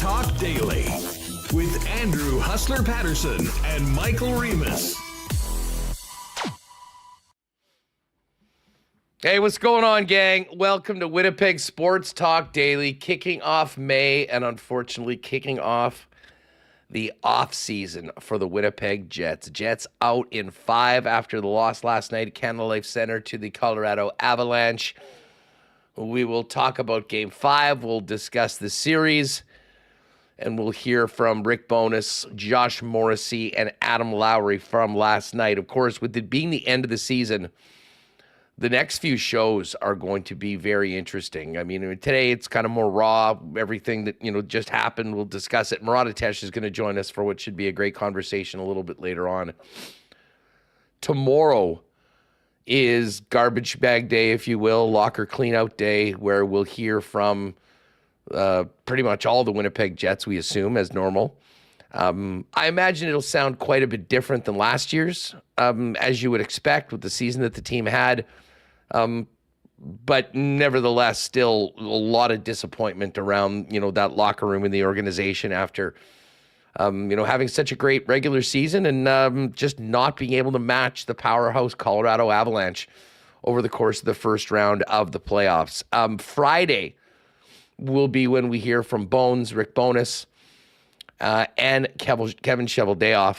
Talk Daily with Andrew Hustler Paterson and Michael Remis. Hey, what's going on, gang? Welcome to Winnipeg Sports Talk Daily, kicking off May and unfortunately kicking off the off-season for the Winnipeg Jets. Jets out in 5 after the loss last night at Canada Life Center to the Colorado Avalanche. We will talk about Game 5. We'll discuss the series. And we'll hear from Rick Bowness, Josh Morrissey, and Adam Lowry from last night. Of course, with it being the end of the season, the next few shows are going to be very interesting. I mean, today it's kind of more raw. Everything that, just happened, we'll discuss it. Murat is going to join us for what should be a great conversation a little bit later on. Tomorrow is garbage bag day, if you will, locker cleanout day, where we'll hear from pretty much all the Winnipeg Jets, we assume, as normal. I imagine it'll sound quite a bit different than last year's, as you would expect with the season that the team had. But nevertheless, still a lot of disappointment around, that locker room in the organization after, having such a great regular season and just not being able to match the powerhouse Colorado Avalanche over the course of the first round of the playoffs. Friday will be when we hear from Rick Bowness, and Kevin Cheveldayoff.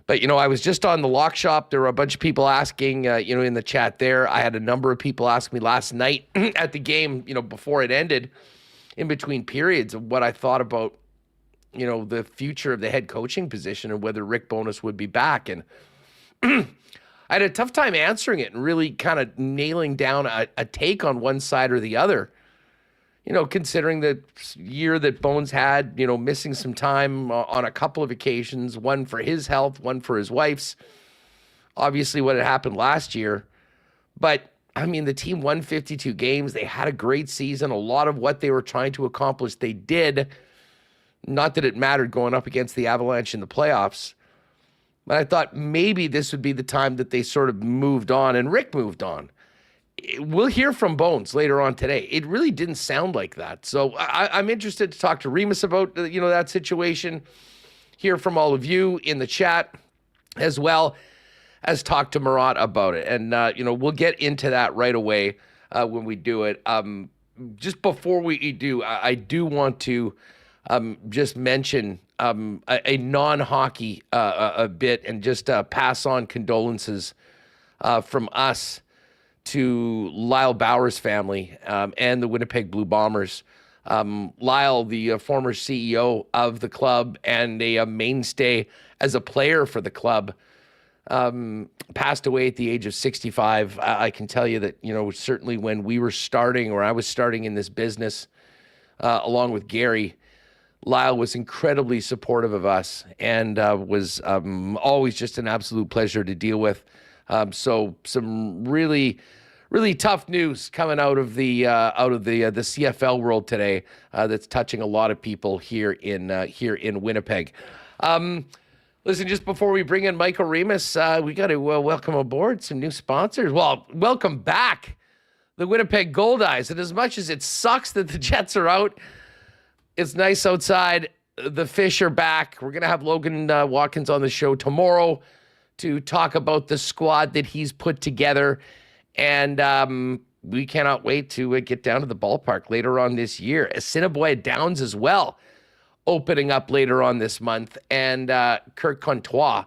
But, I was just on the lock shop. There were a bunch of people asking, in the chat there. I had a number of people ask me last night at the game, before it ended, in between periods, of what I thought about, the future of the head coaching position and whether Rick Bowness would be back. And I had a tough time answering it and really kind of nailing down a take on one side or the other. Considering the year that Bones had, missing some time on a couple of occasions, one for his health, one for his wife's. Obviously, what had happened last year. But, the team won 52 games. They had a great season. A lot of what they were trying to accomplish, they did. Not that it mattered going up against the Avalanche in the playoffs. But I thought maybe this would be the time that they sort of moved on, and Rick moved on. We'll hear from Bones later on today. It really didn't sound like that. So I'm interested to talk to Remis about, that situation, hear from all of you in the chat, as well as talk to Murat about it. And, we'll get into that right away when we do it. Just before we do, I do want to just mention a non-hockey a bit and just pass on condolences from us to Lyle Bauer's family and the Winnipeg Blue Bombers. Lyle, the former CEO of the club and a mainstay as a player for the club, passed away at the age of 65. I can tell you that, certainly when we were starting, or I was starting in this business, along with Carey, Lyle was incredibly supportive of us and was always just an absolute pleasure to deal with. So some really tough news coming out of the CFL world today that's touching a lot of people here in Winnipeg. Listen, just before we bring in Michael Remis, we got to welcome aboard some new sponsors. Well, welcome back the Winnipeg Goldeyes. And as much as it sucks that the Jets are out, it's nice outside. The fish are back. We're gonna have Logan Watkins on the show tomorrow to talk about the squad that he's put together. And we cannot wait to get down to the ballpark later on this year. Assiniboia Downs as well, opening up later on this month. And Kirk Contois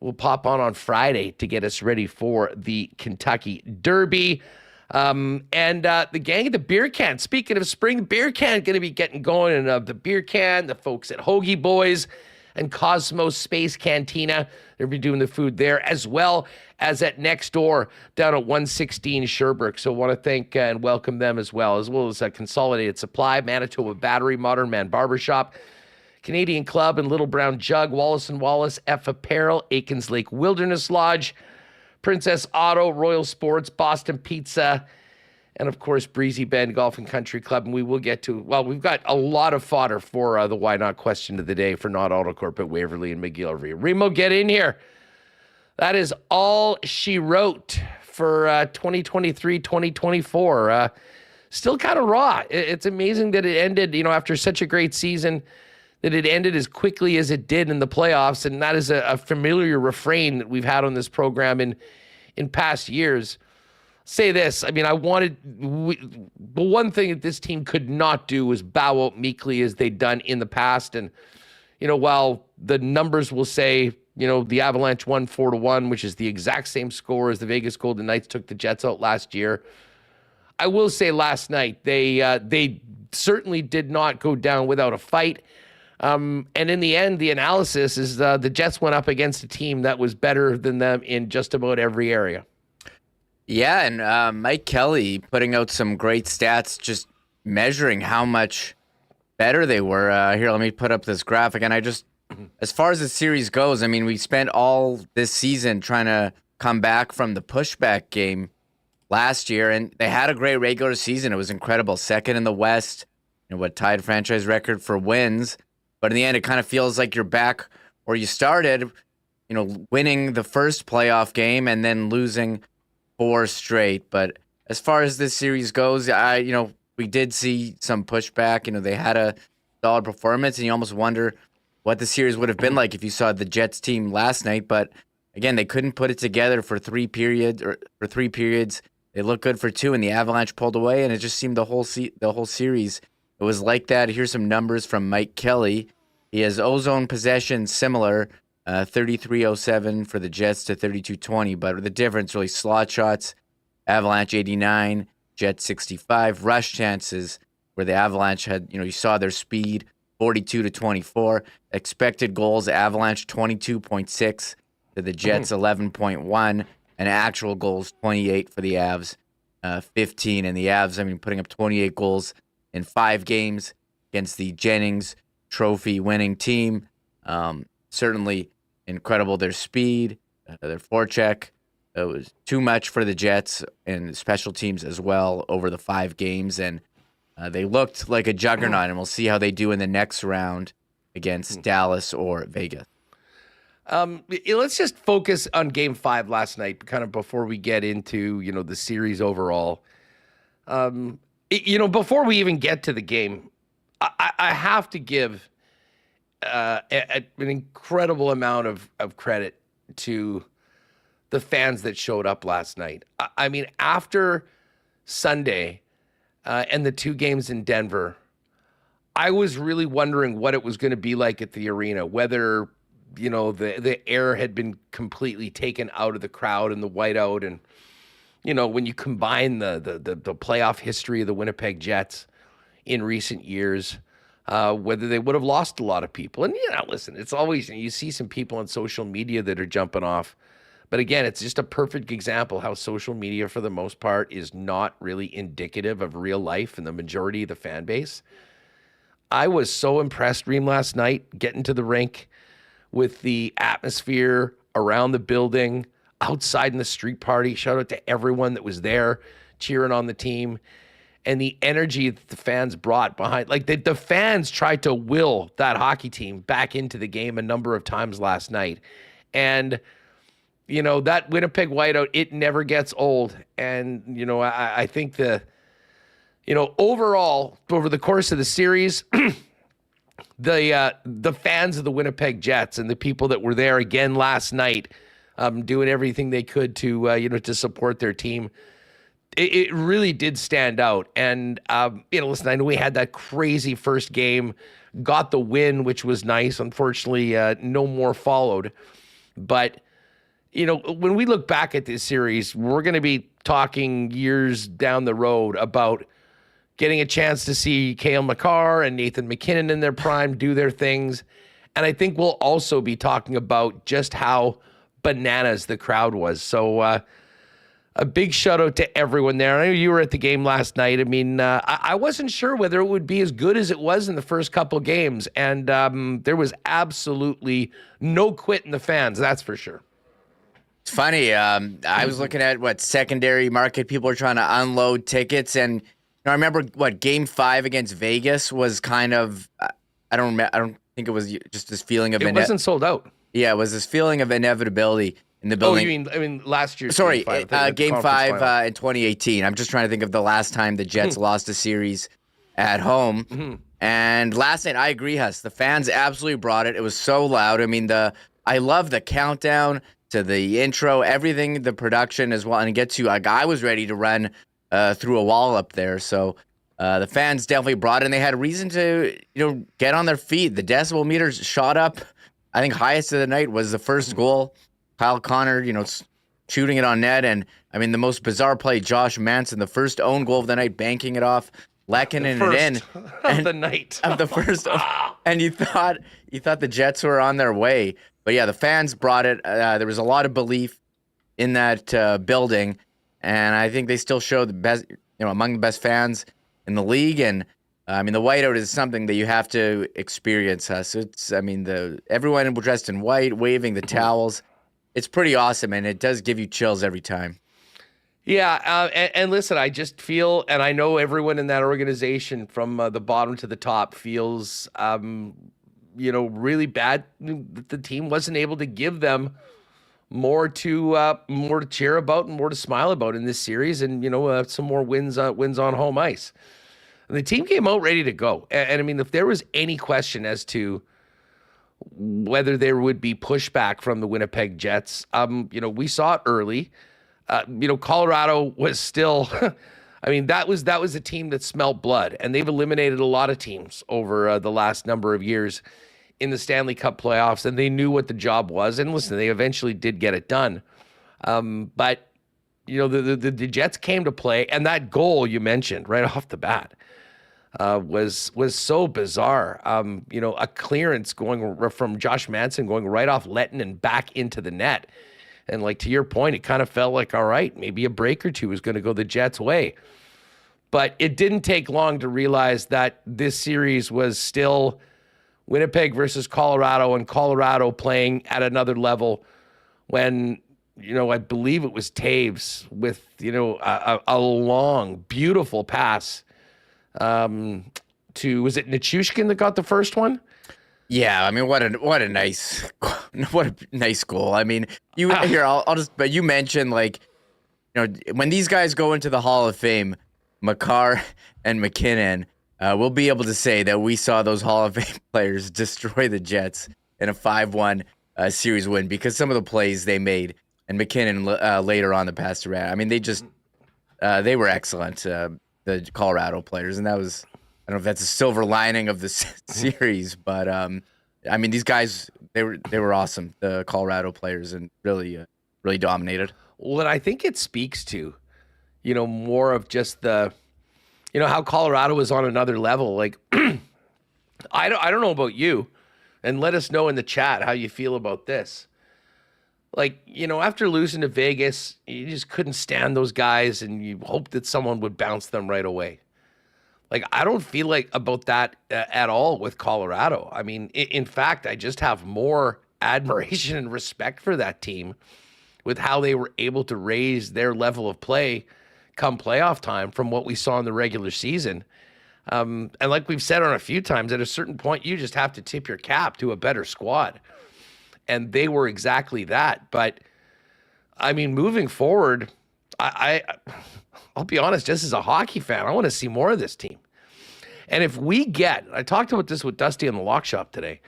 will pop on Friday to get us ready for the Kentucky Derby. And the gang at the Beer Can. Speaking of spring, Beer Can going to be getting going. And the Beer Can, the folks at Hoagie Boys and Cosmos Space Cantina, they'll be doing the food there, as well as at Next Door down at 116 Sherbrooke. So I want to thank and welcome them as well as Consolidated Supply, Manitoba Battery, Modern Man Barbershop, Canadian Club and Little Brown Jug, Wallace & Wallace, F Apparel, Aikens Lake Wilderness Lodge, Princess Auto, Royal Sports, Boston Pizza, and, of course, Breezy Bend Golf and Country Club. And we will get to, we've got a lot of fodder for the Why Not question of the day for Not Auto Corp at Waverly and McGillivray. Remo, get in here. That is all she wrote for 2023-2024. still kind of raw. It's amazing that it ended, after such a great season, that it ended as quickly as it did in the playoffs. And that is a familiar refrain that we've had on this program in past years. Say this, the one thing that this team could not do was bow out meekly as they'd done in the past. And, while the numbers will say, the Avalanche won 4-1, which is the exact same score as the Vegas Golden Knights took the Jets out last year. I will say last night, they certainly did not go down without a fight. And in the end, the analysis is the Jets went up against a team that was better than them in just about every area. Yeah, and Mike Kelly putting out some great stats, just measuring how much better they were. Here, let me put up this graphic. And as far as the series goes, we spent all this season trying to come back from the pushback game last year, and they had a great regular season. It was incredible. Second in the West, what tied franchise record for wins. But in the end, it kind of feels like you're back where you started, winning the first playoff game and then losing 4 straight. But as far as this series goes, we did see some pushback. They had a solid performance, and you almost wonder what the series would have been like if you saw the Jets team last night. But again, they couldn't put it together for 3 periods. They looked good for 2, and the Avalanche pulled away, and it just seemed the whole series. It was like that. Here's some numbers from Mike Kelly. He has ozone possession similar, 33.07 for the Jets to 32.20, but the difference really slot shots, Avalanche 89, Jets 65, rush chances where the Avalanche had, you saw their speed, 42-24, expected goals, Avalanche 22.6 to the Jets 11.1, and actual goals 28 for the Avs, 15, and the Avs, putting up 28 goals in 5 games against the Jennings Trophy winning team. Certainly incredible. Their speed, their forecheck, it was too much for the Jets, and special teams as well over the 5 games. And they looked like a juggernaut, and we'll see how they do in the next round against Dallas or Vegas. Let's just focus on Game 5 last night, kind of before we get into, the series overall. Before we even get to the game, I have to give an incredible amount of credit to the fans that showed up last night. After Sunday and the 2 games in Denver, I was really wondering what it was going to be like at the arena, whether, the air had been completely taken out of the crowd and the whiteout. And, when you combine the playoff history of the Winnipeg Jets in recent years, whether they would have lost a lot of people. And, listen, it's always, you see some people on social media that are jumping off. But again, it's just a perfect example how social media, for the most part, is not really indicative of real life and the majority of the fan base. I was so impressed, Reem, last night, getting to the rink with the atmosphere around the building, outside in the street party. Shout out to everyone that was there cheering on the team. And the energy that the fans brought behind, the fans tried to will that hockey team back into the game a number of times last night. And, that Winnipeg whiteout, it never gets old. And, I think overall, over the course of the series, the fans of the Winnipeg Jets and the people that were there again last night, doing everything they could to, to support their team, it really did stand out. And, listen, I know we had that crazy first game, got the win, which was nice. Unfortunately, no more followed. But, when we look back at this series, we're going to be talking years down the road about getting a chance to see Cale Makar and Nathan McKinnon in their prime do their things. And I think we'll also be talking about just how bananas the crowd was. So, a big shout out to everyone there. I know you were at the game last night. I wasn't sure whether it would be as good as it was in the first couple games. And there was absolutely no quit in the fans, that's for sure. It's funny. I was looking at what secondary market people are trying to unload tickets. And I remember Game 5 against Vegas was kind of, I don't think it was just this feeling of... It wasn't sold out. Yeah, it was this feeling of inevitability. in the Oh, building. I mean last year's Sorry, Game 5 in 2018. I'm just trying to think of the last time the Jets lost a series at home. And last night, I agree, Huss. The fans absolutely brought it. It was so loud. I mean, I love the countdown to the intro, everything, the production as well. And it gets you, I was ready to run through a wall up there. So the fans definitely brought it, and they had a reason to, get on their feet. The decibel meters shot up. I think highest of the night was the first goal. Kyle Connor, shooting it on net. And, I mean, the most bizarre play, Josh Manson, the first own goal of the night, banking it off. Lekkonen it in of the night of the first, and you thought the Jets were on their way, but yeah, the fans brought it. There was a lot of belief in that building, and I think they still show the best, among the best fans in the league. And I mean, the whiteout is something that you have to experience. So everyone dressed in white, waving the towels. It's pretty awesome, and it does give you chills every time. Yeah, and listen, I just feel, and I know everyone in that organization from the bottom to the top feels, really bad that the team wasn't able to give them more to cheer about and more to smile about in this series, and some more wins on home ice. And the team came out ready to go, and I mean, if there was any question as to whether there would be pushback from the Winnipeg Jets, we saw it early. Colorado was still, I mean, that was a team that smelled blood, and they've eliminated a lot of teams over the last number of years in the Stanley Cup playoffs, and they knew what the job was. And listen, they eventually did get it done. But the Jets came to play, and that goal you mentioned right off the bat was so bizarre. A clearance going from Josh Manson going right off Letton and back into the net. And to your point, it kind of felt like, all right, maybe a break or two was going to go the Jets' way. But it didn't take long to realize that this series was still Winnipeg versus Colorado, and Colorado playing at another level when, I believe it was Taves with, a long, beautiful pass to, was it Nichushkin that got the first one? Yeah, I mean, what a nice goal. I mean, but you mentioned when these guys go into the Hall of Fame, Makar and McKinnon, we'll be able to say that we saw those Hall of Fame players destroy the Jets in a 5-1 series win because some of the plays they made, and McKinnon later on the pass to Rat. I mean, they were excellent, the Colorado players, and that was. I don't know if that's a silver lining of the series, but I mean, these guys, they were awesome, the Colorado players, and really dominated. Well, and I think it speaks to, more of just the, how Colorado is on another level. I don't know about you, and let us know in the chat how you feel about this. After losing to Vegas, you just couldn't stand those guys, and you hoped that someone would bounce them right away. I don't feel about that at all with Colorado. I mean, in fact, I just have more admiration and respect for that team with how they were able to raise their level of play come playoff time from what we saw in the regular season. And like we've said on a few times, at a certain point, you just have to tip your cap to a better squad. And they were exactly that. But, I mean, moving forward, I'll be honest, just as a hockey fan, I want to see more of this team. And if we I talked about this with Dusty in the lock shop today.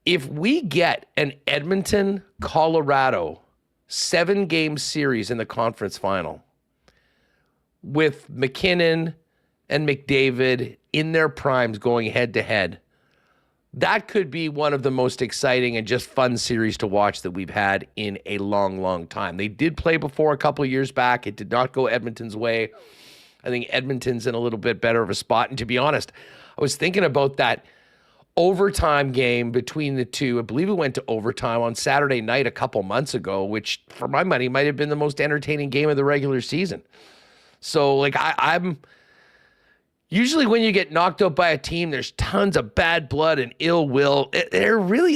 If we get an Edmonton, Colorado 7-game series in the conference final with McKinnon and McDavid in their primes going head to head, that could be one of the most exciting and just fun series to watch that we've had in a long, long time. They did play before a couple of years back. It did not go Edmonton's way. I think Edmonton's in a little bit better of a spot. And to be honest, I was thinking about that overtime game between the two. I believe it went to overtime on Saturday night a couple months ago, which for my money might have been the most entertaining game of the regular season. So I'm usually when you get knocked out by a team, there's tons of bad blood and ill will. There really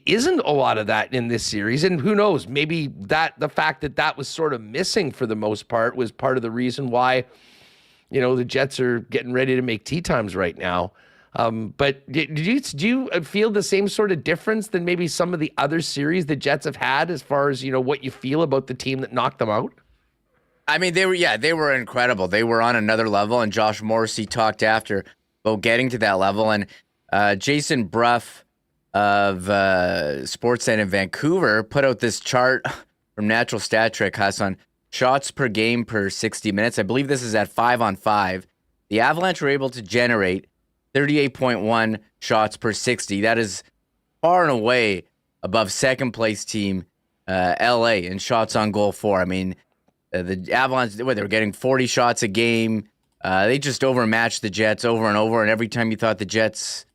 isn't a lot of that in this series. And who knows, maybe the fact that was sort of missing for the most part was part of the reason why, the Jets are getting ready to make tea times right now. But do you feel the same sort of difference than maybe some of the other series the Jets have had as far as, what you feel about the team that knocked them out? I mean, they were incredible. They were on another level, and Josh Morrissey talked after about getting to that level. And Jason Bruff of Sportsnet in Vancouver put out this chart from Natural Stat Trick, on shots per game per 60 minutes. I believe this is at 5-on-5. The Avalanche were able to generate 38.1 shots per 60. That is far and away above second place team LA in shots on goal for. I mean, the Avalanche, they were getting 40 shots a game. They just overmatched the Jets over and over. And every time you thought the Jets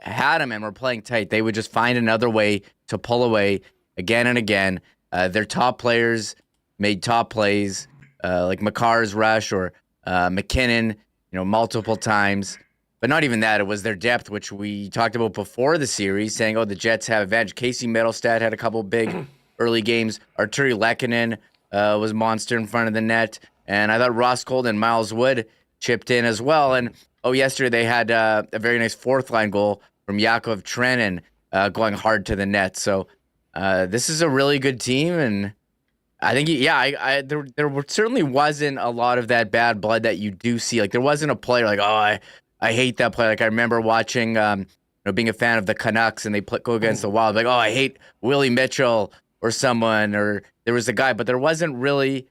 had them and were playing tight, they would just find another way to pull away again and again. Their top players made top plays, like Makar's rush or McKinnon, multiple times. But not even that. It was their depth, which we talked about before the series, saying, the Jets have advantage. Casey Middlestad had a couple big early games. Arturi Lehkonen was monster in front of the net. And I thought Ross Gold and Miles Wood chipped in as well. And, yesterday they had a very nice fourth-line goal from Yakov Trenin going hard to the net. So this is a really good team. And I think, there certainly wasn't a lot of that bad blood that you do see. Like, there wasn't a player like, I hate that player. Like, I remember watching, being a fan of the Canucks, and they go against the Wild. Like, I hate Willie Mitchell or someone, or there was a guy, but there wasn't really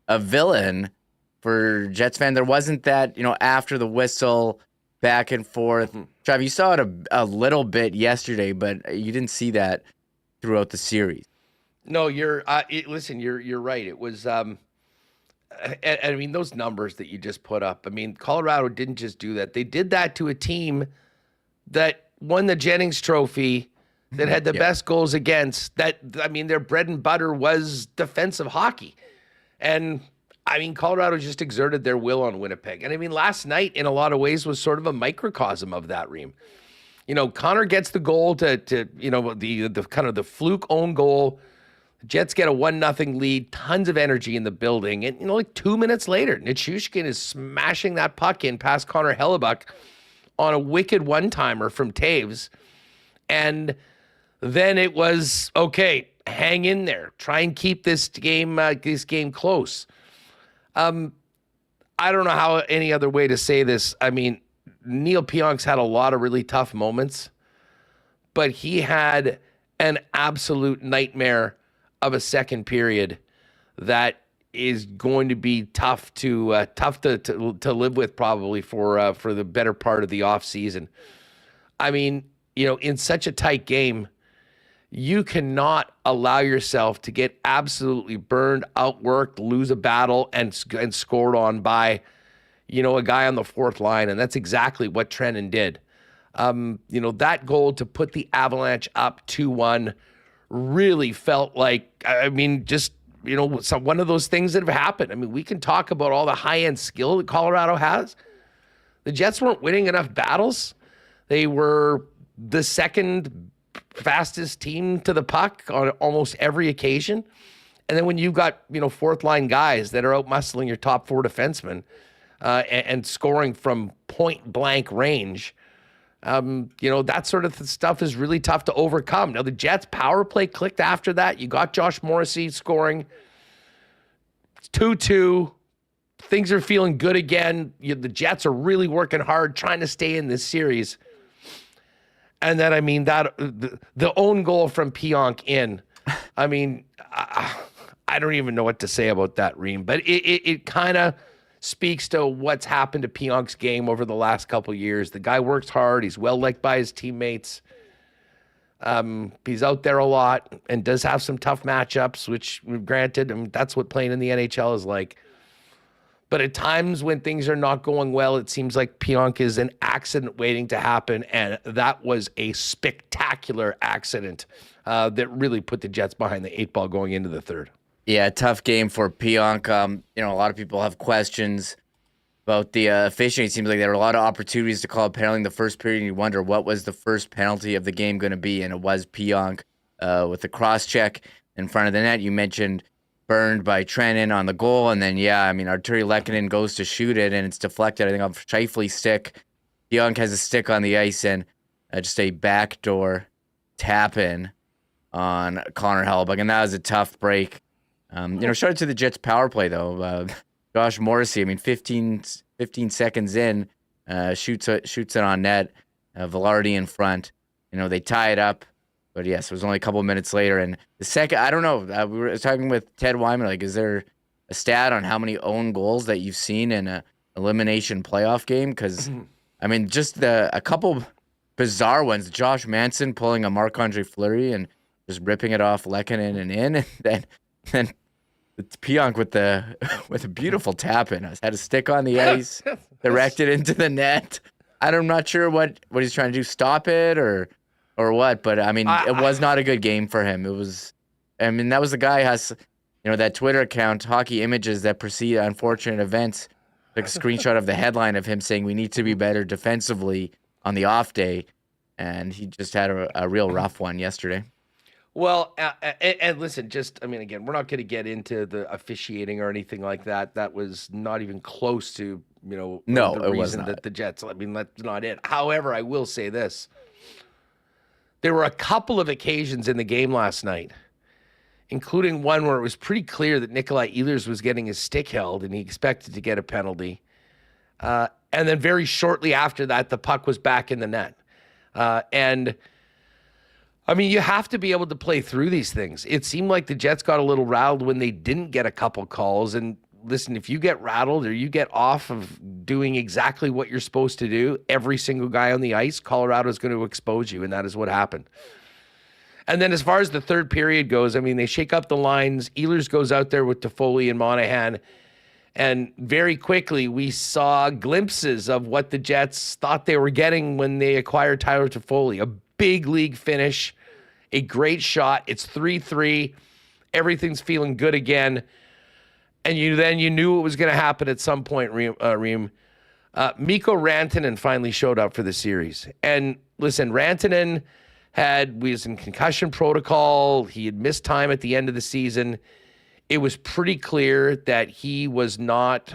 a villain for Jets fan. There wasn't that, after the whistle, back and forth. Trav, you saw it a little bit yesterday, but you didn't see that throughout the series. No, you're right. It was, I mean, those numbers that you just put up, I mean, Colorado didn't just do that. They did that to a team that won the Jennings Trophy, that had the best goals against. Their bread and butter was defensive hockey. And, Colorado just exerted their will on Winnipeg. And, last night, in a lot of ways, was sort of a microcosm of that, Reem. Connor gets the goal to the kind of the fluke own goal. Jets get a 1-0 lead, tons of energy in the building. And, like 2 minutes later, Nichushkin is smashing that puck in past Connor Hellebuck on a wicked one-timer from Taves. And then it was, okay, hang in there. Try and keep this game close. I don't know how any other way to say this. Neil Pionk's had a lot of really tough moments, but he had an absolute nightmare of a second period that is going to be tough to live with probably for the better part of the offseason. In such a tight game, you cannot allow yourself to get absolutely burned, outworked, lose a battle, and scored on by, a guy on the fourth line. And that's exactly what Trenin did. That goal to put the Avalanche up 2-1 really felt like, one of those things that have happened. We can talk about all the high-end skill that Colorado has. The Jets weren't winning enough battles. They were the second fastest team to the puck on almost every occasion. And then when you've got, fourth line guys that are out muscling your top four defensemen and scoring from point blank range, that sort of stuff is really tough to overcome. Now the Jets power play clicked after that. You got Josh Morrissey scoring. It's 2-2. Things are feeling good again. The Jets are really working hard trying to stay in this series. And then, the own goal from Pionk in, I don't even know what to say about that, Reem, but it kind of speaks to what's happened to Pionk's game over the last couple of years. The guy works hard. He's well-liked by his teammates. He's out there a lot and does have some tough matchups, which, granted, that's what playing in the NHL is like. But at times when things are not going well, it seems like Pionk is an accident waiting to happen, and that was a spectacular accident that really put the Jets behind the 8 ball going into the third. Yeah, tough game for Pionk. A lot of people have questions about the officiating. It seems like there were a lot of opportunities to call a penalty in the first period, and you wonder what was the first penalty of the game going to be, and it was Pionk with the cross-check in front of the net. You mentioned burned by Trenin on the goal, and then, Arturi Lehkonen goes to shoot it, and it's deflected, I think, off Scheifele's stick. Pionk has a stick on the ice and just a backdoor tap in on Connor Hellebuyck, and that was a tough break. Shout out to the Jets power play though. Josh Morrissey, I mean, 15 seconds in, shoots it on net. Velarde in front. They tie it up. But yes, it was only a couple of minutes later. And the second, I don't know. We were talking with Ted Wyman. Like, is there a stat on how many own goals that you've seen in a elimination playoff game? Because, I mean, just a couple bizarre ones. Josh Manson pulling a Marc-Andre Fleury and just ripping it off Lehkonen and in. And then Pionk with a beautiful tap in. Had a stick on the ice, directed into the net. I'm not sure what he's trying to do. Stop it or what, but I mean, it was not a good game for him. That was the guy who has, that Twitter account, Hockey Images, that precede unfortunate events. Took a screenshot of the headline of him saying we need to be better defensively on the off day, and he just had a real rough one yesterday. Well, and listen, again, we're not going to get into the officiating or anything like that. That was not even close to, the reason that the Jets, that's not it. However, I will say this. There were a couple of occasions in the game last night, including one where it was pretty clear that Nikolai Ehlers was getting his stick held and he expected to get a penalty. And then very shortly after that, the puck was back in the net. You have to be able to play through these things. It seemed like the Jets got a little rattled when they didn't get a couple calls. And listen, if you get rattled or you get off of doing exactly what you're supposed to do, every single guy on the ice, Colorado is going to expose you, and that is what happened. And then as far as the third period goes, they shake up the lines. Ehlers goes out there with Toffoli and Monahan, and very quickly we saw glimpses of what the Jets thought they were getting when they acquired Tyler Toffoli. A big league finish, a great shot. It's 3-3. Everything's feeling good again. And you knew it was going to happen at some point, Reem. Mikko Rantanen finally showed up for the series. And listen, Rantanen was in concussion protocol. He had missed time at the end of the season. It was pretty clear that he was not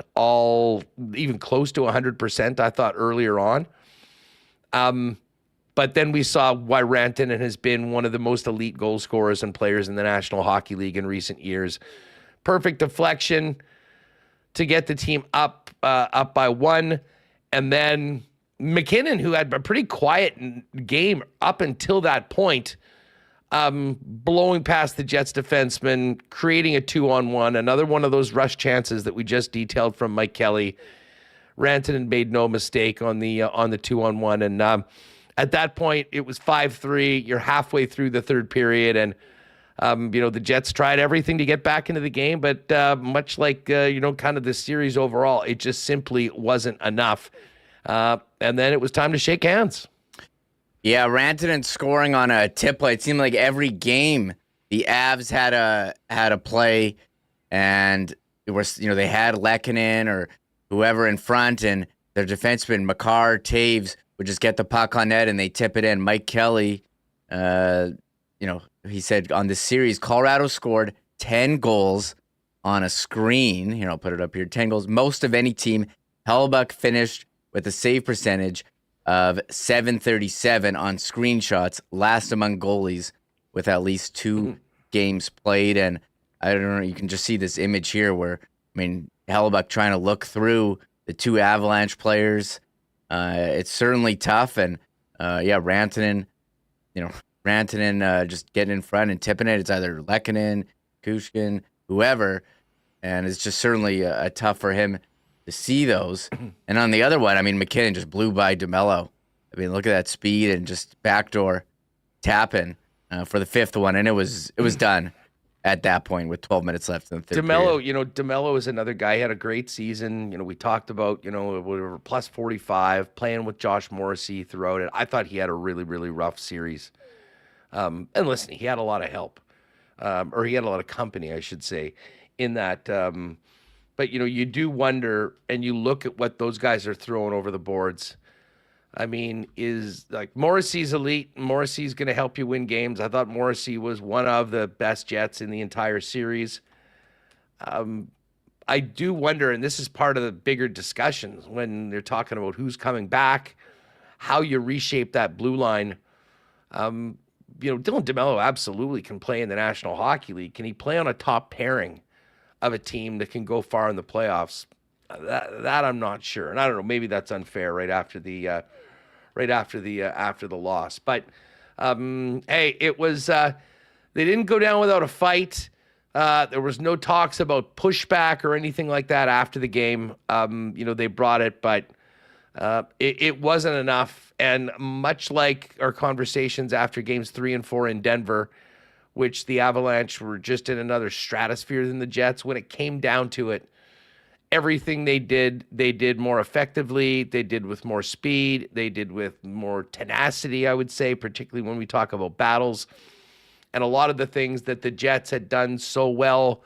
even close to 100%, I thought, earlier on. But then we saw why Rantanen has been one of the most elite goal scorers and players in the National Hockey League in recent years. Perfect deflection to get the team up by one. And then McKinnon, who had a pretty quiet game up until that point, blowing past the Jets defenseman, creating a 2-on-1, another one of those rush chances that we just detailed from Mike Kelly. Rantanen made no mistake on the 2-on-1. And at that point, it was 5-3. You're halfway through the third period, and the Jets tried everything to get back into the game, but much like, kind of the series overall, it just simply wasn't enough. And then it was time to shake hands. Yeah, Rantanen scoring on a tip play. It seemed like every game the Avs had a play, and it was, they had Lehkonen or whoever in front, and their defenseman, Makar, Taves, would just get the puck on net and they tip it in. Mike Kelly, he said on this series, Colorado scored 10 goals on a screen. I'll put it up here. 10 goals, most of any team. Hellebuyck finished with a save percentage of .737 on screenshots, last among goalies with at least 2 games played. And I don't know, you can just see this image here where, Hellebuyck trying to look through the 2 Avalanche players. It's certainly tough. And Rantanen, just getting in front and tipping it. It's either Lehkonen, Kushkin, whoever, and it's just certainly tough for him to see those. And on the other one, McKinnon just blew by DeMello. Look at that speed and just backdoor tapping for the 5th one, and it was done at that point with 12 minutes left in the third period. DeMello is another guy. He had a great season. We talked about, whatever, plus 45, playing with Josh Morrissey throughout it. I thought he had a really, really rough series. And listen, he had a lot of help, or he had a lot of company, I should say, in that. But, you do wonder, and you look at what those guys are throwing over the boards. Is like Morrissey's elite. Morrissey's going to help you win games. I thought Morrissey was one of the best Jets in the entire series. I do wonder, and this is part of the bigger discussions when they're talking about who's coming back, how you reshape that blue line. Dylan DeMello absolutely can play in the National Hockey League. Can he play on a top pairing of a team that can go far in the playoffs? That I'm not sure, and I don't know. Maybe that's unfair right after the loss. But hey, it was. They didn't go down without a fight. There was no talks about pushback or anything like that after the game. They brought it, but it wasn't enough. And much like our conversations after games 3 and 4 in Denver, which the Avalanche were just in another stratosphere than the Jets, when it came down to it, everything they did more effectively. They did with more speed. They did with more tenacity, I would say, particularly when we talk about battles. And a lot of the things that the Jets had done so well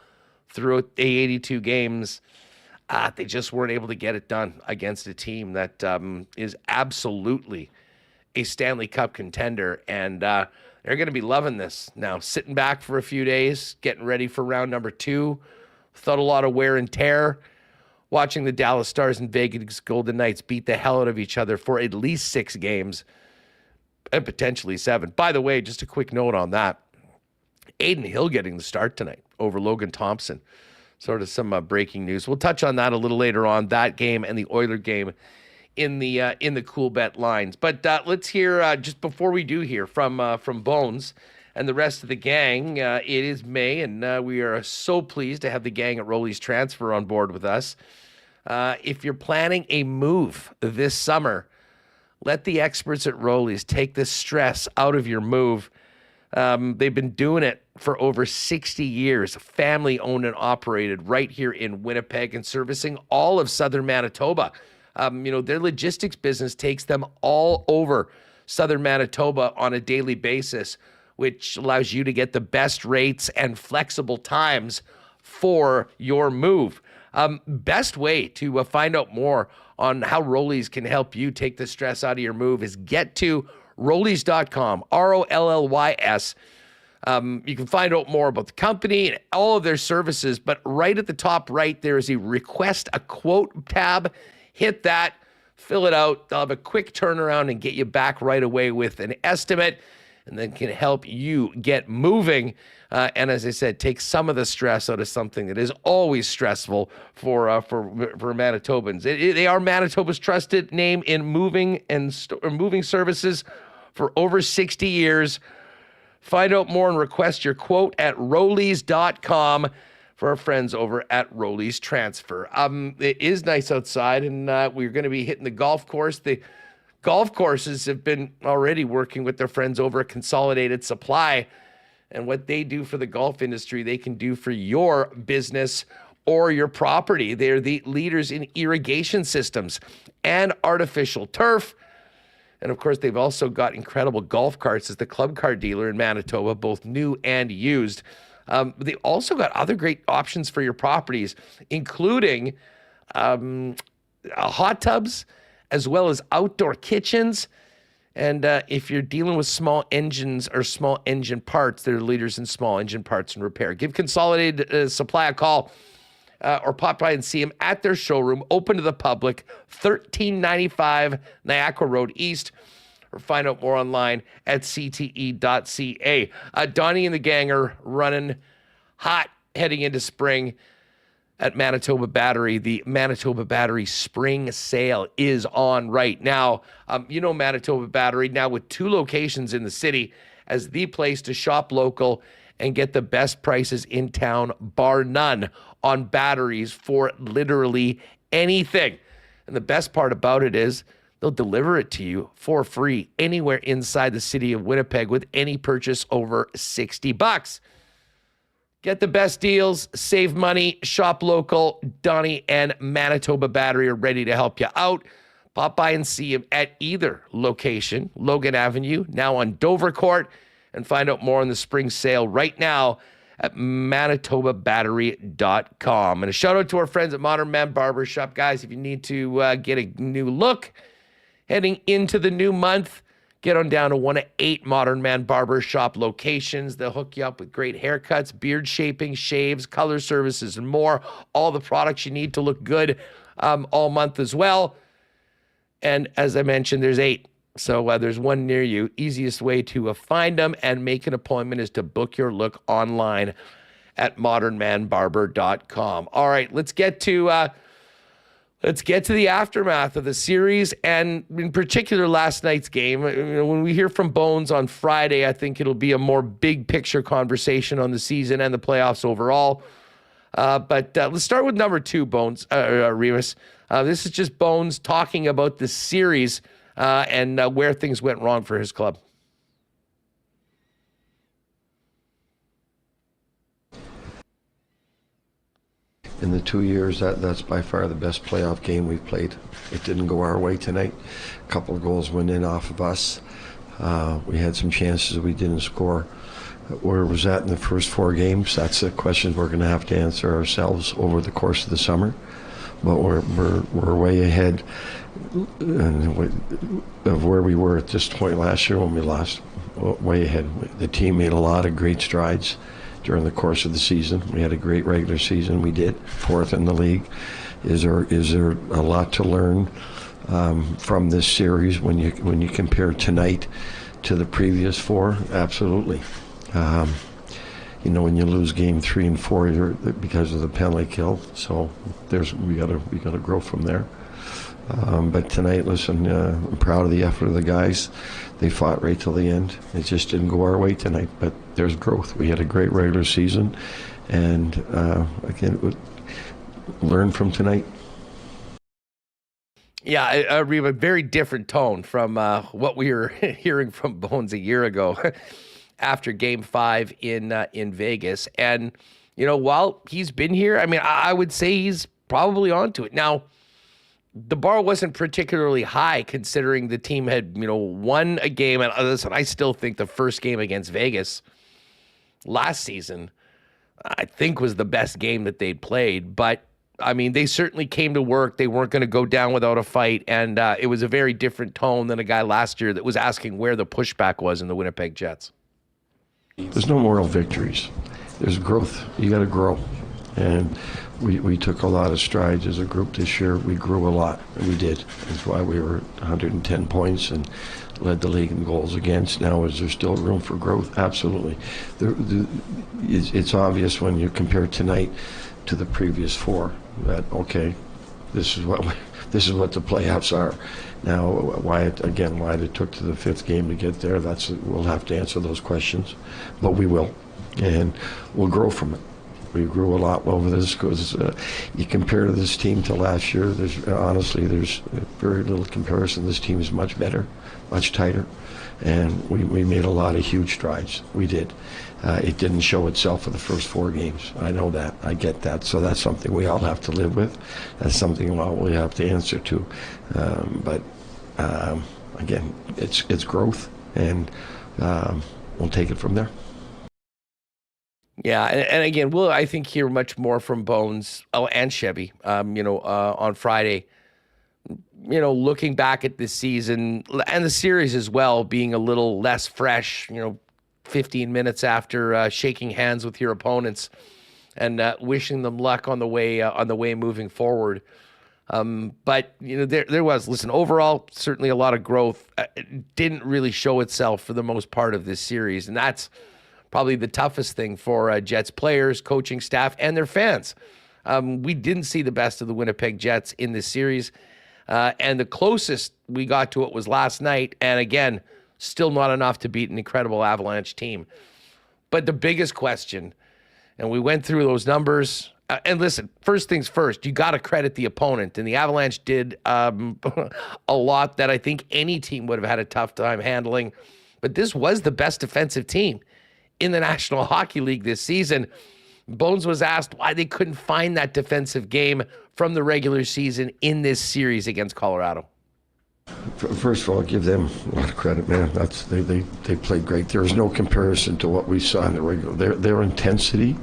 throughout the 82 games, they just weren't able to get it done against a team that is absolutely a Stanley Cup contender. And they're going to be loving this now, sitting back for a few days, getting ready for round number 2. Without a lot of wear and tear, watching the Dallas Stars and Vegas Golden Knights beat the hell out of each other for at least 6 games and potentially 7. By the way, just a quick note on that. Aiden Hill getting the start tonight over Logan Thompson. Sort of some breaking news. We'll touch on that a little later on, that game and the Oiler game in the Coolbet Lines. But let's hear, just before we do hear from Bones and the rest of the gang. It is May, and we are so pleased to have the gang at Rolly's Transfer on board with us. If you're planning a move this summer, let the experts at Rolly's take the stress out of your move. They've been doing it for over 60 years, family owned and operated right here in Winnipeg and servicing all of southern Manitoba. Their logistics business takes them all over southern Manitoba on a daily basis, which allows you to get the best rates and flexible times for your move. Best way to find out more on how Rollies can help you take the stress out of your move is get to Rollies.com, Rollys. You can find out more about the company and all of their services, but right at the top right, there is a request a quote tab. Hit that, fill it out. They'll have a quick turnaround and get you back right away with an estimate, and then can help you get moving. And as I said, take some of the stress out of something that is always stressful for Manitobans. They are Manitoba's trusted name in moving and moving services for over 60 years. Find out more and request your quote at Rollies.com for our friends over at Rollies Transfer. It is nice outside, and we're going to be hitting the golf course. The golf courses have been already working with their friends over at Consolidated Supply, and what they do for the golf industry, they can do for your business or your property. They're the leaders in irrigation systems and artificial turf. And of course, they've also got incredible golf carts as the club car dealer in Manitoba, both new and used. They also got other great options for your properties, including hot tubs, as well as outdoor kitchens. And if you're dealing with small engines or small engine parts, they're leaders in small engine parts and repair. Give Consolidated Supply a call or pop by and see them at their showroom, open to the public, 1395 Niagara Road East, or find out more online at cte.ca. Donnie and the gang are running hot heading into spring at Manitoba Battery. The Manitoba Battery Spring Sale is on right now. Manitoba Battery now with 2 locations in the city as the place to shop local and get the best prices in town, bar none, on batteries for literally anything. And the best part about it is they'll deliver it to you for free anywhere inside the city of Winnipeg with any purchase over $60. Get the best deals, save money, shop local. Donnie and Manitoba Battery are ready to help you out. Pop by and see them at either location, Logan Avenue, now on Dover Court, and find out more on the spring sale right now at manitobabattery.com. And a shout out to our friends at Modern Man Barbershop. Guys, if you need to get a new look heading into the new month, get on down to one of 8 Modern Man Barbershop locations. They'll hook you up with great haircuts, beard shaping, shaves, color services, and more. All the products you need to look good all month as well. And as I mentioned, there's 8 So there's one near you. Easiest way to find them and make an appointment is to book your look online at modernmanbarber.com. All right, let's get to the aftermath of the series, and in particular last night's game. When we hear from Bones on Friday, I think it'll be a more big picture conversation on the season and the playoffs overall. But let's start with number 2, Bones, Remis. This is just Bones talking about the series and where things went wrong for his club. In the 2 years, that's by far the best playoff game we've played. It didn't go our way tonight. A couple of goals went in off of us. We had some chances we didn't score. Where was that in the first 4 games? That's a question we're going to have to answer ourselves over the course of the summer. But we're way ahead of where we were at this point last year when we lost. Way ahead. The team made a lot of great strides during the course of the season. We had a great regular season. We did 4th in the league. Is there a lot to learn from this series when you compare tonight to the previous 4? Absolutely. When you lose game 3 and 4, because of the penalty kill. So we gotta grow from there. But tonight, listen, I'm proud of the effort of the guys. They fought right till the end. It just didn't go our way tonight, but there's growth. We had a great regular season, and again, learn from tonight. Yeah, we have a very different tone from what we were hearing from Bones a year ago after Game 5 in Vegas. And, while he's been here, I would say he's probably onto it. Now, the bar wasn't particularly high considering the team had, won a game. And listen, I still think the first game against Vegas last season, I think was the best game that they'd played. But, they certainly came to work. They weren't going to go down without a fight. And it was a very different tone than a guy last year that was asking where the pushback was in the Winnipeg Jets. There's no moral victories. There's growth. You got to grow. And we took a lot of strides as a group this year. We grew a lot, and we did. That's why we were 110 points and led the league in goals against. Now, is there still room for growth? Absolutely. It's obvious when you compare tonight to the previous 4 that, okay, this is what the playoffs are. Now, why it took to the 5th game to get there, we'll have to answer those questions, but we will, and we'll grow from it. We grew a lot over this because you compare this team to last year, there's very little comparison. This team is much better, much tighter, and we made a lot of huge strides. We did. It didn't show itself for the first 4 games. I know that. I get that. So that's something we all have to live with. That's something we have to answer to. But again, it's growth, and we'll take it from there. Yeah, and again, we'll, I think, hear much more from Bones and Chevy, on Friday. Looking back at this season and the series as well, being a little less fresh, 15 minutes after shaking hands with your opponents and wishing them luck on the way moving forward. But there was, listen, overall, certainly a lot of growth. It didn't really show itself for the most part of this series, and that's probably the toughest thing for Jets players, coaching staff, and their fans. We didn't see the best of the Winnipeg Jets in this series, and the closest we got to it was last night, and again, still not enough to beat an incredible Avalanche team. But the biggest question, and we went through those numbers, and listen, first things first, you got to credit the opponent, and the Avalanche did a lot that I think any team would have had a tough time handling, but this was the best defensive team in the National Hockey League this season. Bones was asked why they couldn't find that defensive game from the regular season in this series against Colorado. First of all, give them a lot of credit, man. They played great. There was no comparison to what we saw in the regular. Their intensity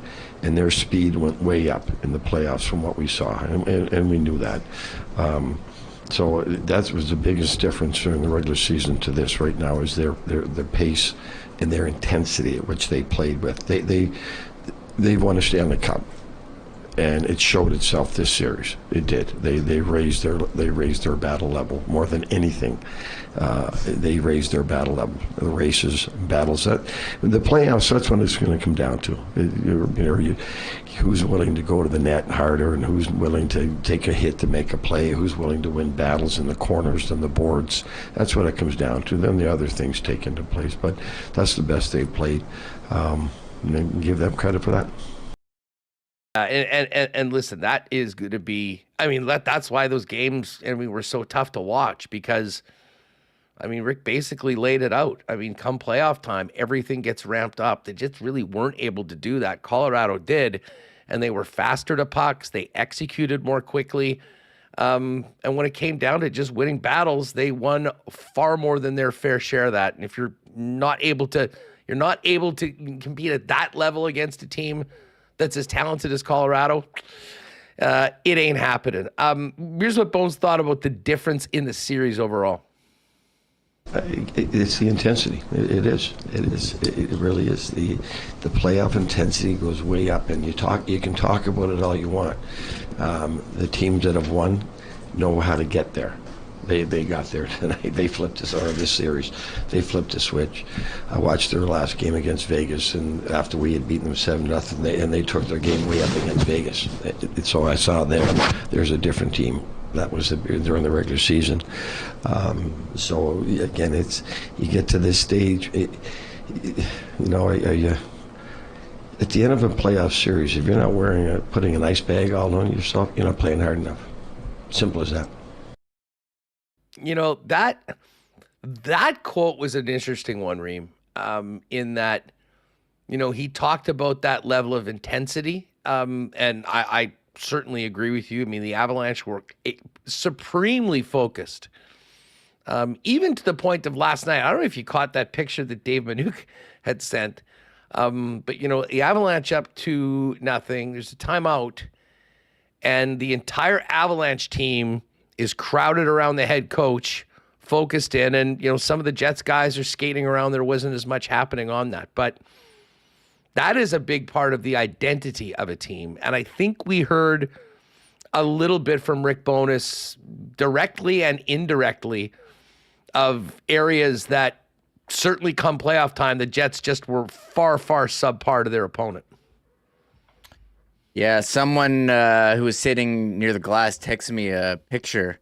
and their speed went way up in the playoffs from what we saw, and we knew that. So that was the biggest difference during the regular season to this right now, is their pace and their intensity at which they played with. They won a Stanley Cup, and it showed itself this series. It did. They raised their battle level more than anything. They raised their battle level. The races, battles, the playoffs. That's when it's going to come down to. Who's willing to go to the net harder, and who's willing to take a hit to make a play. Who's willing to win battles in the corners and the boards. That's what it comes down to. Then the other things take into place. But that's the best they've played. And give them credit for that. And listen, that is going to be. I mean, that's why those games were so tough to watch, because, I mean, Rick basically laid it out. I mean, come playoff time, everything gets ramped up. They just really weren't able to do that. Colorado did, and they were faster to pucks. They executed more quickly. And when it came down to just winning battles, they won far more than their fair share of that. And if you're not able to compete at that level against a team that's as talented as Colorado, it ain't happening. Here's what Bones thought about the difference in the series overall. It's the intensity. It is. It really is. The playoff intensity goes way up, and you can talk about it all you want. The teams that have won know how to get there. They got there tonight. They flipped this series. They flipped a switch. I watched their last game against Vegas, and after we had beaten them 7-0, and they took their game way up against Vegas. So I saw there's a different team. That was during the regular season. So again, you get to this stage. Are you at the end of a playoff series? If you're not putting an ice bag all on yourself, you're not playing hard enough. Simple as that. You know, that quote was an interesting one, Reem, in that, he talked about that level of intensity, and I certainly agree with you. I mean, the Avalanche were supremely focused, even to the point of last night. I don't know if you caught that picture that Dave Manuk had sent, but, the Avalanche up 2-0, there's a timeout, and the entire Avalanche team is crowded around the head coach, focused in, and, some of the Jets guys are skating around. There wasn't as much happening on that, but that is a big part of the identity of a team. And I think we heard a little bit from Rick Bowness directly and indirectly of areas that certainly come playoff time, the Jets just were far, far subpar to their opponent. Yeah, someone who was sitting near the glass texted me a picture,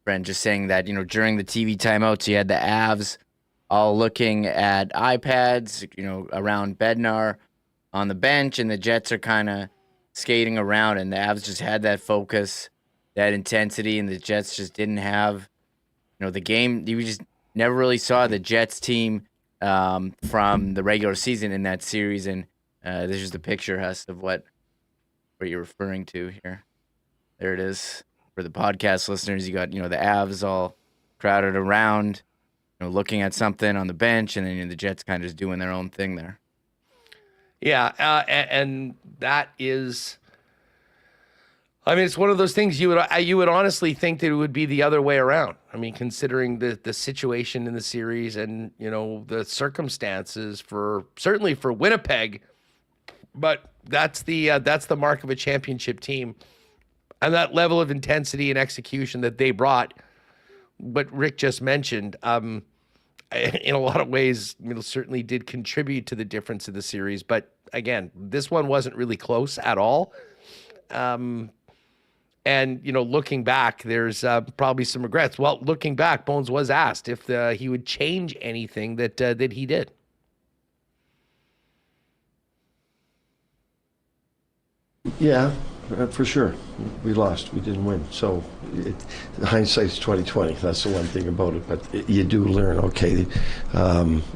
Brent, just saying that, during the TV timeouts, you had the Avs all looking at iPads, around Bednar on the bench, and the Jets are kind of skating around, and the Avs just had that focus, that intensity, and the Jets just didn't have, the game. You just never really saw the Jets team from the regular season in that series, and this is the picture, Huss, of what you're referring to here. There it is. For the podcast listeners, you got, the Avs all crowded around, looking at something on the bench, and then the Jets kind of just doing their own thing there. Yeah, and that is, I mean, it's one of those things you would honestly think that it would be the other way around. I mean, considering the situation in the series and, the circumstances certainly for Winnipeg, but that's the mark of a championship team, and that level of intensity and execution that they brought. But Rick just mentioned, in a lot of ways, certainly did contribute to the difference of the series. But again, this one wasn't really close at all. And, looking back, there's probably some regrets. Well, looking back, Bones was asked if he would change anything that he did. Yeah, for sure. We lost. We didn't win. So hindsight's 20/20. That's the one thing about it. But you do learn. Okay,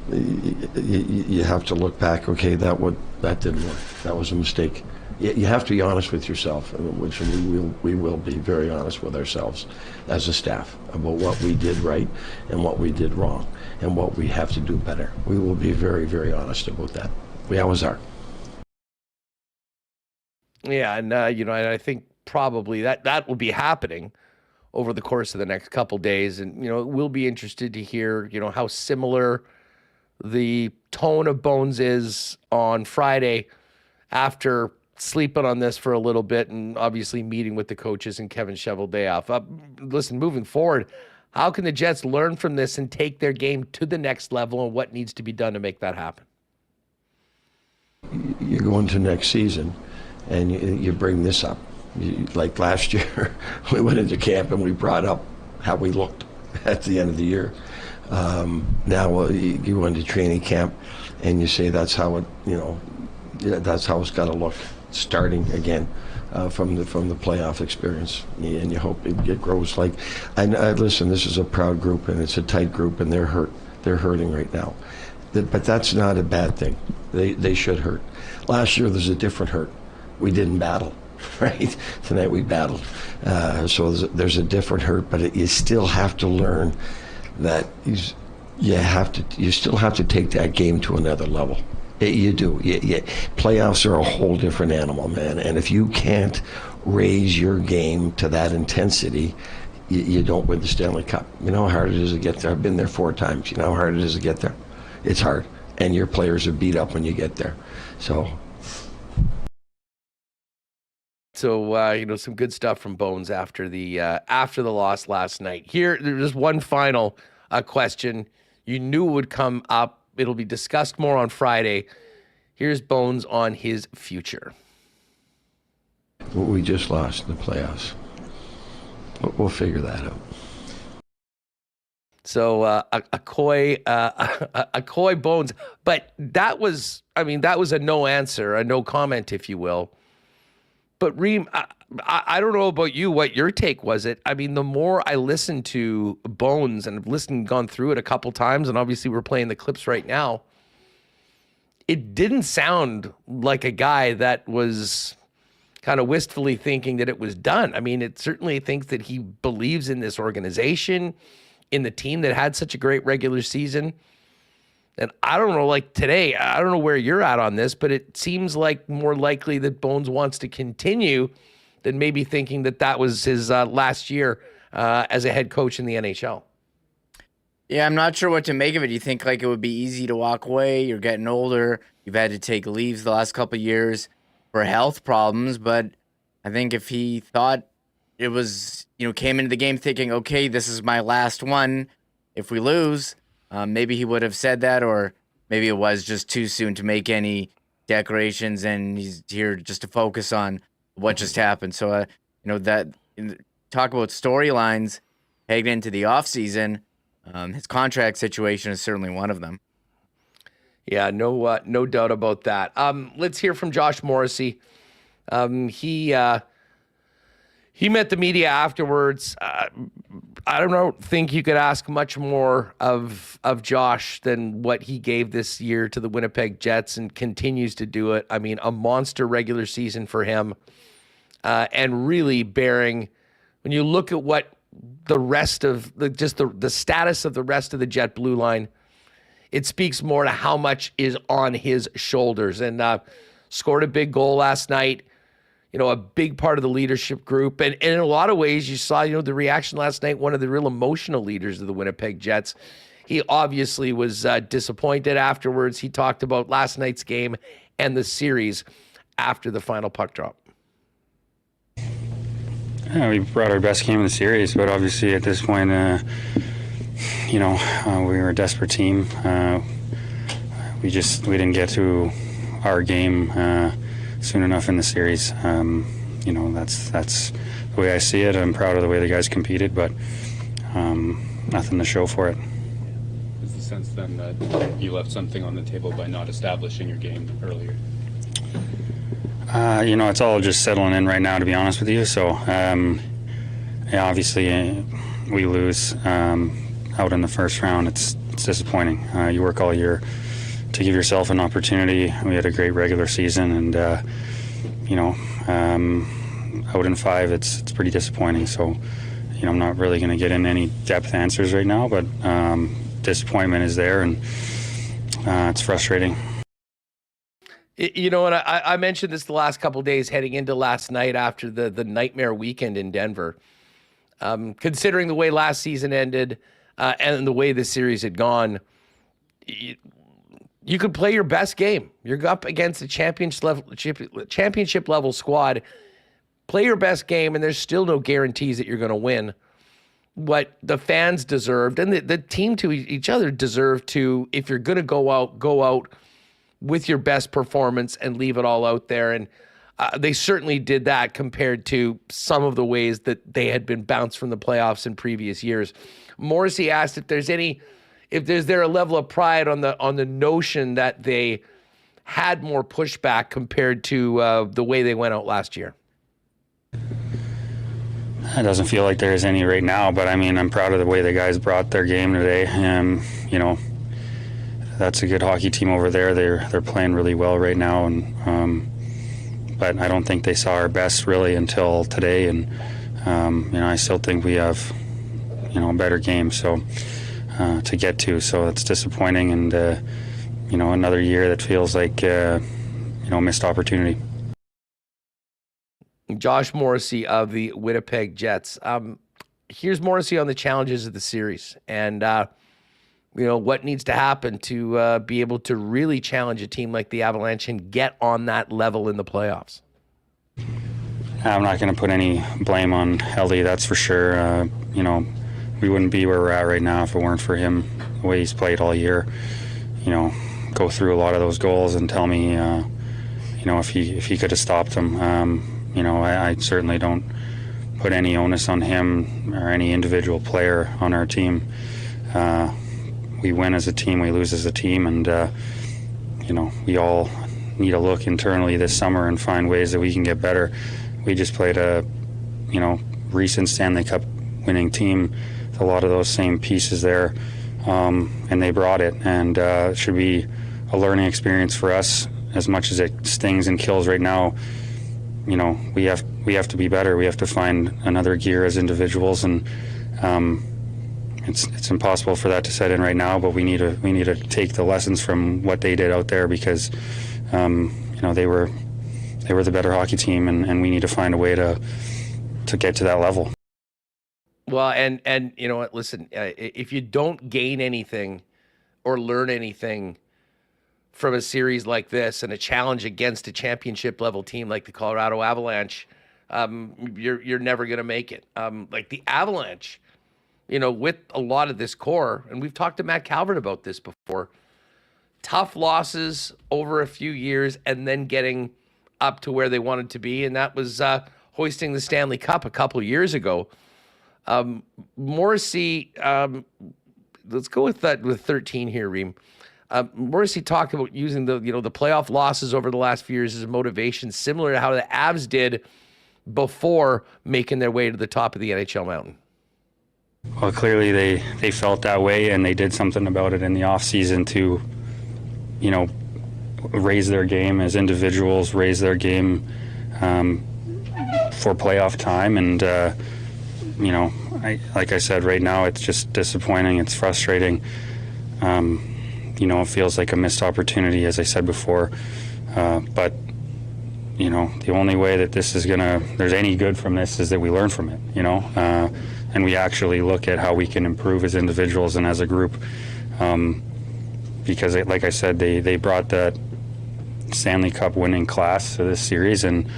you have to look back. Okay, that didn't work. That was a mistake. You have to be honest with yourself, which we will be very honest with ourselves as a staff about what we did right and what we did wrong and what we have to do better. We will be very, very honest about that. We always are. Yeah, and I think probably that will be happening over the course of the next couple days, and we'll be interested to hear how similar the tone of Bones is on Friday after sleeping on this for a little bit and obviously meeting with the coaches and Kevin Cheveldayoff. Listen, moving forward, how can the Jets learn from this and take their game to the next level, and what needs to be done to make that happen? You go into next season and you bring this up. Like last year, we went into camp and we brought up how we looked at the end of the year. Now you go into training camp and you say that's how it, that's how it's got to look, starting again from the playoff experience, and you hope it grows. Like, listen, this is a proud group and it's a tight group, and they're hurting right now, but that's not a bad thing. They should hurt. Last year there's a different hurt. We didn't battle. Right? Tonight we battled. So there's a different hurt, but you still have to learn that you still have to take that game to another level. You do. Playoffs are a whole different animal, man. And if you can't raise your game to that intensity, you don't win the Stanley Cup. You know how hard it is to get there? I've been there 4 times. You know how hard it is to get there? It's hard. And your players are beat up when you get there. So, some good stuff from Bones after the loss last night. Here, there's one final question you knew would come up. It'll be discussed more on Friday. Here's Bones on his future. We just lost in the playoffs. We'll figure that out. So a coy Bones, but that was a no answer, a no comment, if you will. But Reem, I don't know about you, what your take was. The more I listened to Bones, and I've gone through it a couple times, and obviously we're playing the clips right now, it didn't sound like a guy that was kind of wistfully thinking that it was done. It certainly thinks that he believes in this organization, in the team that had such a great regular season. And I don't know, like today, I don't know where you're at on this, but it seems like more likely that Bones wants to continue than maybe thinking that was his last year as a head coach in the NHL. Yeah, I'm not sure what to make of it. You think like it would be easy to walk away? You're getting older. You've had to take leaves the last couple of years for health problems. But I think if he thought it was, came into the game thinking, okay, this is my last one. If we lose, maybe he would have said that, or maybe it was just too soon to make any declarations, and he's here just to focus on what just happened. So, talk about storylines heading into the offseason. His contract situation is certainly one of them. Yeah, no doubt about that. Let's hear from Josh Morrissey. He met the media afterwards. I don't think you could ask much more of Josh than what he gave this year to the Winnipeg Jets, and continues to do it. A monster regular season for him, and really bearing, when you look at what the rest of the status of the rest of the Jet blue line, it speaks more to how much is on his shoulders. And scored a big goal last night. A big part of the leadership group. And in a lot of ways, you saw, the reaction last night, one of the real emotional leaders of the Winnipeg Jets. He obviously was disappointed afterwards. He talked about last night's game and the series after the final puck drop. Yeah, we brought our best game of the series, but obviously at this point, we were a desperate team. We didn't get to our game soon enough in the series. That's the way I see it. I'm proud of the way the guys competed, but nothing to show for it. Is the sense then that you left something on the table by not establishing your game earlier? It's all just settling in right now, to be honest with you. So, obviously we lose out in the first round. It's disappointing. You work all year to give yourself an opportunity. We had a great regular season, and out in 5, it's pretty disappointing. So, I'm not really going to get into any depth answers right now, but disappointment is there, and it's frustrating. And I mentioned this the last couple of days heading into last night after the nightmare weekend in Denver. Considering the way last season ended and the way the series had gone, you could play your best game. You're up against a championship level squad. Play your best game, and there's still no guarantees that you're going to win. What the fans deserved, and the team to each other deserve to, if you're going to go out with your best performance and leave it all out there. And they certainly did that compared to some of the ways that they had been bounced from the playoffs in previous years. Morrissey asked if there's there a level of pride on the notion that they had more pushback compared to the way they went out last year. It doesn't feel like there's any right now, but I mean, I'm proud of the way the guys brought their game today. You know, that's a good hockey team over there. They're playing really well right now, and but I don't think they saw our best really until today. And you know, I still think we have, you know, a better game to get to. So it's disappointing, and you know, another year that feels like you know, missed opportunity. Josh Morrissey of the Winnipeg Jets. Here's Morrissey on the challenges of the series, and you know, what needs to happen to be able to really challenge a team like the Avalanche and get on that level in the playoffs. I'm not going to put any blame on Ellie, that's for sure. You know, we wouldn't be where we're at right now if it weren't for him, the way he's played all year. You know, go through a lot of those goals and tell me, you know, if he could have stopped them. You know, I certainly don't put any onus on him or any individual player on our team. We win as a team, we lose as a team, and you know, we all need to look internally this summer and find ways that we can get better. We just played a, you know, recent Stanley Cup winning team with a lot of those same pieces there, and they brought it, and it should be a learning experience for us as much as it stings and kills right now. You know, we have to be better. We have to find another gear as individuals, and it's impossible for that to set in right now. But we need to take the lessons from what they did out there, because you know, they were the better hockey team, and we need to find a way to get to that level. Well, and you know what? Listen, if you don't gain anything or learn anything from a series like this and a challenge against a championship level team like the Colorado Avalanche, you're never going to make it. Like the Avalanche, you know, with a lot of this core, and we've talked to Matt Calvert about this before, tough losses over a few years and then getting up to where they wanted to be, and that was hoisting the Stanley Cup a couple of years ago. Morrissey, let's go with that with 13 here, Reem. Morrissey talked about using the playoff losses over the last few years as a motivation, similar to how the Avs did before making their way to the top of the NHL mountain. Well, clearly they felt that way, and they did something about it in the offseason to, you know, raise their game as individuals, raise their game for playoff time. And you know, like I said, right now it's just disappointing. It's frustrating. You know, it feels like a missed opportunity, as I said before. But, you know, the only way that there's any good from this is that we learn from it, you know, and we actually look at how we can improve as individuals and as a group. Because, like I said, they brought that Stanley Cup winning class to this series, and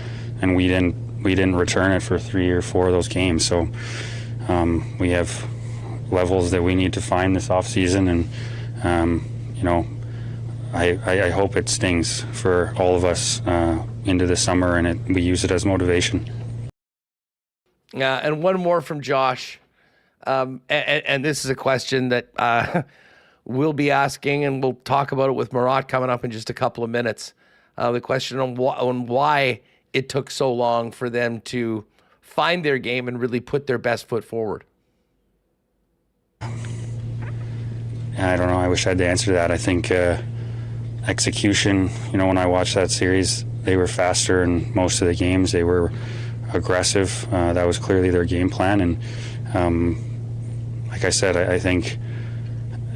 we didn't return it for 3 or 4 of those games. So we have levels that we need to find this offseason, and you know, I hope it stings for all of us into the summer, and we use it as motivation. And one more from Josh, and this is a question that we'll be asking, and we'll talk about it with Murat coming up in just a couple of minutes. The question on why it took so long for them to find their game and really put their best foot forward. I don't know. I wish I had the answer to that. I think execution, you know, when I watched that series, they were faster in most of the games. They were aggressive. That was clearly their game plan. And like I said, I think,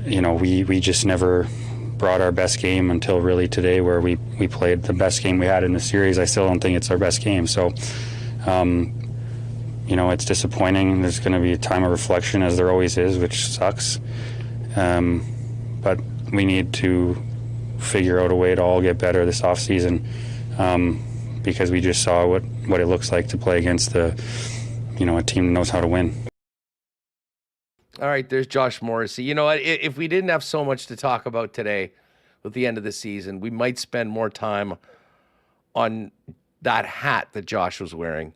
you know, we just never brought our best game until really today, where we played the best game we had in the series. I still don't think it's our best game. So, you know, it's disappointing. There's going to be a time of reflection, as there always is, which sucks. But we need to figure out a way to all get better this offseason, because we just saw what it looks like to play against a team that knows how to win. All right, there's Josh Morrissey. You know what? If we didn't have so much to talk about today with the end of the season, we might spend more time on that hat that Josh was wearing,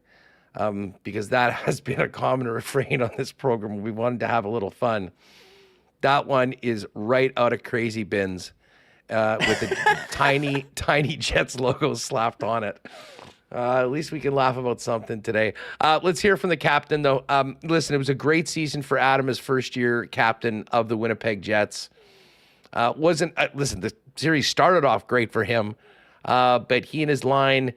because that has been a common refrain on this program. We wanted to have a little fun. That one is right out of Crazy Bins, with the tiny Jets logo slapped on it. At least we can laugh about something today. Let's hear from the captain, though. Listen, it was a great season for Adam as first-year captain of the Winnipeg Jets. Listen, the series started off great for him, but he and his line,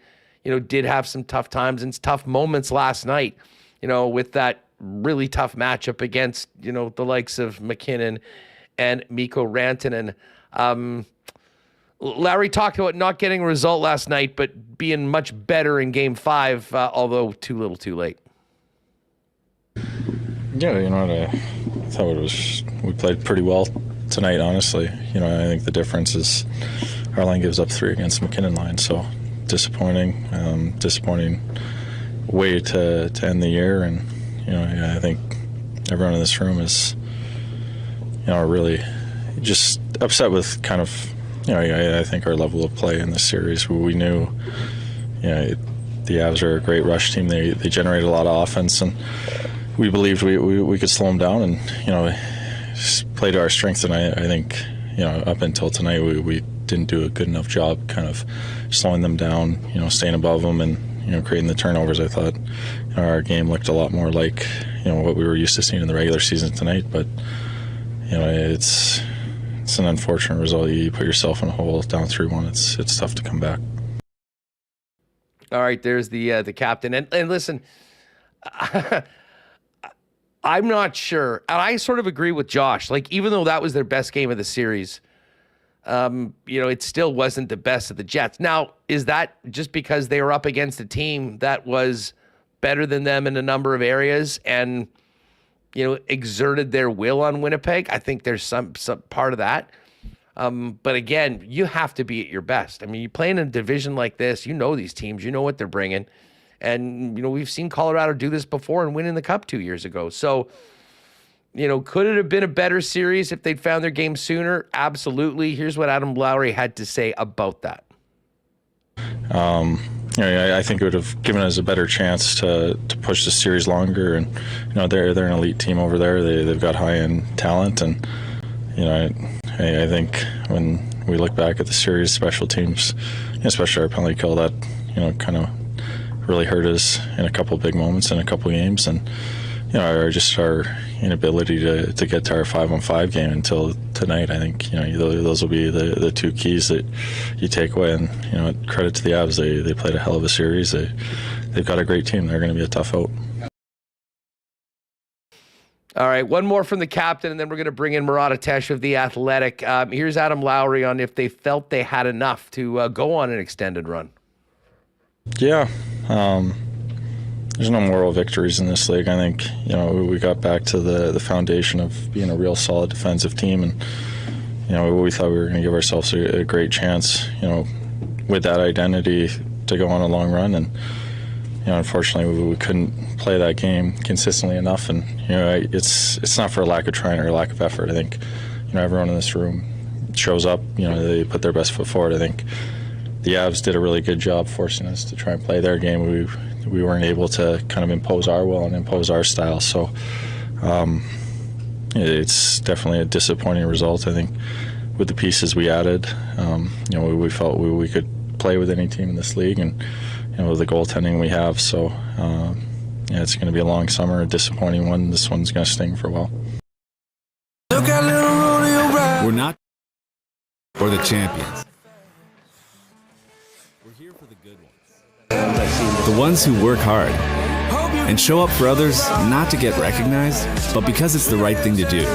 did have some tough times and tough moments last night, with that really tough matchup against, the likes of McKinnon and Mikko Rantanen. Larry talked about not getting a result last night, but being much better in Game 5, although too little too late. Yeah, I thought we played pretty well tonight, honestly. I think the difference is our line gives up 3 against the McKinnon line, so disappointing way to end the year. And, I think everyone in this room is, really just upset with kind of, I think our level of play in this series. We knew, the Avs are a great rush team. They generate a lot of offense, and we believed we could slow them down, and just play to our strengths. And I think up until tonight we didn't do a good enough job kind of slowing them down, staying above them, and creating the turnovers. I thought our game looked a lot more like what we were used to seeing in the regular season tonight. But it's an unfortunate result. You put yourself in a hole down 3-1. It's tough to come back. All right, there's the captain. And listen, I'm not sure. And I sort of agree with Josh. Like, even though that was their best game of the series, it still wasn't the best of the Jets. Now, is that just because they were up against a team that was better than them in a number of areas and exerted their will on Winnipeg? I think there's some part of that. But again, you have to be at your best. I mean, you play in a division like this, these teams, what they're bringing. And, we've seen Colorado do this before and win in the Cup 2 years ago. So, could it have been a better series if they'd found their game sooner? Absolutely. Here's what Adam Lowry had to say about that. I think it would have given us a better chance to push the series longer. And they're an elite team over there. They've got high-end talent, and I think when we look back at the series, special teams, especially our penalty kill, that kind of really hurt us in a couple big moments in a couple games. And our inability to get to our 5-on-5 game until tonight. I think those will be the 2 keys that you take away. And credit to the Avs, they played a hell of a series. They've got a great team. They're going to be a tough out. All right, one more from the captain, and then we're going to bring in Murat of The Athletic. Here's Adam Lowry on if they felt they had enough to go on an extended run. Yeah. There's no moral victories in this league. I think, we got back to the foundation of being a real solid defensive team, and, we thought we were going to give ourselves a great chance, with that identity to go on a long run. And, unfortunately, we couldn't play that game consistently enough. And, it's not for a lack of trying or a lack of effort. I think, everyone in this room shows up, they put their best foot forward. I think the Avs did a really good job forcing us to try and play their game. We weren't able to kind of impose our will and impose our style. So it's definitely a disappointing result. I think with the pieces we added, we felt we could play with any team in this league, and with the goaltending we have. So it's going to be a long summer, a disappointing one. This one's going to sting for a while. We're not or the champions. We're here for the good ones. The ones who work hard and show up for others, not to get recognized, but because it's the right thing to do.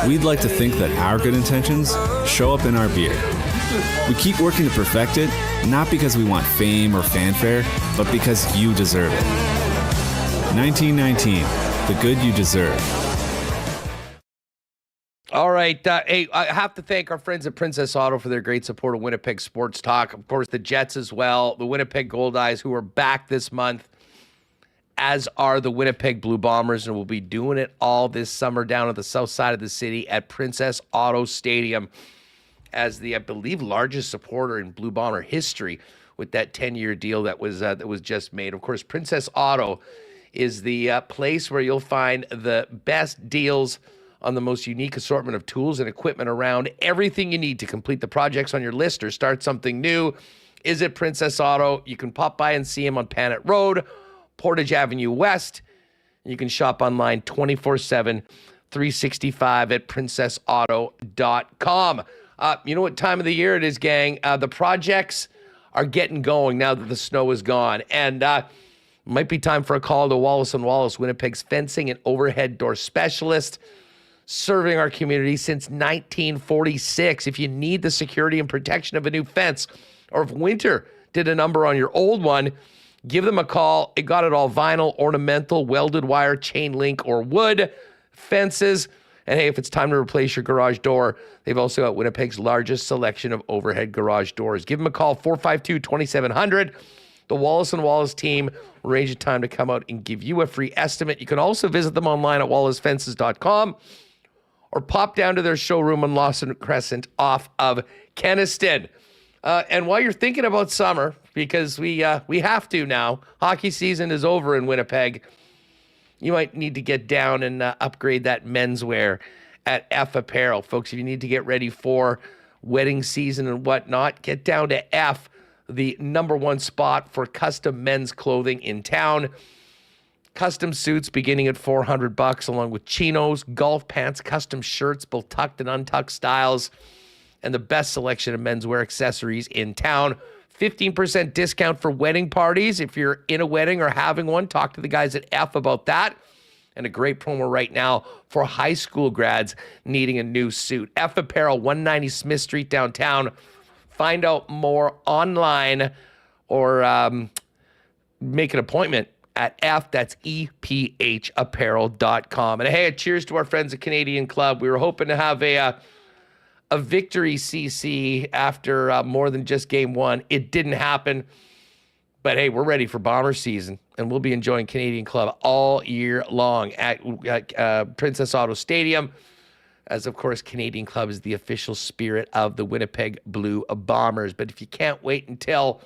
We'd like to think that our good intentions show up in our beer. We keep working to perfect it, not because we want fame or fanfare, but because you deserve it. 1919, the good you deserve. All right. Hey, I have to thank our friends at Princess Auto for their great support of Winnipeg Sports Talk. Of course, the Jets as well, the Winnipeg Gold Eyes, who are back this month, as are the Winnipeg Blue Bombers, and we'll be doing it all this summer down at the south side of the city at Princess Auto Stadium as the, I believe, largest supporter in Blue Bomber history with that 10-year deal that was just made. Of course, Princess Auto is the place where you'll find the best deals on the most unique assortment of tools and equipment around. Everything you need to complete the projects on your list or start something new is at Princess Auto. You can pop by and see them on Panet Road, Portage Avenue West. You can shop online 24/7, 365 at princessauto.com. You know what time of the year it is, gang? The projects are getting going now that the snow is gone. And might be time for a call to Wallace & Wallace, Winnipeg's fencing and overhead door specialist, serving our community since 1946. If you need the security and protection of a new fence, or if winter did a number on your old one, give them a call. It got it all: vinyl, ornamental, welded wire, chain link, or wood fences. And hey, if it's time to replace your garage door, they've also got Winnipeg's largest selection of overhead garage doors. Give them a call, 452-2700. The Wallace & Wallace team will arrange a time to come out and give you a free estimate. You can also visit them online at wallacefences.com or pop down to their showroom on Lawson Crescent off of Kenniston. And while you're thinking about summer, because we have to now, hockey season is over in Winnipeg, you might need to get down and upgrade that menswear at F Apparel. Folks, if you need to get ready for wedding season and whatnot, get down to F, the #1 spot for custom men's clothing in town. Custom suits beginning at $400, along with chinos, golf pants, custom shirts, both tucked and untucked styles, and the best selection of menswear accessories in town. 15% discount for wedding parties. If you're in a wedding or having one, talk to the guys at F about that. And a great promo right now for high school grads needing a new suit. F Apparel, 190 Smith Street downtown. Find out more online or make an appointment at F, that's EPHapparel.com. And hey, cheers to our friends at Canadian Club. We were hoping to have a victory CC after more than just game one. It didn't happen. But hey, we're ready for Bomber season, and we'll be enjoying Canadian Club all year long at Princess Auto Stadium, as of course Canadian Club is the official spirit of the Winnipeg Blue Bombers. But if you can't wait until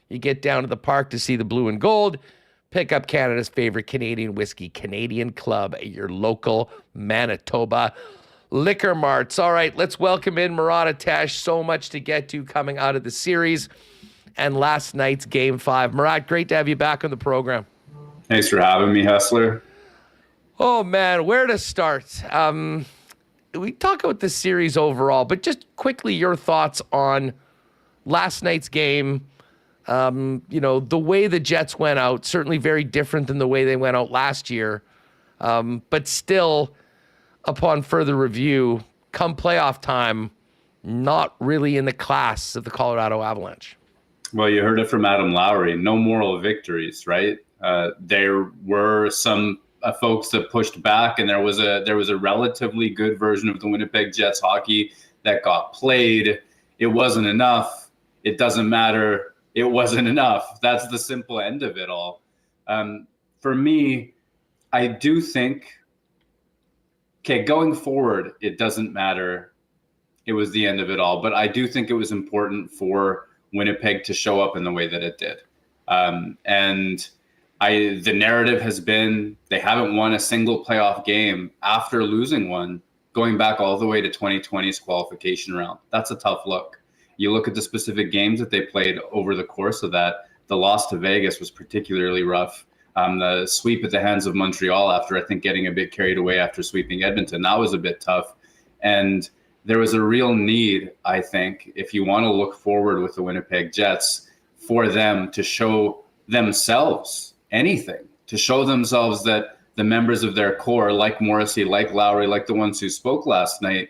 you get down to the park to see the blue and gold, pick up Canada's favorite Canadian whiskey, Canadian Club, at your local Manitoba liquor marts. All right, let's welcome in Murat. So much to get to coming out of the series and last night's Game 5. Murat, great to have you back on the program. Thanks for having me, Hustler. Oh, man, where to start? We talk about the series overall, but just quickly your thoughts on last night's game. The way the Jets went out, certainly very different than the way they went out last year. But still, upon further review, come playoff time, not really in the class of the Colorado Avalanche. Well, you heard it from Adam Lowry. No moral victories, right? There were some folks that pushed back, and there was a relatively good version of the Winnipeg Jets hockey that got played. It wasn't enough. It doesn't matter. It wasn't enough. That's the simple end of it all. For me, I do think, going forward, it doesn't matter. It was the end of it all. But I do think it was important for Winnipeg to show up in the way that it did. The narrative has been they haven't won a single playoff game after losing one, going back all the way to 2020's qualification round. That's a tough look. You look at the specific games that they played over the course of that. The loss to Vegas was particularly rough. The sweep at the hands of Montreal after, I think, getting a bit carried away after sweeping Edmonton, that was a bit tough. And there was a real need, I think, if you want to look forward with the Winnipeg Jets, for them to show themselves anything, to show themselves that the members of their core, like Morrissey, like Lowry, like the ones who spoke last night,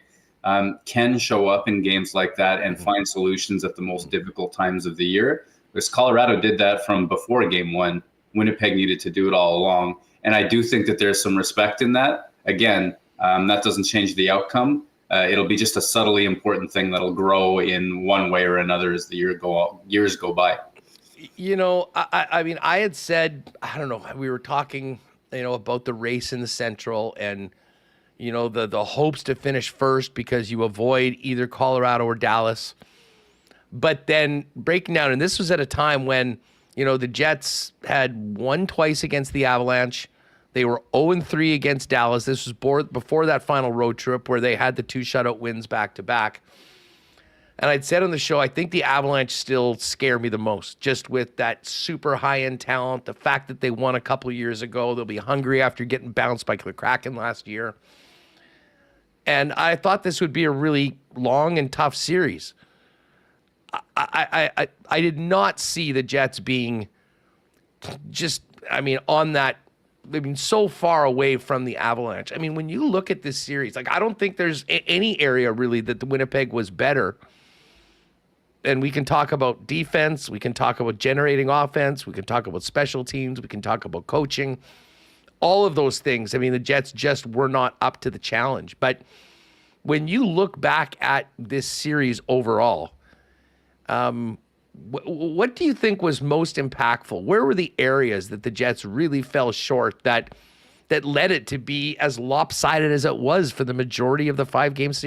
can show up in games like that and find solutions at the most difficult times of the year. Because Colorado did that from before game one. Winnipeg needed to do it all along. And I do think that there's some respect in that. Again, that doesn't change the outcome. it'll be just a subtly important thing that'll grow in one way or another as the years go by. You know, I mean, I had said, I don't know, we were talking, you know, about the race in the Central and, you know, the hopes to finish first because you avoid either Colorado or Dallas. But then breaking down, and this was at a time when, you know, the Jets had won twice against the Avalanche. They were 0-3 against Dallas. This was before that final road trip where they had the 2 shutout wins back-to-back. And I'd said on the show, I think the Avalanche still scare me the most, just with that super high-end talent, the fact that they won a couple of years ago. They'll be hungry after getting bounced by the Kraken last year. And I thought this would be a really long and tough series. I did not see the Jets being just, I mean, on that, I mean, so far away from the Avalanche. I mean, when you look at this series, like, I don't think there's any area really that the Winnipeg was better. And we can talk about defense, we can talk about generating offense, we can talk about special teams, we can talk about coaching, all of those things. I mean, the Jets just were not up to the challenge. But when you look back at this series overall, what do you think was most impactful? Where were the areas that the Jets really fell short that led it to be as lopsided as it was for the majority of the 5 games?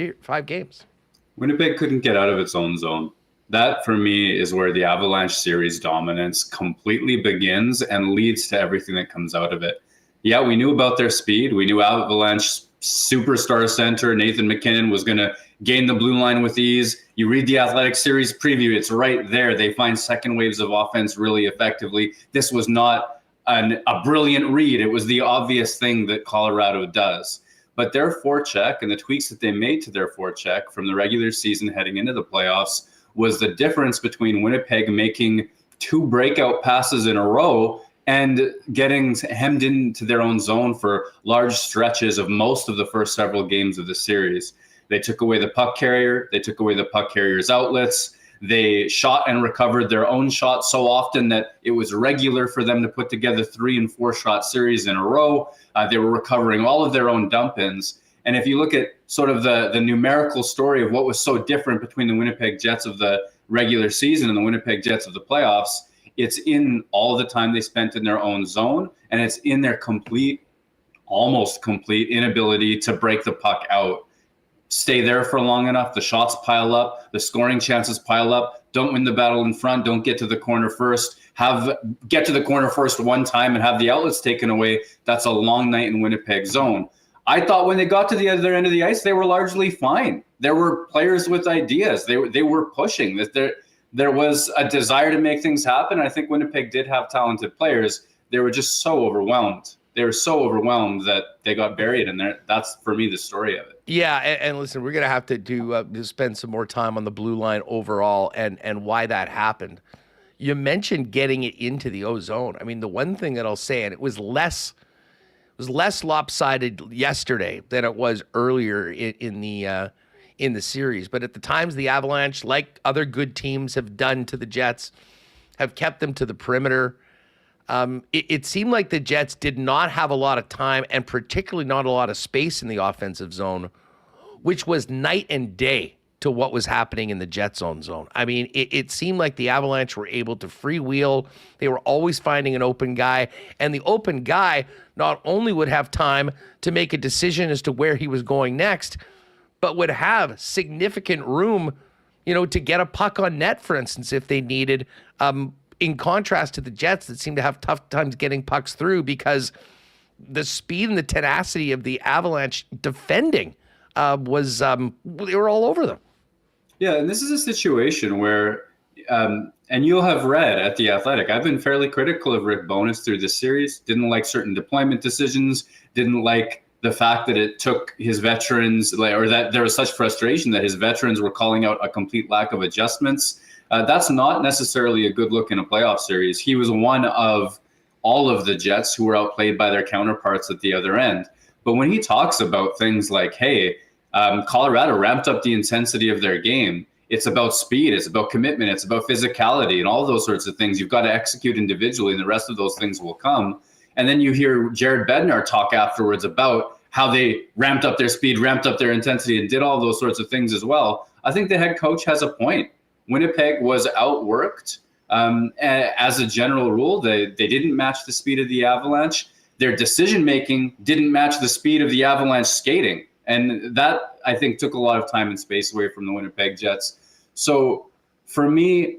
Winnipeg couldn't get out of its own zone. That, for me, is where the Avalanche series dominance completely begins and leads to everything that comes out of it. Yeah, we knew about their speed. We knew Avalanche superstar center Nathan MacKinnon was going to gain the blue line with ease. You read the Athletic series preview, it's right there. They find second waves of offense really effectively. This was not a brilliant read. It was the obvious thing that Colorado does. But their forecheck and the tweaks that they made to their forecheck from the regular season heading into the playoffs was the difference between Winnipeg making 2 breakout passes in a row and getting hemmed into their own zone for large stretches of most of the first several games of the series. They took away the puck carrier. They took away the puck carrier's outlets. They shot and recovered their own shots so often that it was regular for them to put together 3 and 4 shot series in a row. They were recovering all of their own dump-ins. And if you look at sort of the numerical story of what was so different between the Winnipeg Jets of the regular season and the Winnipeg Jets of the playoffs, it's in all the time they spent in their own zone, and it's in their almost complete inability to break the puck out. Stay there for long enough, the shots pile up, the scoring chances pile up, don't win the battle in front, don't get to the corner first, get to the corner first one time and have the outlets taken away. That's a long night in Winnipeg zone. I thought when they got to the other end of the ice, they were largely fine. There were players with ideas. They were pushing. There was a desire to make things happen. I think Winnipeg did have talented players. They were just so overwhelmed. They were so overwhelmed that they got buried in there. That's, for me, the story of it. Yeah, and listen, we're going to have to to spend some more time on the blue line overall and why that happened. You mentioned getting it into the ozone. I mean, the one thing that I'll say, and it was less lopsided yesterday than it was earlier in the series. But at the times, the Avalanche, like other good teams have done to the Jets, have kept them to the perimeter. It seemed like the Jets did not have a lot of time and particularly not a lot of space in the offensive zone, which was night and day to what was happening in the Jets' own zone. I mean, it seemed like the Avalanche were able to freewheel. They were always finding an open guy, and the open guy not only would have time to make a decision as to where he was going next, but would have significant room, to get a puck on net, for instance, if they needed, in contrast to the Jets that seem to have tough times getting pucks through because the speed and the tenacity of the Avalanche defending was they were all over them. Yeah, and this is a situation where, and you'll have read at The Athletic, I've been fairly critical of Rick Bowness through this series, didn't like certain deployment decisions, didn't like the fact that it took his veterans, or that there was such frustration that his veterans were calling out a complete lack of adjustments. That's not necessarily a good look in a playoff series. He was one of all of the Jets who were outplayed by their counterparts at the other end. But when he talks about things like, hey, Colorado ramped up the intensity of their game, it's about speed, it's about commitment, it's about physicality and all those sorts of things. You've got to execute individually and the rest of those things will come. And then you hear Jared Bednar talk afterwards about how they ramped up their speed, ramped up their intensity, and did all those sorts of things as well. I think the head coach has a point. Winnipeg was outworked. As a general rule, they didn't match the speed of the Avalanche. Their decision-making didn't match the speed of the Avalanche skating. And that, I think, took a lot of time and space away from the Winnipeg Jets. So for me,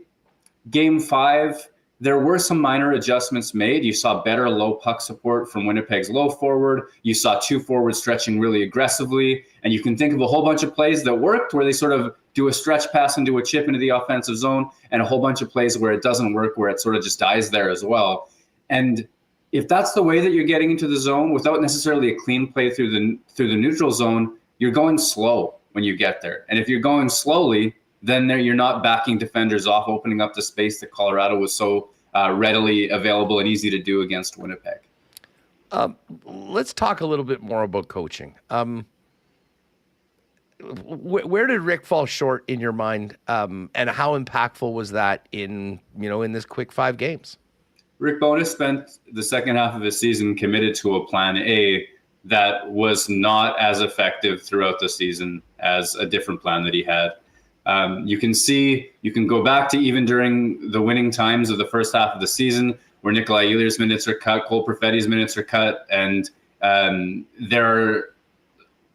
Game 5, there were some minor adjustments made. You saw better low puck support from Winnipeg's low forward. You saw 2 forwards stretching really aggressively. And you can think of a whole bunch of plays that worked where they sort of do a stretch pass and do a chip into the offensive zone, and a whole bunch of plays where it doesn't work, where it sort of just dies there as well. And if that's the way that you're getting into the zone without necessarily a clean play through the neutral zone, you're going slow when you get there. And if you're going slowly, then you're not backing defenders off, opening up the space that Colorado was so readily available and easy to do against Winnipeg. Let's talk a little bit more about coaching. Where did Rick fall short in your mind, and how impactful was that in this quick 5 games? Rick Bowness spent the second half of his season committed to a plan A that was not as effective throughout the season as a different plan that he had. You can go back to even during the winning times of the first half of the season where Nikolai Ehlers' minutes are cut, Cole Perfetti's minutes are cut, and there are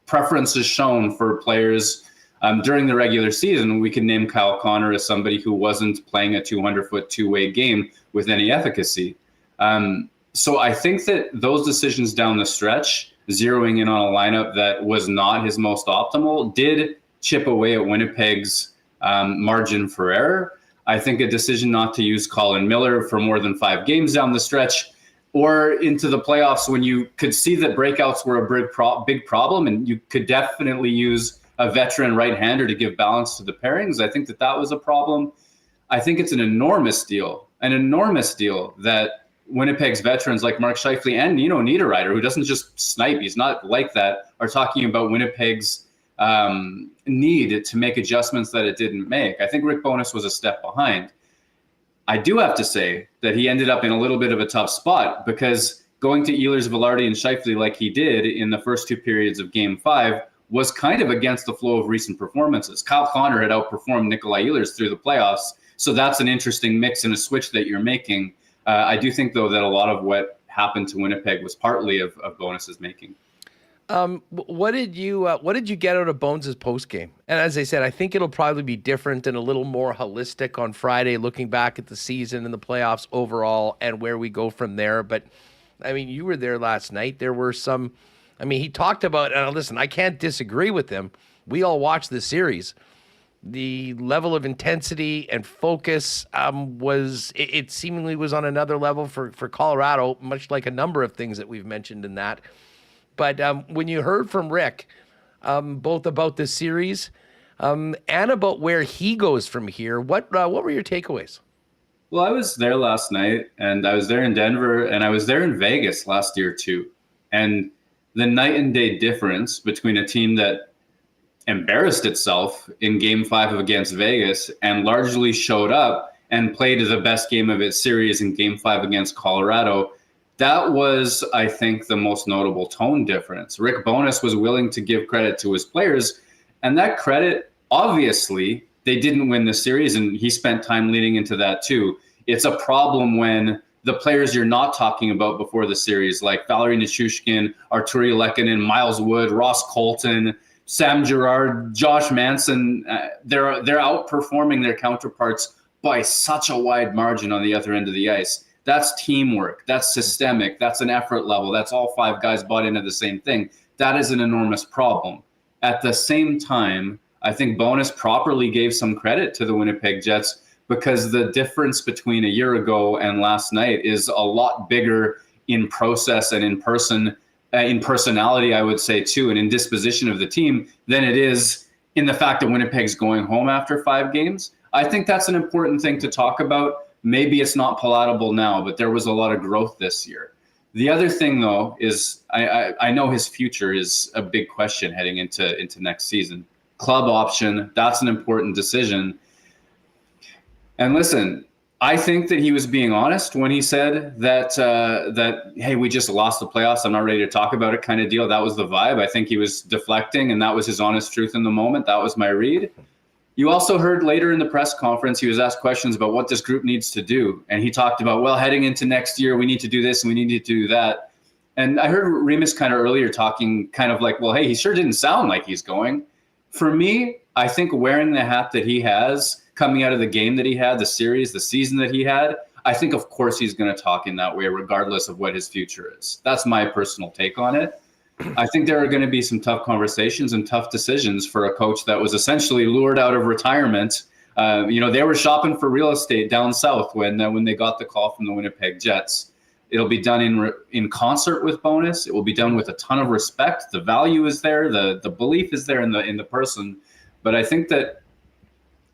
preferences shown for players during the regular season. We can name Kyle Connor as somebody who wasn't playing a 200-foot two-way game with any efficacy. So I think that those decisions down the stretch, zeroing in on a lineup that was not his most optimal, did chip away at Winnipeg's margin for error. I think a decision not to use Colin Miller for more than 5 games down the stretch or into the playoffs when you could see that breakouts were a big problem and you could definitely use a veteran right-hander to give balance to the pairings. I think that was a problem. I think it's an enormous deal that Winnipeg's veterans like Mark Scheifele and Nino Niederreiter, who doesn't just snipe, he's not like that, are talking about Winnipeg's need to make adjustments that it didn't make. I think Rick Bowness was a step behind. I do have to say that he ended up in a little bit of a tough spot because going to Ehlers, Vilardi, and Scheifele like he did in the first 2 periods of Game 5 was kind of against the flow of recent performances. Kyle Connor had outperformed Nikolai Ehlers through the playoffs, so that's an interesting mix and a switch that you're making. I do think, though, that a lot of what happened to Winnipeg was partly of Bowness's making. What did you get out of Bones' postgame? And as I said, I think it'll probably be different and a little more holistic on Friday, looking back at the season and the playoffs overall and where we go from there. But I mean, you were there last night. There were some, he talked about, and listen, I can't disagree with him. We all watched the series. The level of intensity and focus it seemingly was on another level for Colorado, much like a number of things that we've mentioned in that. But when you heard from Rick, both about this series and about where he goes from here, what were your takeaways? Well, I was there last night, and I was there in Denver, and I was there in Vegas last year too. And the night and day difference between a team that embarrassed itself in Game 5 against Vegas and largely showed up and played the best game of its series in Game 5 against Colorado, that was, I think, the most notable tone difference. Rick Bowness was willing to give credit to his players, and that credit, obviously, they didn't win the series, and he spent time leading into that too. It's a problem when the players you're not talking about before the series, like Valeri Nichushkin, Arturi Lehkonen, Miles Wood, Ross Colton, Sam Girard, Josh Manson, they're outperforming their counterparts by such a wide margin on the other end of the ice. That's teamwork. That's systemic. That's an effort level. That's all 5 guys bought into the same thing. That is an enormous problem. At the same time, I think Bowness properly gave some credit to the Winnipeg Jets because the difference between a year ago and last night is a lot bigger in process and in personality, I would say, too, and in disposition of the team than it is in the fact that Winnipeg's going home after 5 games. I think that's an important thing to talk about. Maybe it's not palatable now, but there was a lot of growth this year. The other thing, though, is I know his future is a big question heading into next season. Club option, that's an important decision. And listen, I think that he was being honest when he said that hey, we just lost the playoffs, I'm not ready to talk about it kind of deal. That was the vibe. I think he was deflecting, and that was his honest truth in the moment. That was my read. You also heard later in the press conference, he was asked questions about what this group needs to do. And he talked about, well, heading into next year, we need to do this and we need to do that. And I heard Remis kind of earlier talking kind of like, well, hey, he sure didn't sound like he's going. For me, I think wearing the hat that he has, coming out of the game that he had, the series, the season that he had, I think, of course, he's going to talk in that way, regardless of what his future is. That's my personal take on it. I think there are going to be some tough conversations and tough decisions for a coach that was essentially lured out of retirement. They were shopping for real estate down south when they got the call from the Winnipeg Jets. It'll be done in concert with Bowness. It will be done with a ton of respect. The value is there. The belief is there in the person. But I think that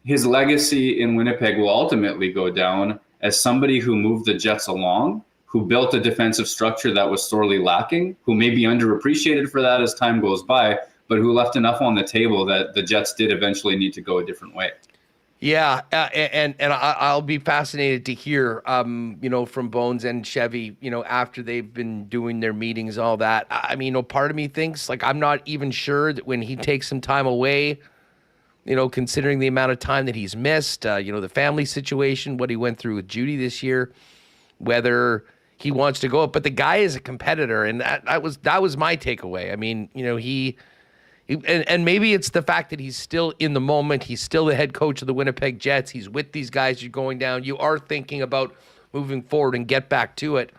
his legacy in Winnipeg will ultimately go down as somebody who moved the Jets along, who built a defensive structure that was sorely lacking, who may be underappreciated for that as time goes by, but who left enough on the table that the Jets did eventually need to go a different way. Yeah, and I'll be fascinated to hear, from Bones and Chevy, after they've been doing their meetings, all that. I mean, part of me thinks, like, I'm not even sure that when he takes some time away, considering the amount of time that he's missed, the family situation, what he went through with Judy this year, whether he wants to go. But the guy is a competitor, and that was my takeaway. I mean, and maybe it's the fact that he's still in the moment. He's still the head coach of the Winnipeg Jets. He's with these guys. You're going down. You are thinking about moving forward and get back to it.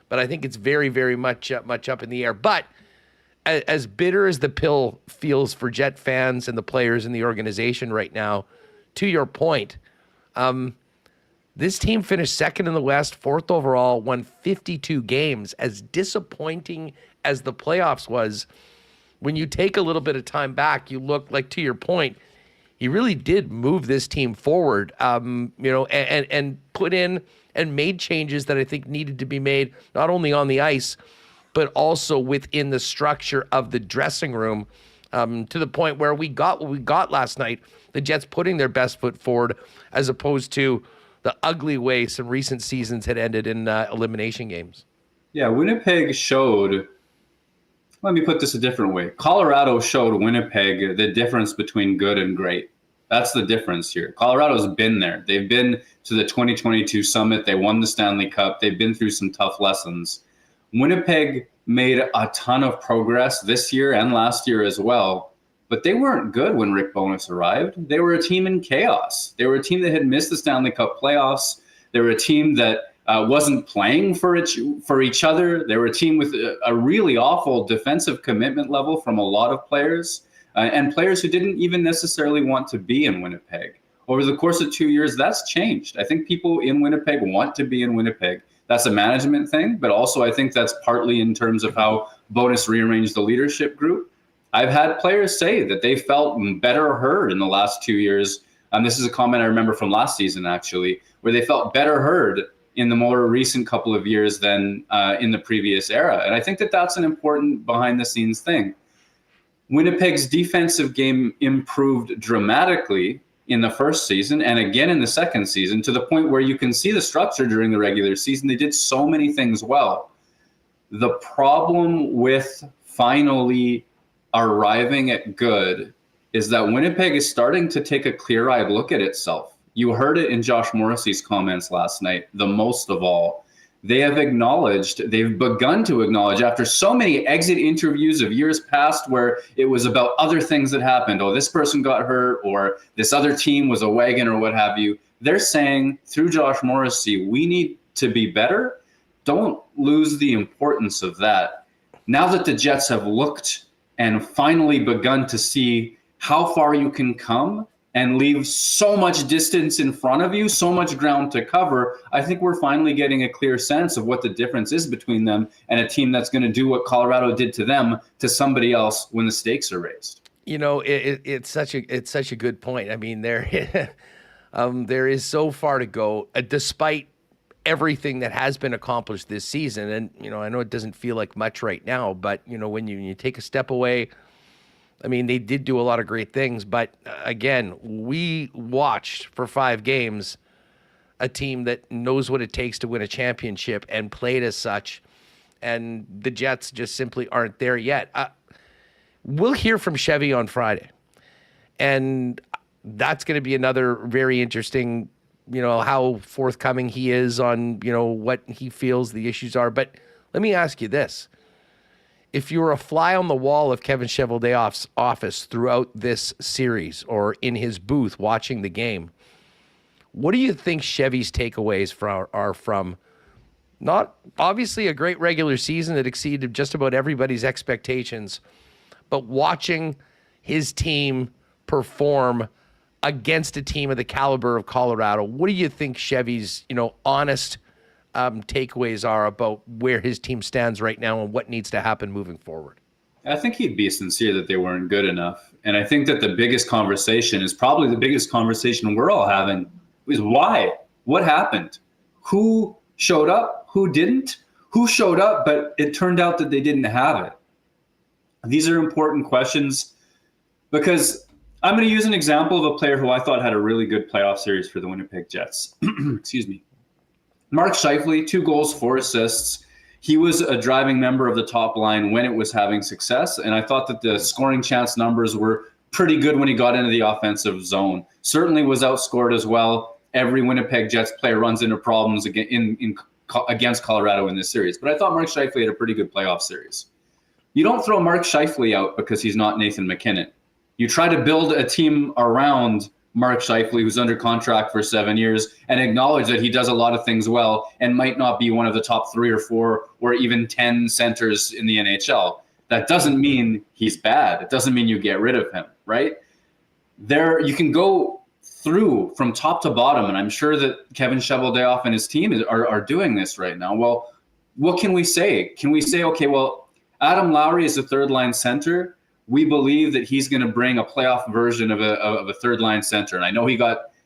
But I think it's very, very much up in the air. But as bitter as the pill feels for Jet fans and the players in the organization right now, to your point, this team finished second in the West, fourth overall, won 52 games. As disappointing as the playoffs was, when you take a little bit of time back, you look like, to your point, he really did move this team forward, and put in and made changes that I think needed to be made, not only on the ice, but also within the structure of the dressing room, to the point where we got what we got last night, the Jets putting their best foot forward, as opposed to the ugly way some recent seasons had ended in elimination games. Yeah, Winnipeg showed, let me put this a different way. Colorado showed Winnipeg the difference between good and great. That's the difference here. Colorado's been there. They've been to the 2022 summit. They won the Stanley Cup. They've been through some tough lessons. Winnipeg made a ton of progress this year and last year as well, but they weren't good when Rick Bowness arrived. They were a team in chaos. They were a team that had missed the Stanley Cup playoffs. They were a team that wasn't playing for each other. They were a team with a really awful defensive commitment level from a lot of players, and players who didn't even necessarily want to be in Winnipeg. Over the course of 2 years, that's changed. I think people in Winnipeg want to be in Winnipeg. That's a management thing, but also I think that's partly in terms of how Bowness rearranged the leadership group. I've had players say that they felt better heard in the last 2 years. This is a comment I remember from last season, actually, where they felt better heard in the more recent couple of years than in the previous era. And I think that that's an important behind-the-scenes thing. Winnipeg's defensive game improved dramatically in the first season and again in the second season, to the point where you can see the structure during the regular season. They did so many things well. The problem with finally arriving at good is that Winnipeg is starting to take a clear-eyed look at itself. You heard it in Josh Morrissey's comments last night, the most of all. They've begun to acknowledge, after so many exit interviews of years past where it was about other things that happened, oh, this person got hurt, or this other team was a wagon, or what have you. They're saying, through Josh Morrissey, we need to be better. Don't lose the importance of that. Now that the Jets have looked and finally begun to see how far you can come and leave so much distance in front of you, so much ground to cover, I think we're finally getting a clear sense of what the difference is between them and a team that's going to do what Colorado did to them to somebody else when the stakes are raised. It's such a good point. I mean, there is so far to go, despite everything that has been accomplished this season. And, I know it doesn't feel like much right now, but, when you take a step away, I mean, they did do a lot of great things, but again, we watched for 5 games a team that knows what it takes to win a championship and played as such. And the Jets just simply aren't there yet. We'll hear from Chevy on Friday. And that's going to be another very interesting, how forthcoming he is on, what he feels the issues are. But let me ask you this. If you were a fly on the wall of Kevin Cheveldayoff's office throughout this series or in his booth watching the game, what do you think Chevy's takeaways are from not obviously a great regular season that exceeded just about everybody's expectations, but watching his team perform against a team of the caliber of Colorado? What do you think Chevy's, honest takeaways are about where his team stands right now and what needs to happen moving forward? I think he'd be sincere that they weren't good enough. And I think that the biggest conversation is probably the biggest conversation we're all having is why? What happened? Who showed up? Who didn't? Who showed up, but it turned out that they didn't have it? These are important questions because I'm going to use an example of a player who I thought had a really good playoff series for the Winnipeg Jets. Excuse me. Mark Scheifele, 2 goals, 4 assists. He was a driving member of the top line when it was having success, and I thought that the scoring chance numbers were pretty good when he got into the offensive zone. Certainly was outscored as well. Every Winnipeg Jets player runs into problems against Colorado in this series. But I thought Mark Scheifele had a pretty good playoff series. You don't throw Mark Scheifele out because he's not Nathan MacKinnon. You try to build a team around Mark Scheifele, who's under contract for 7 years, and acknowledge that he does a lot of things well and might not be one of the top 3 or 4 or even 10 centers in the NHL. That doesn't mean he's bad. It doesn't mean you get rid of him, right? You can go through from top to bottom, and I'm sure that Kevin Cheveldayoff and his team are doing this right now. Well, what can we say? Can we say, okay, well, Adam Lowry is a third-line center. We believe that he's going to bring a playoff version of a third-line center. And I know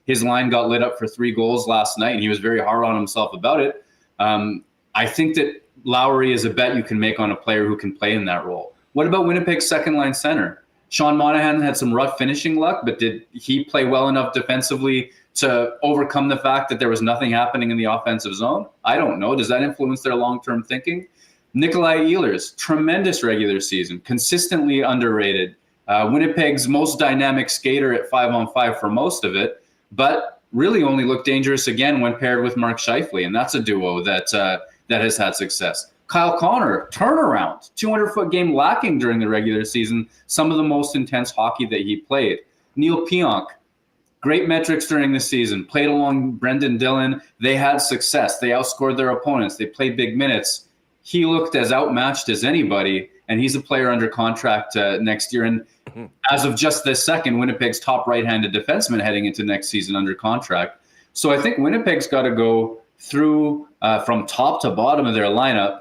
his line got lit up for 3 goals last night, and he was very hard on himself about it. I think that Lowry is a bet you can make on a player who can play in that role. What about Winnipeg's second-line center? Sean Monahan had some rough finishing luck, but did he play well enough defensively to overcome the fact that there was nothing happening in the offensive zone? I don't know. Does that influence their long-term thinking? Nikolai Ehlers, tremendous regular season, consistently underrated. Winnipeg's most dynamic skater at 5-on-5 for most of it, but really only looked dangerous again when paired with Mark Scheifele, and that's a duo that has had success. Kyle Connor, turnaround, 200-foot game lacking during the regular season, some of the most intense hockey that he played. Neil Pionk, great metrics during the season, played along Brendan Dillon. They had success. They outscored their opponents. They played big minutes. He looked as outmatched as anybody, and he's a player under contract next year. And as of just this second, Winnipeg's top right-handed defenseman heading into next season under contract. So I think Winnipeg's got to go through from top to bottom of their lineup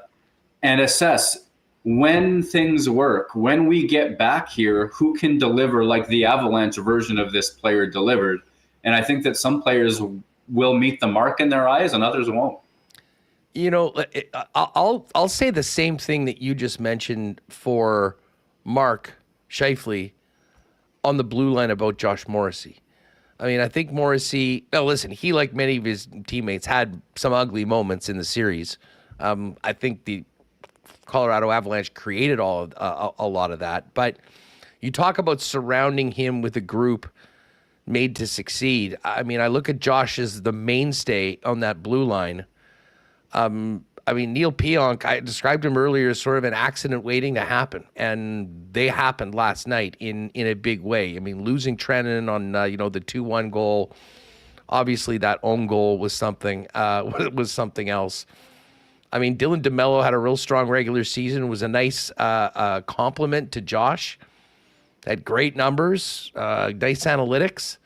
and assess when things work, when we get back here, who can deliver like the Avalanche version of this player delivered. And I think that some players will meet the mark in their eyes and others won't. I'll say the same thing that you just mentioned for Mark Scheifele on the blue line about Josh Morrissey. I mean, I think Morrissey, listen, he, like many of his teammates, had some ugly moments in the series. I think the Colorado Avalanche created a lot of that. But you talk about surrounding him with a group made to succeed. I mean, I look at Josh as the mainstay on that blue line. Neil Pionk, I described him earlier as sort of an accident waiting to happen, and they happened last night in a big way. I mean, losing Trennan on the 2-1 goal, obviously that own goal was something else. I mean, Dylan DeMello had a real strong regular season. It was a nice compliment to Josh. Had great numbers, nice analytics.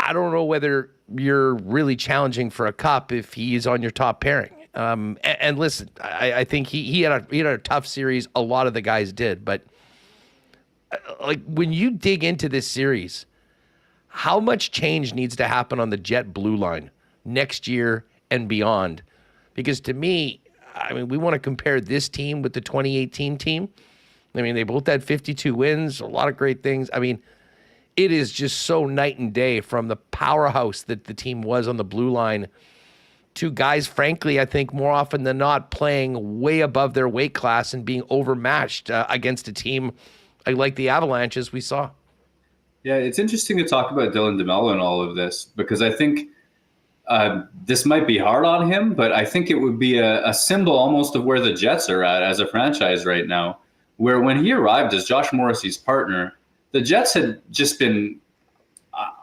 I don't know whether you're really challenging for a cup if he is on your top pairing. And listen, I think he had a tough series. A lot of the guys did, but like when you dig into this series, how much change needs to happen on the Jet blue line next year and beyond? Because to me, I mean, we want to compare this team with the 2018 team. I mean, they both had 52 wins, a lot of great things. I mean, it is just so night and day from the powerhouse that the team was on the blue line to guys, frankly, I think more often than not playing way above their weight class and being overmatched against a team like the Avalanche, as we saw. Yeah, it's interesting to talk about Dylan DeMello and all of this, because I think this might be hard on him, but I think it would be a symbol almost of where the Jets are at as a franchise right now, where when he arrived as Josh Morrissey's partner, the Jets had just been,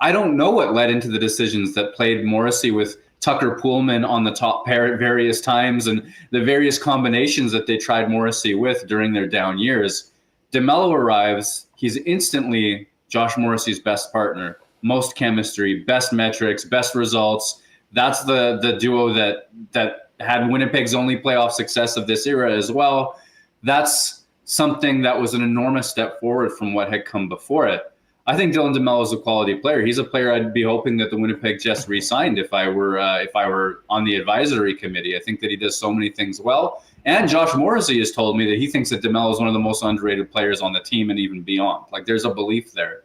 I don't know what led into the decisions that played Morrissey with Tucker Poolman on the top pair at various times and the various combinations that they tried Morrissey with during their down years. DeMello arrives, he's instantly Josh Morrissey's best partner, most chemistry, best metrics, best results. That's the duo that had Winnipeg's only playoff success of this era as well. That's something that was an enormous step forward from what had come before it. I think Dylan DeMello is a quality player. He's a player I'd be hoping that the Winnipeg Jets re-signed if I were on the advisory committee. I think that he does so many things well. And Josh Morrissey has told me that he thinks that DeMello is one of the most underrated players on the team and even beyond. Like, there's a belief there.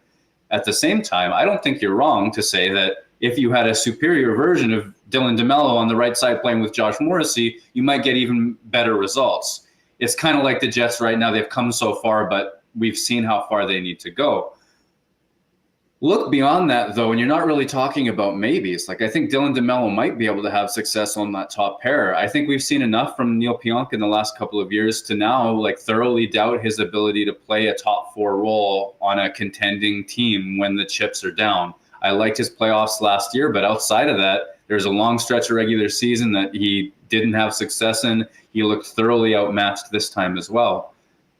At the same time, I don't think you're wrong to say that if you had a superior version of Dylan DeMello on the right side playing with Josh Morrissey, you might get even better results. It's kind of like the Jets right now. They've come so far, but we've seen how far they need to go. Look beyond that, though, and you're not really talking about maybes. Like, I think Dylan DeMello might be able to have success on that top pair. I think we've seen enough from Neil Pionk in the last couple of years to now, like, thoroughly doubt his ability to play a top four role on a contending team when the chips are down. I liked his playoffs last year, but outside of that, there's a long stretch of regular season that he didn't have success in. He looked thoroughly outmatched this time as well.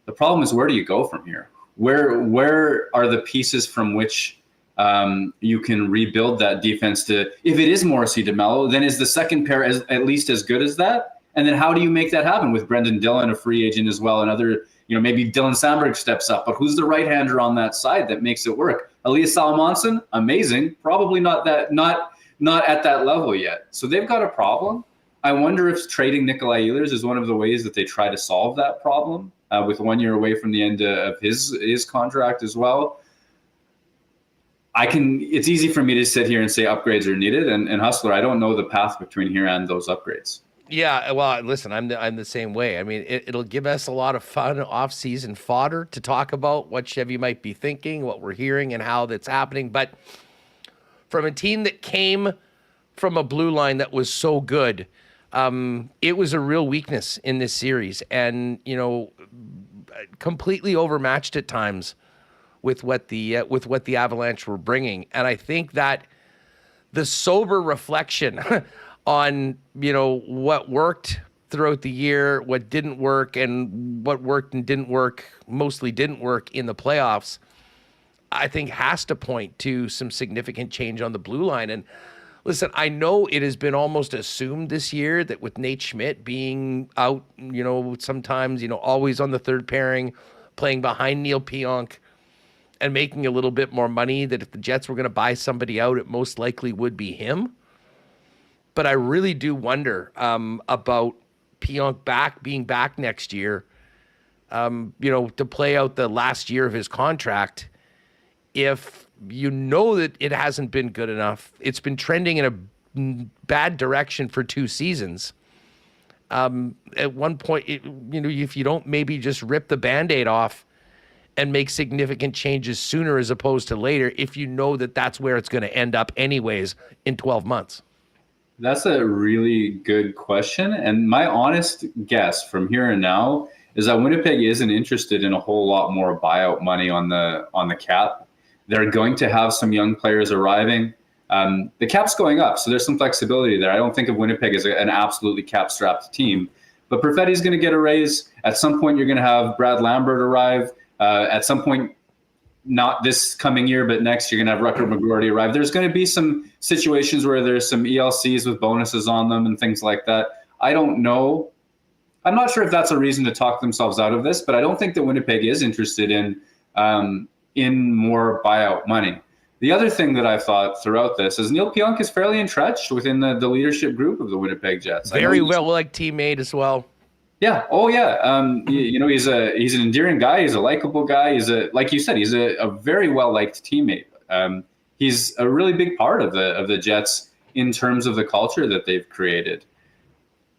The problem is, where do you go from here? Where are the pieces from which you can rebuild that defense to, if it is Morrissey DeMello, then is the second pair at least as good as that? And then how do you make that happen with Brendan Dillon, a free agent as well, and other, maybe Dylan Sandberg steps up, but who's the right-hander on that side that makes it work? Elias Salomonsson, amazing, probably not at that level yet. So they've got a problem. I wonder if trading Nikolai Ehlers is one of the ways that they try to solve that problem with 1 year away from the end of his contract as well. It's easy for me to sit here and say upgrades are needed, and Hustler, I don't know the path between here and those upgrades. Yeah, well, listen, I'm the same way. I mean, it'll give us a lot of fun off-season fodder to talk about what Chevy might be thinking, what we're hearing, and how that's happening. But from a team that came from a blue line that was so good, it was a real weakness in this series, and completely overmatched at times with what the Avalanche were bringing. And I think that the sober reflection on, what worked throughout the year, what didn't work, and what worked and didn't work, mostly didn't work in the playoffs, I think has to point to some significant change on the blue line. And listen, I know it has been almost assumed this year that with Nate Schmidt being out, sometimes, always on the third pairing, playing behind Neil Pionk, and making a little bit more money, that if the Jets were going to buy somebody out, it most likely would be him. But I really do wonder about Pionk being back next year, to play out the last year of his contract. If that it hasn't been good enough, it's been trending in a bad direction for 2 seasons. At one point, if you don't maybe just rip the Band-Aid off and make significant changes sooner as opposed to later, if you know that that's where it's going to end up anyways in 12 months? That's a really good question. And my honest guess from here and now is that Winnipeg isn't interested in a whole lot more buyout money on the cap. They're going to have some young players arriving. The cap's going up, so there's some flexibility there. I don't think of Winnipeg as an absolutely cap-strapped team. But Perfetti's going to get a raise. At some point, you're going to have Brad Lambert arrive. At some point, not this coming year, but next, you're going to have Rutger McGroarty arrive. There's going to be some situations where there's some ELCs with bonuses on them and things like that. I don't know. I'm not sure if that's a reason to talk themselves out of this, but I don't think that Winnipeg is interested in more buyout money. The other thing that I've thought throughout this is Neil Pionk is fairly entrenched within the leadership group of the Winnipeg Jets. Very well-liked teammate as well. Yeah. Oh, yeah. He's an endearing guy. He's a likable guy. Like you said, he's a very well-liked teammate. He's a really big part of the Jets in terms of the culture that they've created.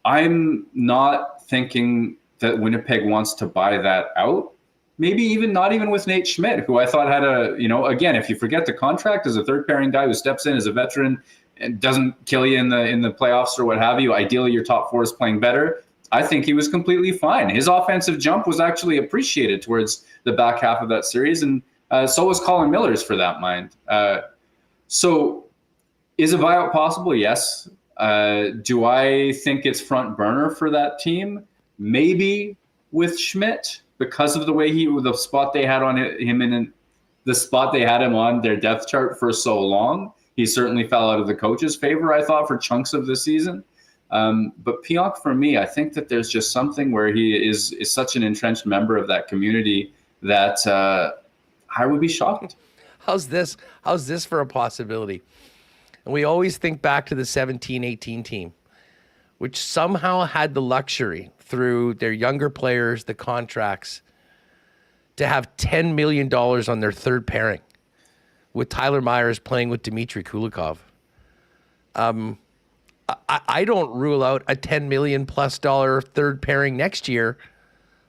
I'm not thinking that Winnipeg wants to buy that out. Maybe not even with Nate Schmidt, who I thought had again, if you forget the contract, as a third pairing guy who steps in as a veteran and doesn't kill you in the playoffs or what have you. Ideally, your top four is playing better. I think he was completely fine. His offensive jump was actually appreciated towards the back half of that series, and so was Colin Miller's for that mind. So is a buyout possible? Yes. Do I think it's front burner for that team? Maybe with Schmidt, because of the spot they had on him in the spot they had him on their depth chart for so long. He certainly fell out of the coach's favor, I thought, for chunks of the season. But Pionk, for me, I think that there's just something where he is such an entrenched member of that community that I would be shocked. How's this for a possibility? And we always think back to the 17-18 team, which somehow had the luxury through their younger players, the contracts, to have $10 million on their third pairing, with Tyler Myers playing with Dmitry Kulikov. I don't rule out a $10 million plus third pairing next year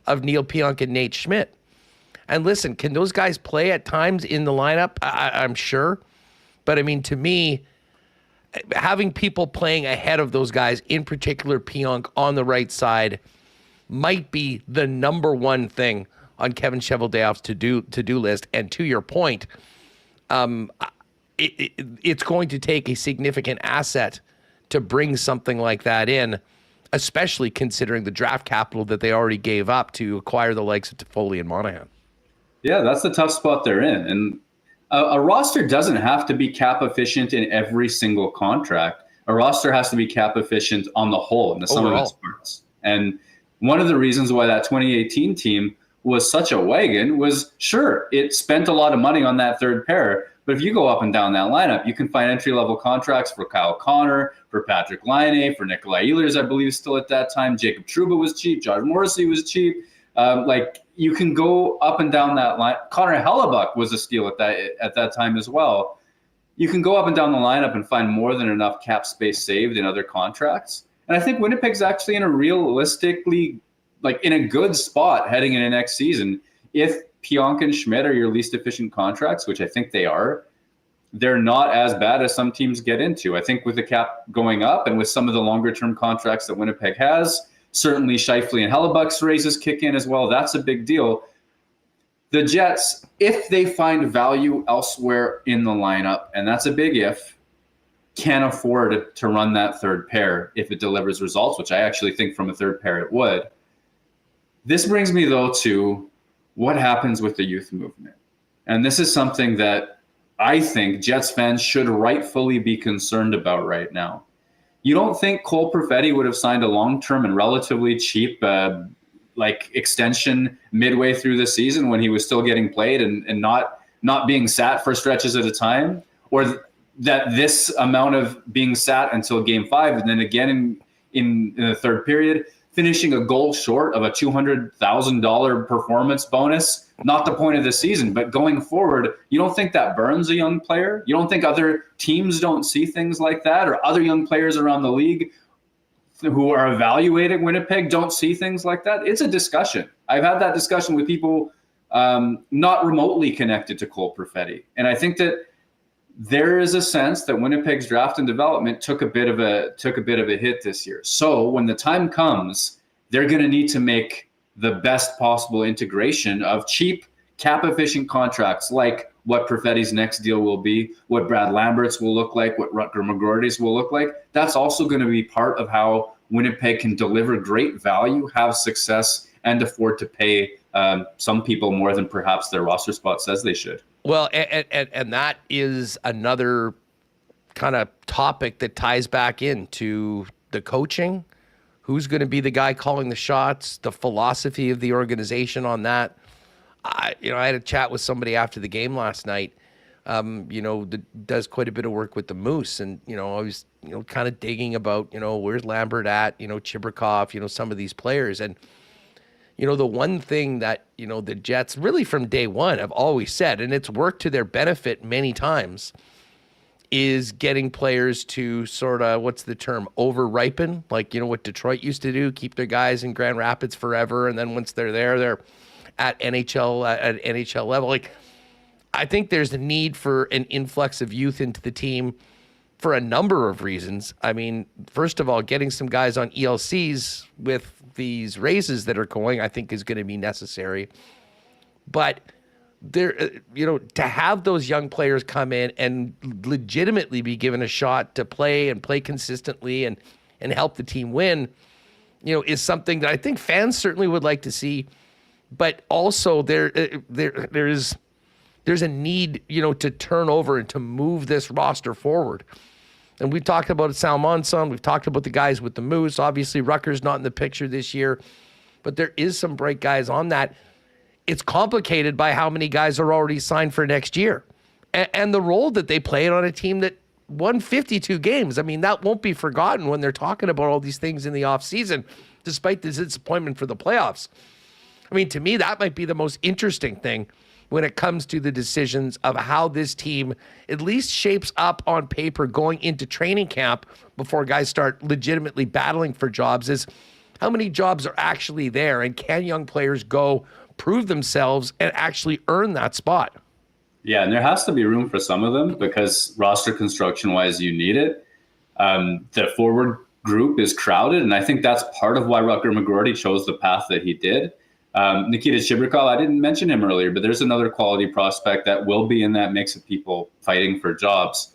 of Neil Pionk and Nate Schmidt. And listen, can those guys play at times in the lineup? I'm sure. But I mean, to me, having people playing ahead of those guys, in particular Pionk on the right side, might be the number one thing on Kevin Cheveldayoff's to-do list. And to your point, it's going to take a significant asset to bring something like that in, especially considering the draft capital that they already gave up to acquire the likes of Toffoli and Monahan. Yeah, that's the tough spot they're in. And a roster doesn't have to be cap efficient in every single contract. A roster has to be cap efficient on the whole, in the sum of its parts. And one of the reasons why that 2018 team was such a wagon was, sure, it spent a lot of money on that third pair, but if you go up and down that lineup, you can find entry-level contracts for Kyle Connor, for Patrick Laine, for Nikolai Ehlers, I believe, still at that time. Jacob Trouba was cheap. Josh Morrissey was cheap. You can go up and down that line. Connor Hellebuck was a steal at that time as well. You can go up and down the lineup and find more than enough cap space saved in other contracts. And I think Winnipeg's actually in a realistically, in a good spot heading into next season. If Pionk and Schmidt are your least efficient contracts, which I think they are, they're not as bad as some teams get into. I think with the cap going up and with some of the longer-term contracts that Winnipeg has, certainly Scheifele and Hellebuck's raises kick in as well. That's a big deal. The Jets, if they find value elsewhere in the lineup, and that's a big if, can afford to run that third pair if it delivers results, which I actually think from a third pair it would. This brings me, though, to what happens with the youth movement. And this is something that I think Jets fans should rightfully be concerned about right now. You don't think Cole Perfetti would have signed a long-term and relatively cheap extension midway through the season when he was still getting played and not being sat for stretches at a time? Or that this amount of being sat until Game 5 and then again in the third period, finishing a goal short of a $200,000 performance bonus, not the point of the season, but going forward, you don't think that burns a young player? You don't think other teams don't see things like that, or other young players around the league who are evaluating Winnipeg don't see things like that? It's a discussion. I've had that discussion with people not remotely connected to Cole Perfetti. And I think that there is a sense that Winnipeg's draft and development took a bit of a hit this year. So when the time comes, they're going to need to make the best possible integration of cheap, cap-efficient contracts, like what Perfetti's next deal will be, what Brad Lambert's will look like, what Rutger McGroarty's will look like. That's also going to be part of how Winnipeg can deliver great value, have success, and afford to pay some people more than perhaps their roster spot says they should. Well, and that is another kind of topic that ties back into the coaching. Who's going to be the guy calling the shots, the philosophy of the organization on that. I had a chat with somebody after the game last night, that does quite a bit of work with the Moose. And, I was, kind of digging about, where's Lambert at, Chibrikov, some of these players. And, the one thing that, the Jets really from day one have always said, and it's worked to their benefit many times, is getting players to sort of, what's the term, over-ripen, like, what Detroit used to do, keep their guys in Grand Rapids forever, and then once they're there, they're at NHL level. Like, I think there's a need for an influx of youth into the team for a number of reasons. I mean, first of all, getting some guys on ELCs with these raises that are going, I think is going to be necessary. But there, to have those young players come in and legitimately be given a shot to play and play consistently and help the team win, is something that I think fans certainly would like to see. But also there's a need, to turn over and to move this roster forward. And we've talked about Salmonson. We've talked about the guys with the Moose. Obviously, Rucker's not in the picture this year, but there is some bright guys on that. It's complicated by how many guys are already signed for next year and the role that they played on a team that won 52 games. I mean, that won't be forgotten when they're talking about all these things in the offseason, despite the disappointment for the playoffs. I mean, to me, that might be the most interesting thing when it comes to the decisions of how this team at least shapes up on paper going into training camp before guys start legitimately battling for jobs, is how many jobs are actually there, and can young players go prove themselves and actually earn that spot? Yeah, and there has to be room for some of them because roster construction-wise, you need it. The forward group is crowded, and I think that's part of why Rucker McGroarty chose the path that he did. Nikita Chibrikov, I didn't mention him earlier, but there's another quality prospect that will be in that mix of people fighting for jobs.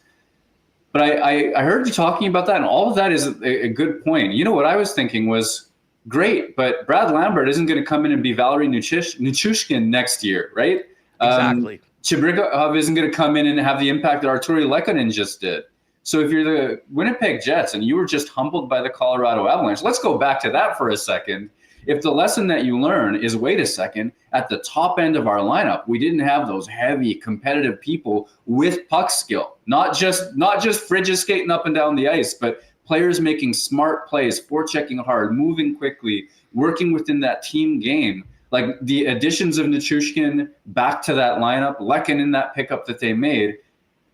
But I heard you talking about that, and all of that is a good point. What I was thinking was, great, but Brad Lambert isn't going to come in and be Valerie Nichushkin next year, right? Exactly. Chibrikov isn't going to come in and have the impact that Arturi Lehkonen just did. So if you're the Winnipeg Jets and you were just humbled by the Colorado Avalanche, let's go back to that for a second. If the lesson that you learn is, wait a second, at the top end of our lineup, we didn't have those heavy competitive people with puck skill, not just fridges skating up and down the ice, but players making smart plays, forechecking hard, moving quickly, working within that team game. Like the additions of Nichushkin back to that lineup, Lehkonen in that pickup that they made,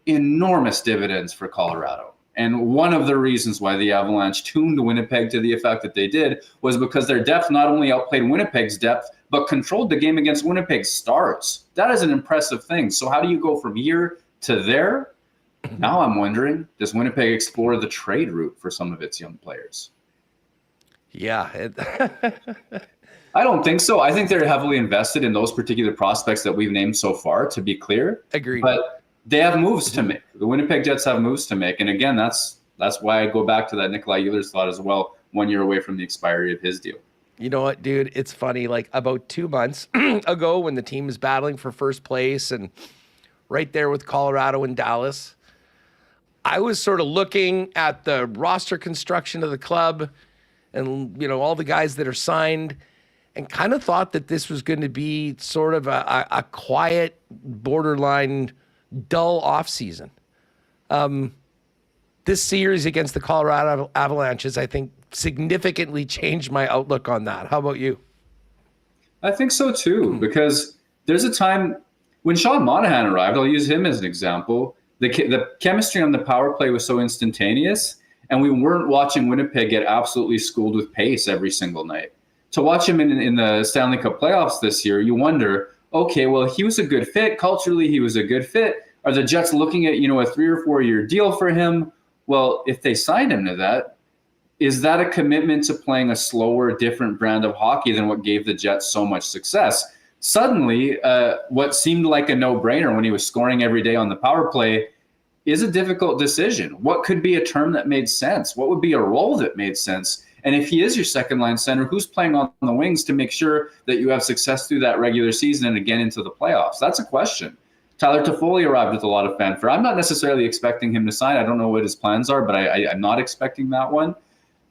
enormous dividends for Colorado. And one of the reasons why the Avalanche tuned Winnipeg to the effect that they did was because their depth not only outplayed Winnipeg's depth, but controlled the game against Winnipeg's stars. That is an impressive thing. So how do you go from here to there? Now I'm wondering, does Winnipeg explore the trade route for some of its young players? Yeah. I don't think so. I think they're heavily invested in those particular prospects that we've named so far, to be clear. Agreed. But they have moves to make. The Winnipeg Jets have moves to make. And again, that's why I go back to that Nikolai Ehlers thought as well, 1 year away from the expiry of his deal. You know what, dude? It's funny. Like about 2 months ago when the team was battling for first place and right there with Colorado and Dallas, I was sort of looking at the roster construction of the club and, all the guys that are signed and kind of thought that this was going to be sort of a quiet, borderline dull offseason. This series against the Colorado Avalanche has, I think, significantly changed my outlook on that. How about you? I think so too, because there's a time when Sean Monahan arrived, I'll use him as an example, the chemistry on the power play was so instantaneous, and we weren't watching Winnipeg get absolutely schooled with pace every single night. To watch him in the Stanley Cup playoffs this year, you wonder, okay, well, he was a good fit. Culturally, he was a good fit. Are the Jets looking at, a 3 or 4 year deal for him? Well, if they signed him to that, is that a commitment to playing a slower, different brand of hockey than what gave the Jets so much success? Suddenly, what seemed like a no-brainer when he was scoring every day on the power play is a difficult decision. What could be a term that made sense? What would be a role that made sense? And if he is your second-line center, who's playing on the wings to make sure that you have success through that regular season and again into the playoffs? That's a question. Tyler Toffoli arrived with a lot of fanfare. I'm not necessarily expecting him to sign. I don't know what his plans are, but I'm not expecting that one.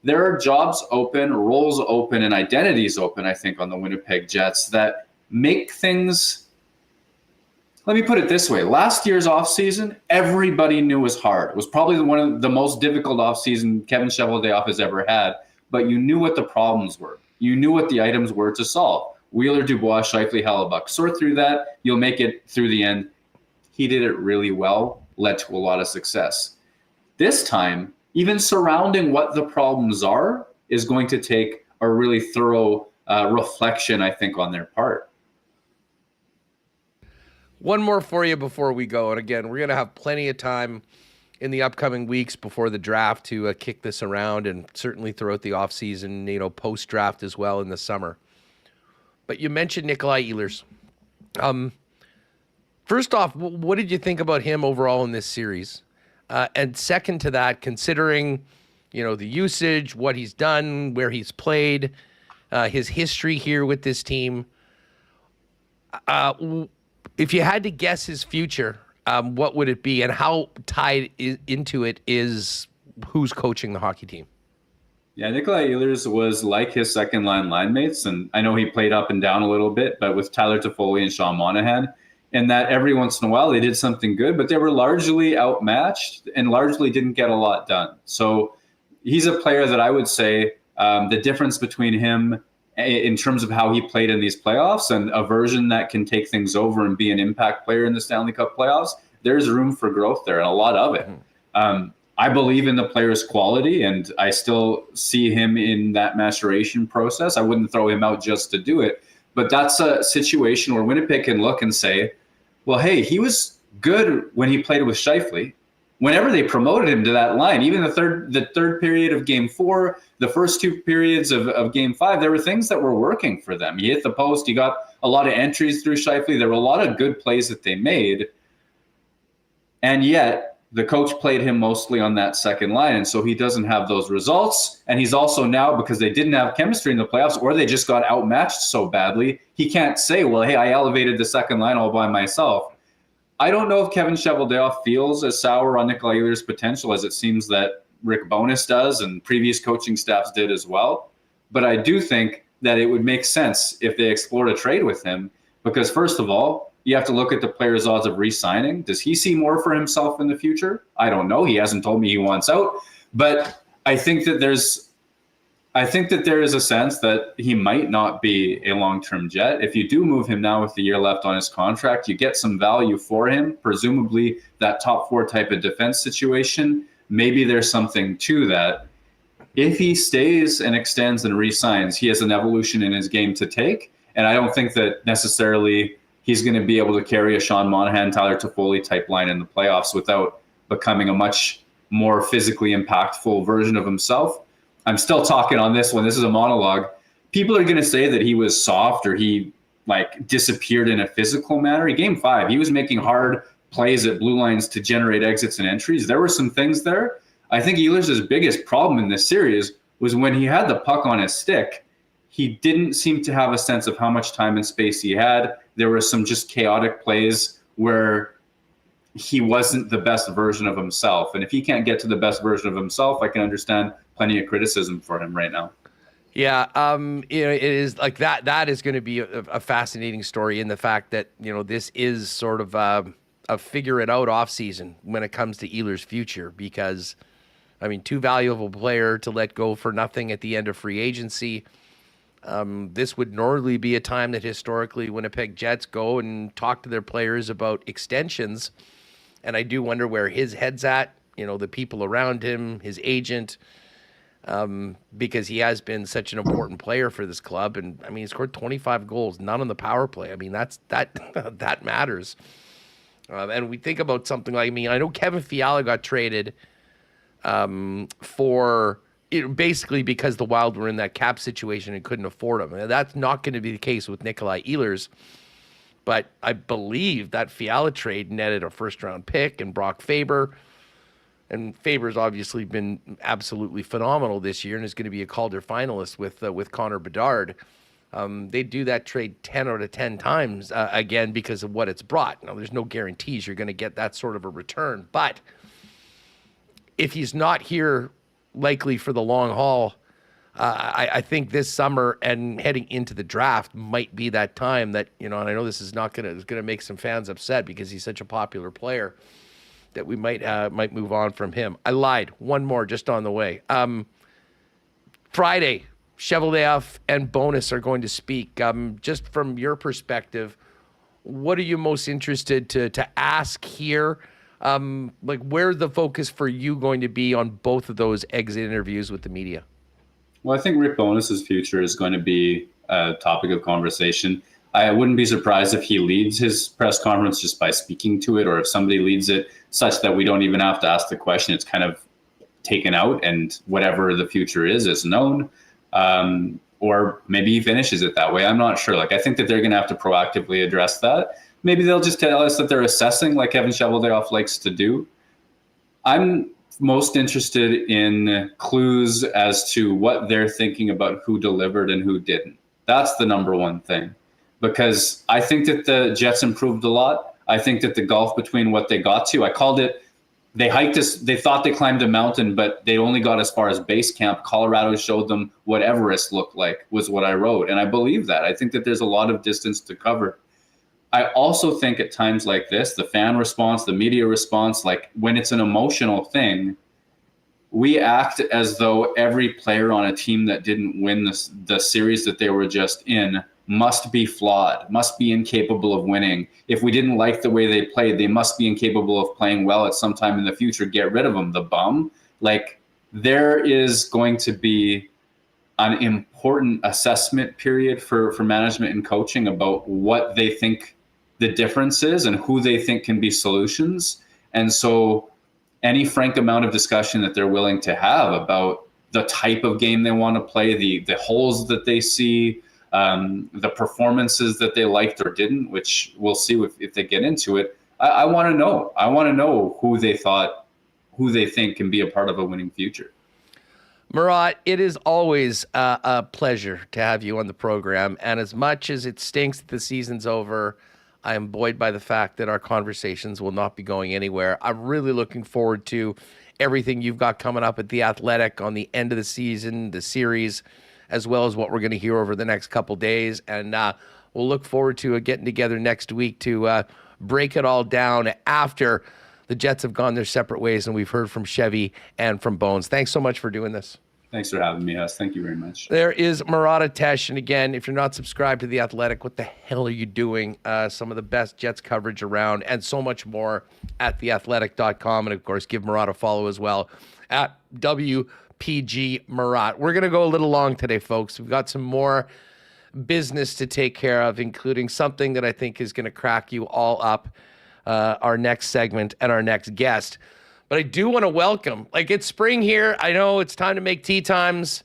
There are jobs open, roles open, and identities open, I think, on the Winnipeg Jets that make things... Let me put it this way. Last year's offseason, everybody knew was hard. It was probably one of the most difficult offseason Kevin Cheveldayoff has ever had. but you knew what the problems were. You knew what the items were to solve. Wheeler, Dubois, Scheifele, Hellebuck. Sort through that, you'll make it through the end. He did it really well, led to a lot of success. This time, even surrounding what the problems are is going to take a really thorough reflection, I think, on their part. One more for you before we go. And again, we're going to have plenty of time in the upcoming weeks before the draft to kick this around, and certainly throughout the offseason, post-draft as well in the summer. But you mentioned Nikolai Ehlers. First off, what did you think about him overall in this series? And second to that, considering, the usage, what he's done, where he's played, his history here with this team, if you had to guess his future, what would it be, and how tied into it is who's coaching the hockey team? Yeah, Nikolai Ehlers was like his second-line line mates, and I know he played up and down a little bit, but with Tyler Toffoli and Sean Monahan, and that every once in a while they did something good, but they were largely outmatched and largely didn't get a lot done. So he's a player that I would say the difference between him in terms of how he played in these playoffs and a version that can take things over and be an impact player in the Stanley Cup playoffs, there's room for growth there, and a lot of it. I believe in the player's quality, and I still see him in that maturation process. I wouldn't throw him out just to do it, but that's a situation where Winnipeg can look and say, well, hey, he was good when he played with Scheifele. Whenever they promoted him to that line, even the third period of Game 4, the first two periods of Game 5, there were things that were working for them. He hit the post. He got a lot of entries through Scheifele. There were a lot of good plays that they made. And yet the coach played him mostly on that second line, and so he doesn't have those results. And he's also now, because they didn't have chemistry in the playoffs or they just got outmatched so badly, he can't say, well, hey, I elevated the second line all by myself. I don't know if Kevin Cheveldayoff feels as sour on Nikolai Ehlers' potential as it seems that Rick Bowness does and previous coaching staffs did as well. But I do think that it would make sense if they explored a trade with him, because first of all, you have to look at the player's odds of re-signing. Does he see more for himself in the future? I don't know. He hasn't told me he wants out. But I think that there is a sense that he might not be a long-term Jet. If you do move him now with the year left on his contract, you get some value for him, presumably that top four type of defense situation. Maybe there's something to that. If he stays and extends and re-signs, he has an evolution in his game to take. And I don't think that necessarily he's going to be able to carry a Sean Monahan, Tyler Toffoli type line in the playoffs without becoming a much more physically impactful version of himself. I'm still talking on this one. This is a monologue. People are going to say that he was soft or he disappeared in a physical manner. In Game 5, he was making hard plays at blue lines to generate exits and entries. There were some things there. I think Ehlers' biggest problem in this series was when he had the puck on his stick, he didn't seem to have a sense of how much time and space he had. There were some just chaotic plays where he wasn't the best version of himself. And if he can't get to the best version of himself, I can understand plenty of criticism for him right now. Yeah, it is like that. That is going to be a fascinating story in the fact that, this is sort of a figure it out off season when it comes to Ehlers' future, because, too valuable player to let go for nothing at the end of free agency. This would normally be a time that historically Winnipeg Jets go and talk to their players about extensions. And I do wonder where his head's at, the people around him, his agent, because he has been such an important player for this club. And he scored 25 goals, none on the power play. That matters. And we think about something like, I know Kevin Fiala got traded for basically because the Wild were in that cap situation and couldn't afford him. And that's not going to be the case with Nikolai Ehlers. But I believe that Fiala trade netted a first-round pick and Brock Faber. And Faber's obviously been absolutely phenomenal this year and is going to be a Calder finalist with Connor Bedard. They do that trade 10 out of 10 times, again, because of what it's brought. Now, there's no guarantees you're going to get that sort of a return. But if he's not here likely for the long haul, I think this summer and heading into the draft might be that time that, and I know this is not going to make some fans upset because he's such a popular player, that we might move on from him. I lied. One more just on the way. Friday, Cheveldayoff and Bowness are going to speak. Just from your perspective, what are you most interested to ask here? Where's the focus for you going to be on both of those exit interviews with the media? Well, I think Rick Bowness's future is going to be a topic of conversation. I wouldn't be surprised if he leads his press conference just by speaking to it, or if somebody leads it such that we don't even have to ask the question. It's kind of taken out, and whatever the future is known. Or maybe he finishes it that way. I'm not sure. I think that they're going to have to proactively address that. Maybe they'll just tell us that they're assessing, like Kevin Cheveldayoff likes to do. I'm most interested in clues as to what they're thinking about who delivered and who didn't. That's the number one thing, because I think that the Jets improved a lot. I think that the gulf between what they got to, I called it, they hiked us. They thought they climbed a mountain, but they only got as far as base camp. Colorado showed them what Everest looked like, was what I wrote. And I believe that. I think that there's a lot of distance to cover. I also think at times like this, the fan response, the media response, when it's an emotional thing, we act as though every player on a team that didn't win the series that they were just in must be flawed, must be incapable of winning. If we didn't like the way they played, they must be incapable of playing well at some time in the future. Get rid of them, the bum. There is going to be an important assessment period for management and coaching about what they think the difference is and who they think can be solutions. And so any frank amount of discussion that they're willing to have about the type of game they want to play, the holes that they see, the performances that they liked or didn't, which we'll see if they get into it. I want to know. I want to know who they think can be a part of a winning future. Murat, it is always a pleasure to have you on the program. And as much as it stinks that the season's over, I am buoyed by the fact that our conversations will not be going anywhere. I'm really looking forward to everything you've got coming up at The Athletic on the end of the season, the series, as well as what we're going to hear over the next couple days. And we'll look forward to getting together next week to break it all down after the Jets have gone their separate ways and we've heard from Chevy and from Bones. Thanks so much for doing this. Thanks for having me, Huss. Thank you very much. There is Murat. And again, if you're not subscribed to The Athletic, what the hell are you doing? Some of the best Jets coverage around and so much more at theathletic.com. And, of course, give Murat a follow as well at WPG Murat. We're going to go a little long today, folks. We've got some more business to take care of, including something that I think is going to crack you all up, our next segment and our next guest. But I do want to welcome, it's spring here. I know it's time to make tea times.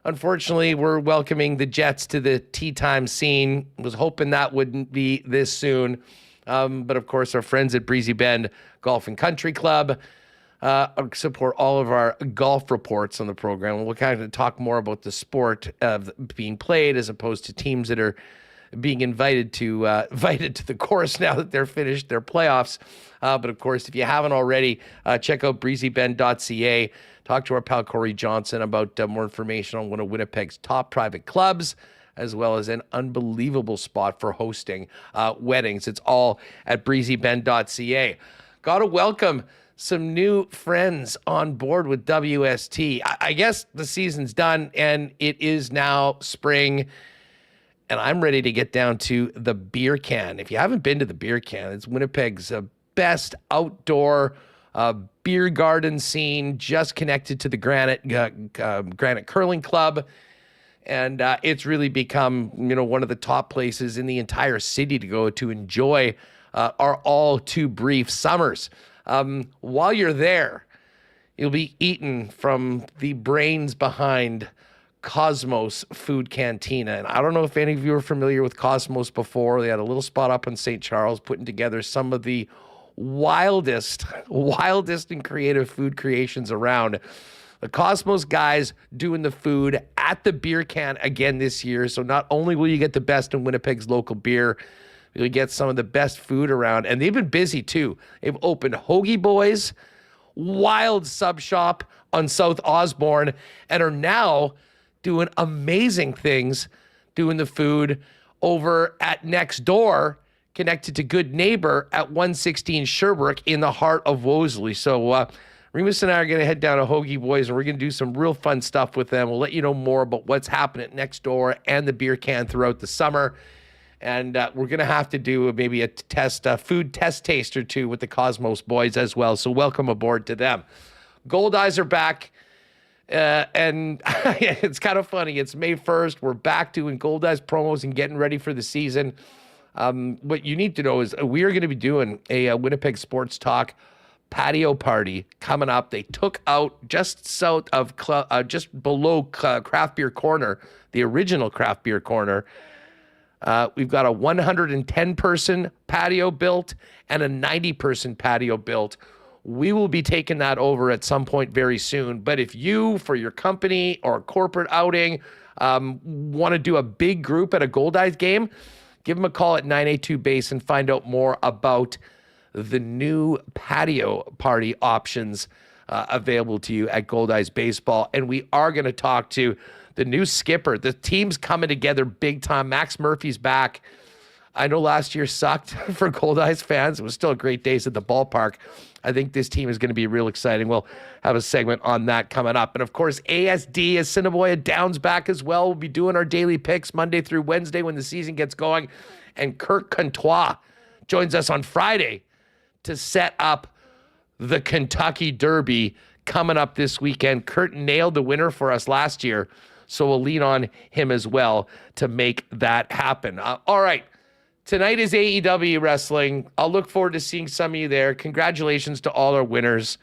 Unfortunately, we're welcoming the Jets to the tea time scene. Was hoping that wouldn't be this soon. But of course, our friends at Breezy Bend Golf and Country Club support all of our golf reports on the program. We'll kind of talk more about the sport being played as opposed to teams that are being invited to the course now that they're finished their playoffs. But of course, if you haven't already, check out breezybend.ca. Talk to our pal Corey Johnson about more information on one of Winnipeg's top private clubs, as well as an unbelievable spot for hosting weddings. It's all at breezybend.ca. Got to welcome some new friends on board with WST. I guess the season's done and it is now spring. And I'm ready to get down to the Beer Can. If you haven't been to the Beer Can, it's Winnipeg's best outdoor beer garden scene, just connected to the Granite Curling Club. And it's really become, one of the top places in the entire city to go to enjoy our all too brief summers. While you're there, you'll be eating from the brains behind Cosmos Food Cantina. And I don't know if any of you are familiar with Cosmos before. They had a little spot up in St. Charles putting together some of the wildest and creative food creations around. The Cosmos guys doing the food at the Beer Can again this year. So not only will you get the best in Winnipeg's local beer, you'll get some of the best food around. And they've been busy too. They've opened Hoagie Boys, wild sub shop on South Osborne, and are now doing amazing things, doing the food over at Next Door, connected to Good Neighbor at 116 Sherbrooke in the heart of Wolseley. So Remis and I are going to head down to Hoagie Boys, and we're going to do some real fun stuff with them. We'll let you know more about what's happening next door and the beer can throughout the summer. And we're going to have to do maybe a food test taste or two with the Cosmos Boys as well. So welcome aboard to them. Gold Eyes are back. And it's kind of funny. It's May 1st. We're back doing Gold Eyes promos and getting ready for the season. What you need to know is we are going to be doing a Winnipeg Sports Talk patio party coming up. They took out just south of, just below Craft Beer Corner, the original Craft Beer Corner. We've got a 110-person patio built and a 90-person patio built. We will be taking that over at some point very soon. But if you, for your company or corporate outing, want to do a big group at a Gold Eyes game, give them a call at 982-BASE and find out more about the new patio party options available to you at Gold Eyes Baseball. And we are going to talk to the new skipper. The team's coming together big time. Max Murphy's back. I know last year sucked for Gold Eyes fans. It was still great days at the ballpark. I think this team is going to be real exciting. We'll have a segment on that coming up. And of course, ASD, Assiniboia Downs back as well. We'll be doing our daily picks Monday through Wednesday when the season gets going. And Kirk Contois joins us on Friday to set up the Kentucky Derby coming up this weekend. Kurt nailed the winner for us last year, so we'll lean on him as well to make that happen. All right. Tonight is AEW Wrestling. I'll look forward to seeing some of you there. Congratulations to all our winners.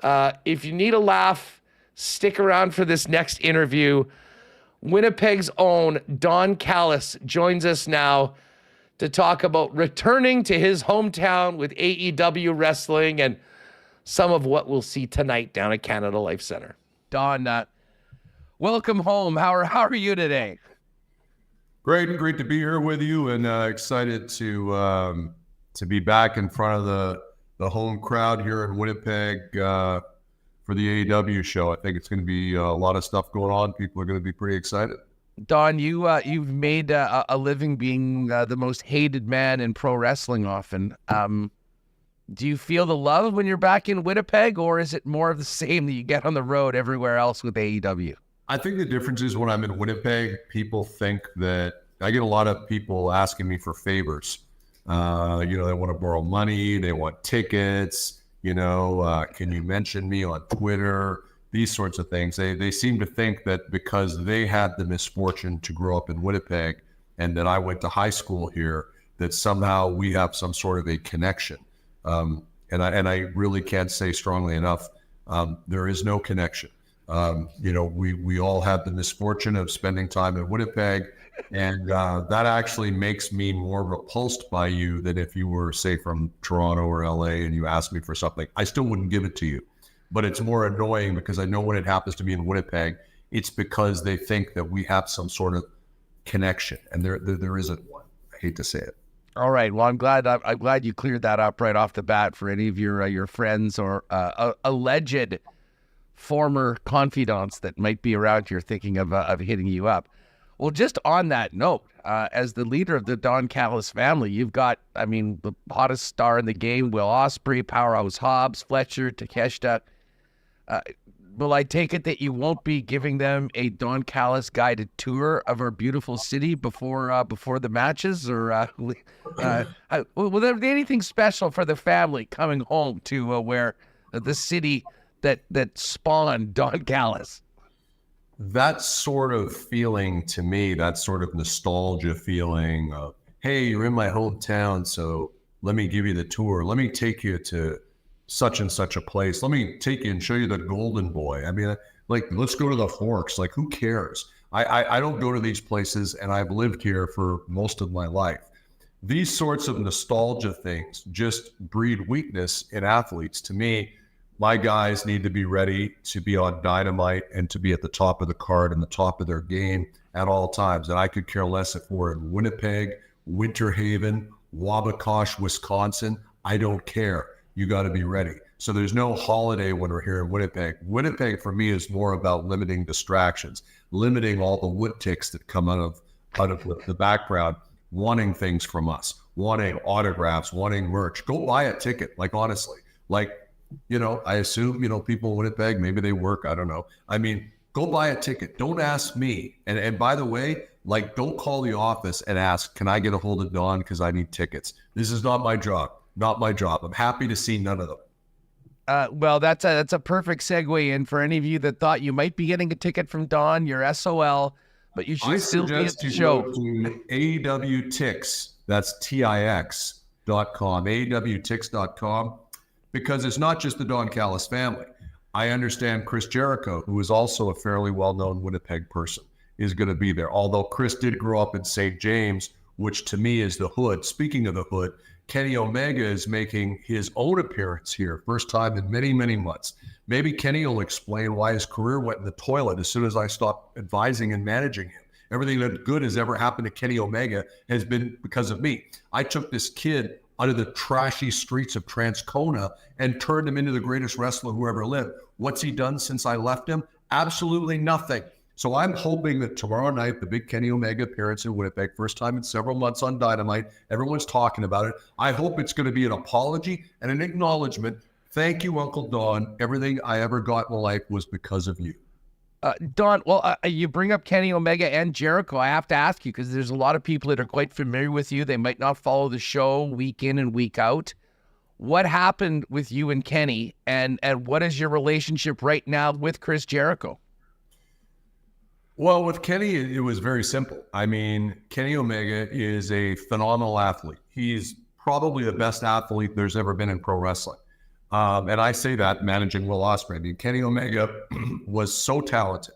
If you need a laugh, stick around for this next interview. Winnipeg's own Don Callis joins us now to talk about returning to his hometown with AEW Wrestling and some of what we'll see tonight down at Canada Life Center. Don, welcome home. How are you today? Great to be here with you, and excited to be back in front of the home crowd here in Winnipeg for the AEW show. I think it's going to be a lot of stuff going on. People are going to be pretty excited. Don, you've made a living being the most hated man in pro wrestling often. Do you feel the love when you're back in Winnipeg, or is it more of the same that you get on the road everywhere else with AEW? I think the difference is when I'm in Winnipeg, people think that I get a lot of people asking me for favors. They want to borrow money, they want tickets, can you mention me on Twitter? These sorts of things. They seem to think that because they had the misfortune to grow up in Winnipeg and that I went to high school here, that somehow we have some sort of a connection. And I really can't say strongly enough, there is no connection. We all have the misfortune of spending time in Winnipeg, and that actually makes me more repulsed by you than if you were, say, from Toronto or LA and you asked me for something. I still wouldn't give it to you. But it's more annoying because I know when it happens to me in Winnipeg, it's because they think that we have some sort of connection, and there isn't one. I hate to say it. All right. Well, I'm glad you cleared that up right off the bat for any of your friends or alleged former confidants that might be around here thinking of hitting you up. Well, just on that note, as the leader of the Don Callis family, you've got, the hottest star in the game: Will Ospreay, Powerhouse Hobbs, Fletcher, Takeshita. Will I take it that you won't be giving them a Don Callis guided tour of our beautiful city before the matches, or will there be anything special for the family coming home to where the city that spawned Don Callis? That sort of feeling to me, that sort of nostalgia feeling of, hey, you're in my hometown, so let me give you the tour. Let me take you to such and such a place. Let me take you and show you the Golden Boy. Let's go to the Forks. Who cares? I don't go to these places, and I've lived here for most of my life. These sorts of nostalgia things just breed weakness in athletes. To me, my guys need to be ready to be on dynamite and to be at the top of the card and the top of their game at all times. And I could care less if we're in Winnipeg, Winter Haven, Wabakosh, Wisconsin. I don't care. You got to be ready. So there's no holiday when we're here in Winnipeg. Winnipeg for me is more about limiting distractions, limiting all the wood ticks that come out of the background, wanting things from us, wanting autographs, wanting merch. Go buy a ticket. Honestly, I assume, people in Winnipeg, maybe they work. I don't know. I mean, go buy a ticket. Don't ask me. And by the way, don't call the office and ask, can I get a hold of Don because I need tickets? This is not my job. Not my job. I'm happy to see none of them. Well, that's a perfect segue in for any of you that thought you might be getting a ticket from Don. You're SOL, but you should still be at the show. Go to AWTix, that's TIX.com, AWTix.com, because it's not just the Don Callis family. I understand Chris Jericho, who is also a fairly well-known Winnipeg person, is going to be there. Although Chris did grow up in St. James, which to me is the hood. Speaking of the hood, Kenny Omega is making his own appearance here, first time in many, many months. Maybe Kenny will explain why his career went in the toilet as soon as I stopped advising and managing him. Everything that good has ever happened to Kenny Omega has been because of me. I took this kid out of the trashy streets of Transcona and turned him into the greatest wrestler who ever lived. What's he done since I left him? Absolutely nothing. So I'm hoping that tomorrow night, the big Kenny Omega appearance in Winnipeg, first time in several months on Dynamite, everyone's talking about it. I hope it's going to be an apology and an acknowledgement. Thank you, Uncle Don. Everything I ever got in life was because of you. Don, well, you bring up Kenny Omega and Jericho. I have to ask you, because there's a lot of people that are quite familiar with you. They might not follow the show week in and week out. What happened with you and Kenny, and what is your relationship right now with Chris Jericho? Well, with Kenny, it was very simple. I mean, Kenny Omega is a phenomenal athlete. He's probably the best athlete there's ever been in pro wrestling. And I say that managing Will Ospreay. I mean, Kenny Omega was so talented.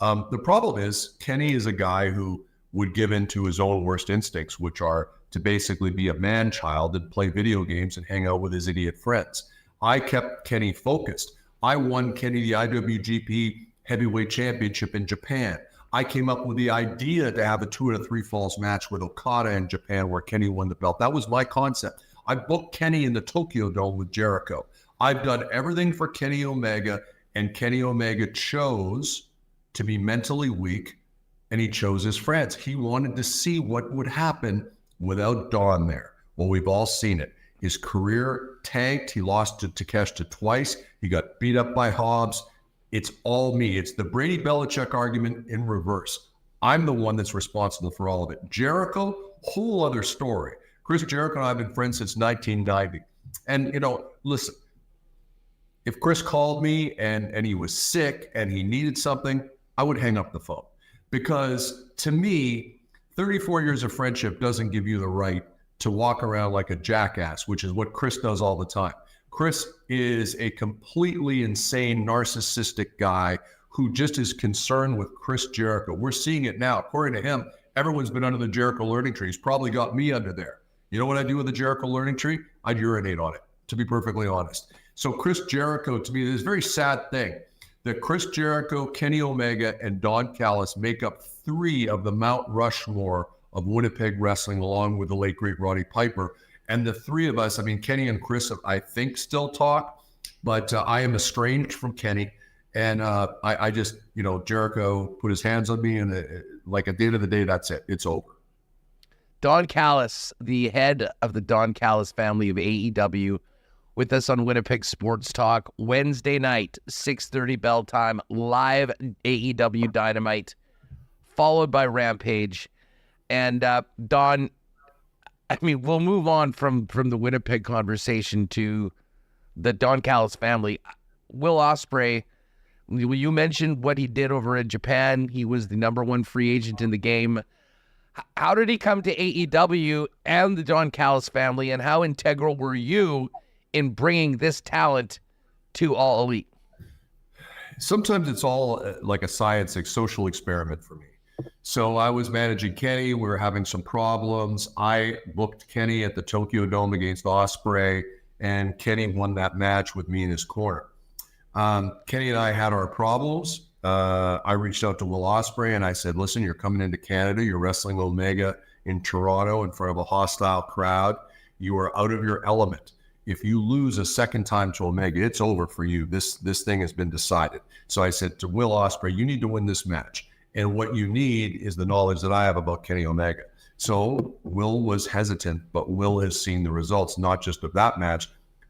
The problem is Kenny is a guy who would give in to his own worst instincts, which are to basically be a man-child and play video games and hang out with his idiot friends. I kept Kenny focused. I won Kenny the IWGP Heavyweight Championship in Japan. I came up with the idea to have a 2 out of 3 falls match with Okada in Japan where Kenny won the belt. That was my concept. I booked Kenny in the Tokyo Dome with Jericho. I've done everything for Kenny Omega, and Kenny Omega chose to be mentally weak, and he chose his friends. He wanted to see what would happen without Don there. Well, we've all seen it. His career tanked. He lost to Takeshita twice. He got beat up by Hobbs. It's all me. It's the Brady Belichick argument in reverse. I'm the one that's responsible for all of it. Jericho, whole other story. Chris Jericho and I have been friends since 1990. And, listen, if Chris called me and he was sick and he needed something, I would hang up the phone. Because to me, 34 years of friendship doesn't give you the right to walk around like a jackass, which is what Chris does all the time. Chris is a completely insane, narcissistic guy who just is concerned with Chris Jericho. We're seeing it now. According to him, everyone's been under the Jericho learning tree. He's probably got me under there. You know what I do with the Jericho learning tree? I'd urinate on it, to be perfectly honest. So Chris Jericho, to me, is a very sad thing that Chris Jericho, Kenny Omega, and Don Callis make up 3 of the Mount Rushmore of Winnipeg wrestling, along with the late, great Roddy Piper. And the 3 of us, I mean, Kenny and Chris, I think, still talk, but I am estranged from Kenny. And I just, Jericho put his hands on me, and at the end of the day, that's it. It's over. Don Callis, the head of the Don Callis family of AEW, with us on Winnipeg Sports Talk, Wednesday night, 6:30 bell time, live AEW Dynamite, followed by Rampage. And Don, I mean, we'll move on from the Winnipeg conversation to the Don Callis family. Will Ospreay, you mentioned what he did over in Japan. He was the #1 free agent in the game. How did he come to AEW and the Don Callis family, and how integral were you in bringing this talent to All Elite? Sometimes it's all like a social experiment for me. So I was managing Kenny. We were having some problems. I booked Kenny at the Tokyo Dome against Ospreay, and Kenny won that match with me in his corner. Kenny and I had our problems. I reached out to Will Ospreay and I said, listen, you're coming into Canada. You're wrestling Omega in Toronto in front of a hostile crowd. You are out of your element. If you lose a second time to Omega, it's over for you. This thing has been decided. So I said to Will Ospreay, you need to win this match. And what you need is the knowledge that I have about Kenny Omega. So Will was hesitant, but Will has seen the results, not just of that match,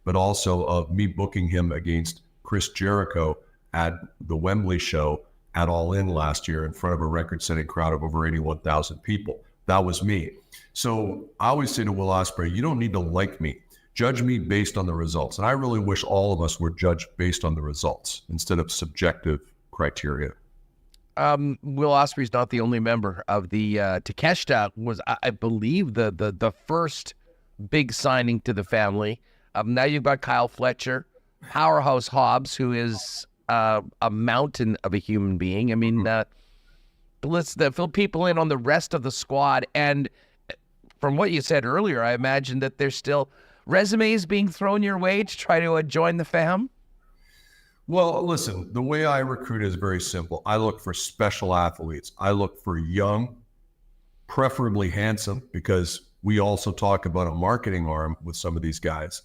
but also of me booking him against Chris Jericho at the Wembley show at All In last year in front of a record-setting crowd of over 81,000 people. That was me. So I always say to Will Ospreay, you don't need to like me. Judge me based on the results. And I really wish all of us were judged based on the results instead of subjective criteria. Will Ospreay's not the only member of the Takeshita was, I believe, the first big signing to the family. Now you've got Kyle Fletcher, Powerhouse Hobbs, who is a mountain of a human being. I mean, let's fill people in on the rest of the squad. And from what you said earlier, I imagine that there's still resumes being thrown your way to try to join the fam. Well, listen, the way I recruit is very simple. I look for special athletes. I look for young, preferably handsome, because we also talk about a marketing arm with some of these guys.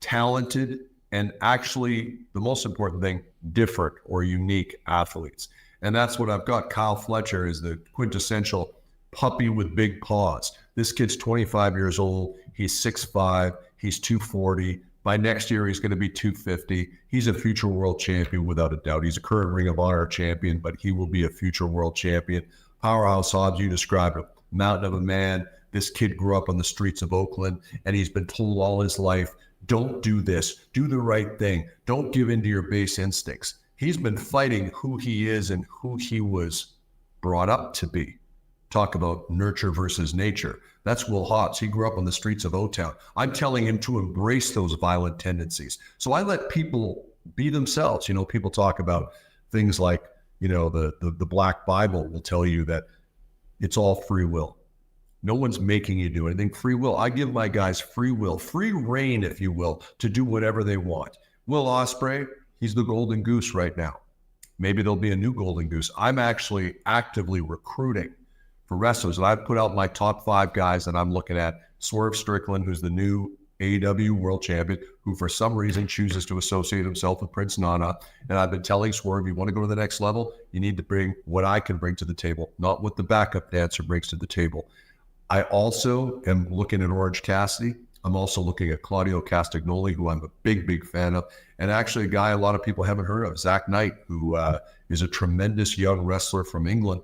Talented, and actually, the most important thing, different or unique athletes. And that's what I've got. Kyle Fletcher is the quintessential puppy with big paws. This kid's 25 years old. He's 6'5". He's 240. By next year, he's going to be 250. He's a future world champion without a doubt. He's a current Ring of Honor champion, but he will be a future world champion. Powerhouse Hobbs, you described him, mountain of a man. This kid grew up on the streets of Oakland, and he's been told all his life, don't do this, do the right thing. Don't give in to your base instincts. He's been fighting who he is and who he was brought up to be. Talk about nurture versus nature. That's Will Hobbs. He grew up on the streets of O-Town. I'm telling him to embrace those violent tendencies. So I let people be themselves. You know, people talk about things like, you know, the Black Bible will tell you that it's all free will. No one's making you do anything. Free will. I give my guys free will, free reign, if you will, to do whatever they want. Will Ospreay, he's the golden goose right now. Maybe there'll be a new golden goose. I'm actually actively recruiting for wrestlers. And I've put out my top 5 guys that I'm looking at. Swerve Strickland, who's the new AEW world champion, who for some reason chooses to associate himself with Prince Nana. And I've been telling Swerve, you want to go to the next level, you need to bring what I can bring to the table, not what the backup dancer brings to the table. I also am looking at Orange Cassidy. I'm also looking at Claudio Castagnoli, who I'm a big, big fan of. And actually a guy a lot of people haven't heard of, Zach Knight, who is a tremendous young wrestler from England.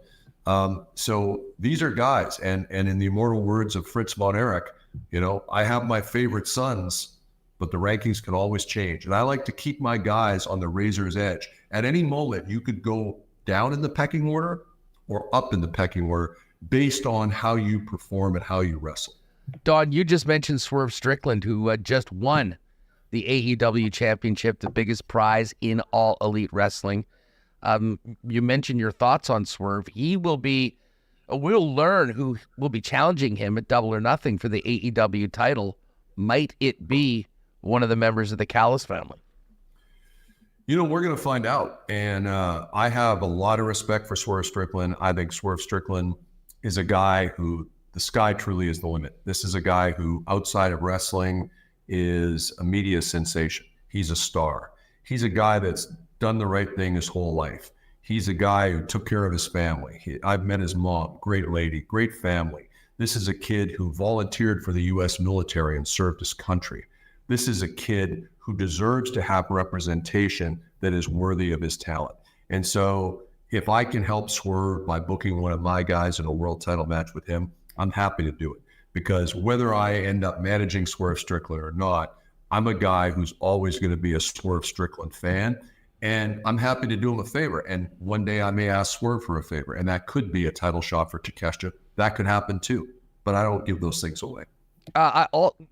So these are guys, and in the immortal words of Fritz von Erich, you know, I have my favorite sons, but the rankings can always change. And I like to keep my guys on the razor's edge. At any moment, you could go down in the pecking order or up in the pecking order based on how you perform and how you wrestle. Don, you just mentioned Swerve Strickland, who just won the AEW championship, the biggest prize in all elite wrestling. You mentioned your thoughts on Swerve. He will be, we'll learn who will be challenging him at Double or Nothing for the AEW title. Might it be one of the members of the Callis family? You know, we're going to find out. And I have a lot of respect for Swerve Strickland. I think Swerve Strickland is a guy who, the sky truly is the limit. This is a guy who, outside of wrestling, is a media sensation. He's a star. He's a guy that's done the right thing his whole life. He's a guy who took care of his family. I've met his mom, great lady, great family. This is a kid who volunteered for the U.S. military and served his country. This is a kid who deserves to have representation that is worthy of his talent. And so if I can help Swerve by booking one of my guys in a world title match with him, I'm happy to do it. Because whether I end up managing Swerve Strickland or not, I'm a guy who's always going to be a Swerve Strickland fan. And I'm happy to do him a favor. And one day I may ask Swerve for a favor. And that could be a title shot for Takeshita. That could happen too. But I don't give those things away.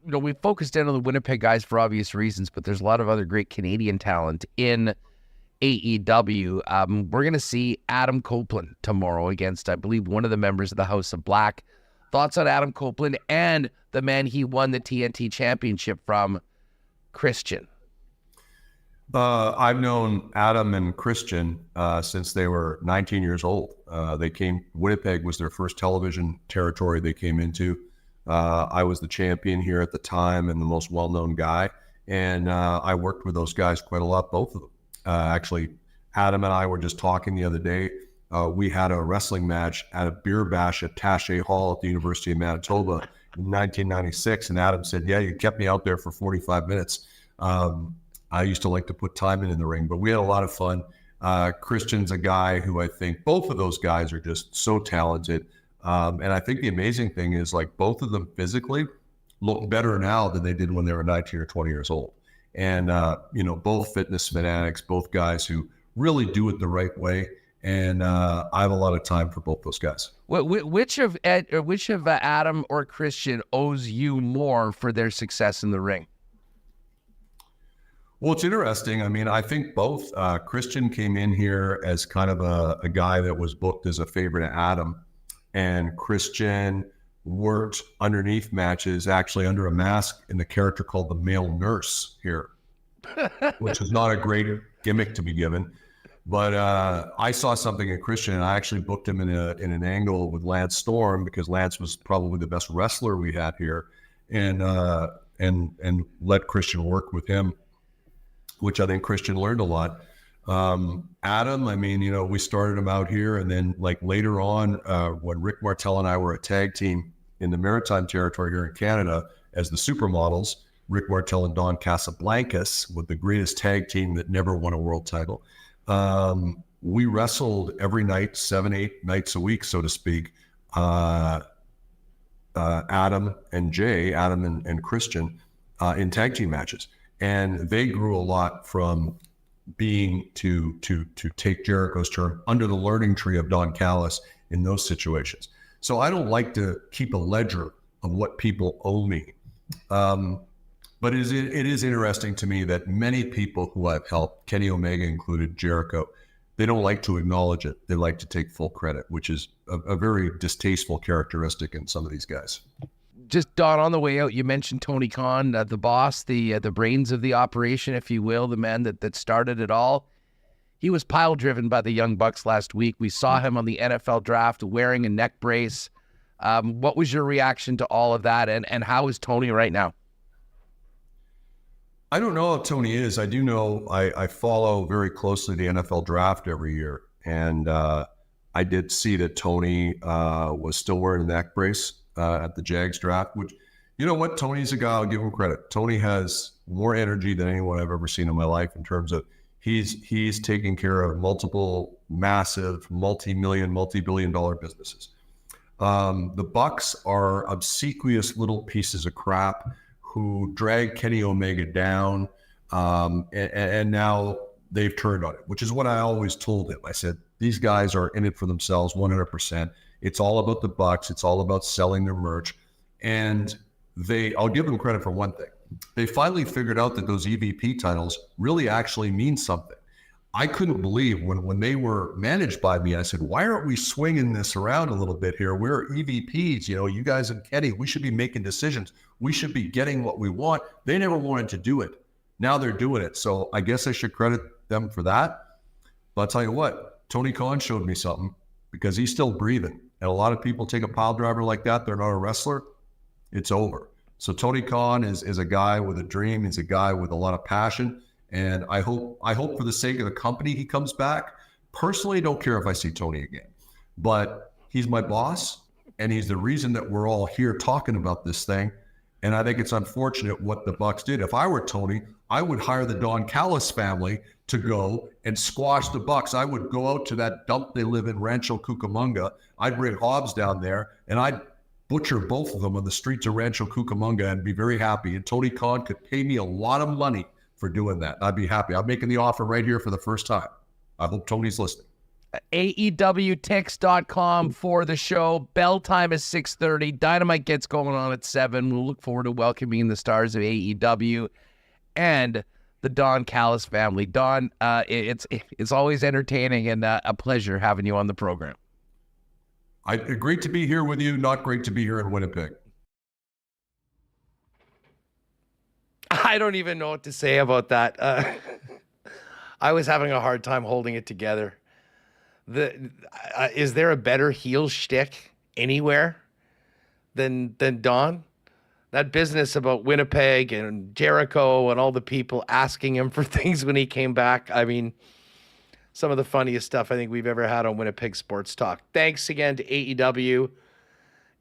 We focused in on the Winnipeg guys for obvious reasons, but there's a lot of other great Canadian talent in AEW. We're going to see Adam Copeland tomorrow against, I believe, one of the members of the House of Black. Thoughts on Adam Copeland and the man he won the TNT championship from, Christian? I've known Adam and Christian since they were 19 years old. Winnipeg was their first television territory they came into. I was the champion here at the time and the most well-known guy. And I worked with those guys quite a lot, both of them. Actually, Adam and I were just talking the other day. We had a wrestling match at a beer bash at Taché Hall at the University of Manitoba in 1996. And Adam said, yeah, you kept me out there for 45 minutes. I used to like to put time in the ring, but we had a lot of fun. Christian's a guy who I think both of those guys are just so talented. And I think the amazing thing is, like, both of them physically look better now than they did when they were 19 or 20 years old. And, both fitness fanatics, both guys who really do it the right way. And I have a lot of time for both those guys. Which of Adam or Christian owes you more for their success in the ring? Well, it's interesting. I mean, I think both. Christian came in here as kind of a guy that was booked as a favorite of Adam. And Christian worked underneath matches, actually under a mask, in the character called the male nurse here, which is not a great gimmick to be given. But I saw something in Christian, and I actually booked him in an angle with Lance Storm, because Lance was probably the best wrestler we had here, and let Christian work with him, which I think Christian learned a lot. Adam, I mean, we started him out here, and then, like, later on, when Rick Martel and I were a tag team in the Maritime territory here in Canada as the Supermodels, Rick Martel and Don Casablancas, with the greatest tag team that never won a world title. We wrestled every night, 7-8 nights a week, so to speak. Adam and Jay, Adam and Christian, in tag team matches. And they grew a lot from being, to take Jericho's term, under the learning tree of Don Callis in those situations. So I don't like to keep a ledger of what people owe me. But it is interesting to me that many people who I've helped, Kenny Omega included, Jericho, they don't like to acknowledge it. They like to take full credit, which is a very distasteful characteristic in some of these guys. Just, Don, on the way out, you mentioned Tony Khan, the boss, the brains of the operation, if you will, the man that started it all. He was pile driven by the Young Bucks last week. We saw him on the NFL draft wearing a neck brace. What was your reaction to all of that, and how is Tony right now? I don't know how Tony is. I do know I follow very closely the NFL draft every year. And I did see that Tony was still wearing a neck brace at the Jags draft, which, you know what? Tony's a guy, I'll give him credit. Tony has more energy than anyone I've ever seen in my life, in terms of he's taking care of multiple massive, multi-billion dollar businesses. The Bucks are obsequious little pieces of crap who drag Kenny Omega down, and now they've turned on it, which is what I always told him. I said, these guys are in it for themselves 100%. It's all about the Bucks. It's all about selling their merch. And I'll give them credit for one thing. They finally figured out that those EVP titles really actually mean something. I couldn't believe when they were managed by me, I said, why aren't we swinging this around a little bit here? We're EVPs, you guys and Kenny, we should be making decisions. We should be getting what we want. They never wanted to do it. Now they're doing it. So I guess I should credit them for that. But I'll tell you what, Tony Khan showed me something, because he's still breathing. And a lot of people take a pile driver like that, they're not a wrestler, it's over. So Tony Khan is a guy with a dream. He's a guy with a lot of passion. And I hope for the sake of the company he comes back. Personally, don't care if I see Tony again. But he's my boss, and he's the reason that we're all here talking about this thing. And I think it's unfortunate what the Bucks did. If I were Tony, I would hire the Don Callis family to go and squash the Bucks. I would go out to that dump they live in, Rancho Cucamonga. I'd bring Hobbs down there, and I'd butcher both of them on the streets of Rancho Cucamonga and be very happy. And Tony Khan could pay me a lot of money for doing that. I'd be happy. I'm making the offer right here for the first time. I hope Tony's listening. AEWTix.com for the show. Bell time is 6:30. Dynamite gets going on at 7. We'll look forward to welcoming the stars of AEW and the Don Callis family. Don, it's always entertaining and a pleasure having you on the program. Great to be here with you. Not great to be here in Winnipeg. I don't even know what to say about that. I was having a hard time holding it together. Is there a better heel shtick anywhere than Don? That business about Winnipeg and Jericho and all the people asking him for things when he came back. I mean, some of the funniest stuff I think we've ever had on Winnipeg Sports Talk. Thanks again to AEW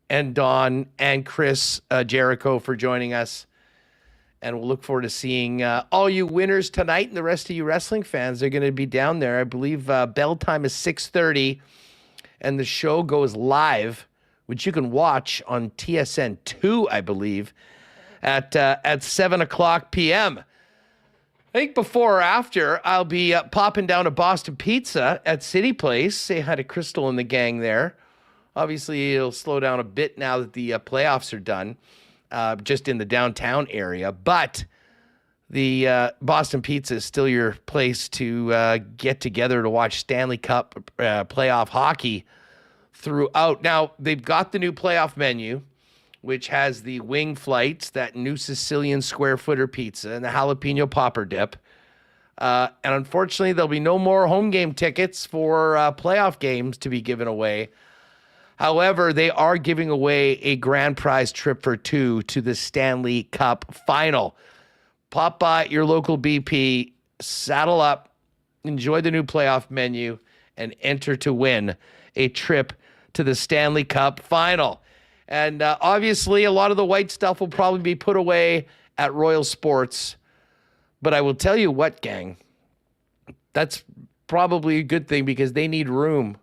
and Don and Chris Jericho for joining us. And we'll look forward to seeing all you winners tonight, and the rest of you wrestling fans are going to be down there. I believe bell time is 6:30, and the show goes live, which you can watch on TSN 2, I believe, at 7 o'clock p.m. I think before or after, I'll be popping down to Boston Pizza at City Place. Say hi to Crystal and the gang there. Obviously, it'll slow down a bit now that the playoffs are done, just in the downtown area. But the Boston Pizza is still your place to get together to watch Stanley Cup playoff hockey throughout. Now, they've got the new playoff menu, which has the wing flights, that new Sicilian square footer pizza, and the jalapeno popper dip. And unfortunately, there'll be no more home game tickets for playoff games to be given away. However, they are giving away a grand prize trip for 2 to the Stanley Cup final. Pop by your local BP, saddle up, enjoy the new playoff menu, and enter to win a trip to the Stanley Cup final. And obviously, a lot of the white stuff will probably be put away at Royal Sports. But I will tell you what, gang, that's probably a good thing because they need room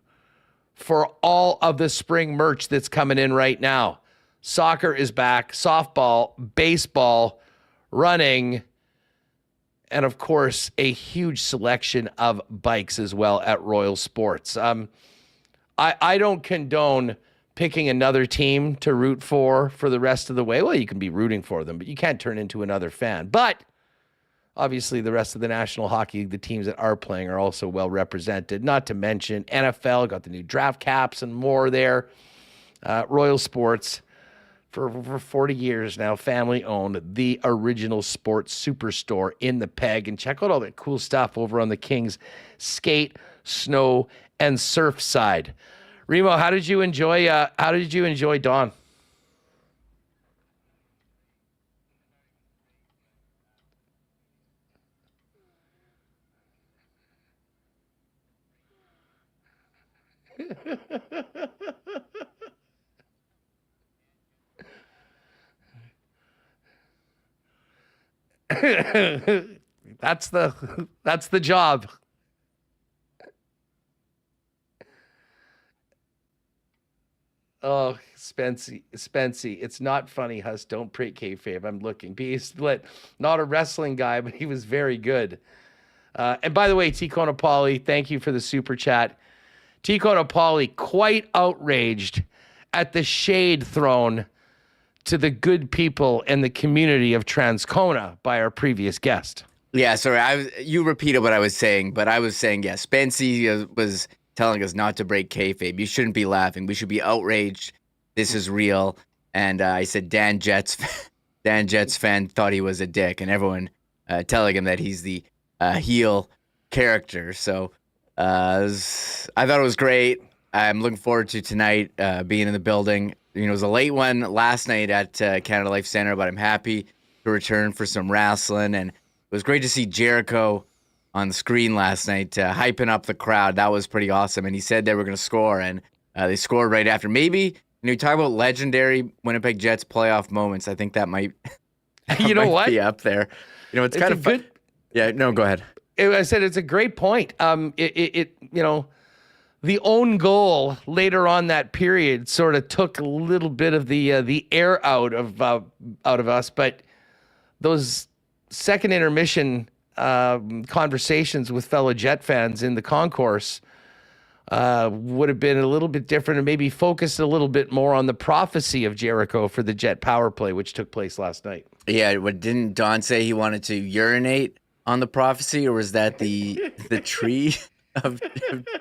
for all of the spring merch that's coming in right now. Soccer is back, softball, baseball, running, and of course, a huge selection of bikes as well at Royal Sports. I don't condone picking another team to root for the rest of the way. Well, you can be rooting for them, but you can't turn into another fan. But obviously, the rest of the National Hockey League, the teams that are playing, are also well represented. Not to mention NFL, got the new draft caps and more there. Royal Sports, for 40 years now, family-owned, the original sports superstore in the Peg. And check out all that cool stuff over on the Kings skate, snow, and surf side. Remo, how did you enjoy Dawn? That's the job. Oh, Spency, it's not funny, Huss. Don't break kayfabe. I'm looking. Be split. Not a wrestling guy, but he was very good. And by the way, T. Conopoli, thank you for the super chat. T. Conopoli, quite outraged at the shade thrown to the good people and the community of Transcona by our previous guest. Yeah, sorry. You repeated what I was saying, but I was saying, yeah, Spency was telling us not to break kayfabe. You shouldn't be laughing. We should be outraged. This is real. And I said Dan Jets fan thought he was a dick, and everyone telling him that he's the heel character. So I thought it was great. I'm looking forward to tonight being in the building. You know, it was a late one last night at Canada Life Center, but I'm happy to return for some wrestling. And it was great to see Jericho on the screen last night, hyping up the crowd. That was pretty awesome. And he said they were going to score, and they scored right after. Maybe, when you talk about legendary Winnipeg Jets playoff moments, I think that might, you know what? Be up there. You know, it's kind of fun. Yeah, no, go ahead. I said it's a great point. The own goal later on that period sort of took a little bit of the air out of us, but those second intermission conversations with fellow Jet fans in the concourse would have been a little bit different and maybe focused a little bit more on the prophecy of Jericho for the Jet power play, which took place last night. Yeah, didn't Don say he wanted to urinate on the prophecy, or was that the tree of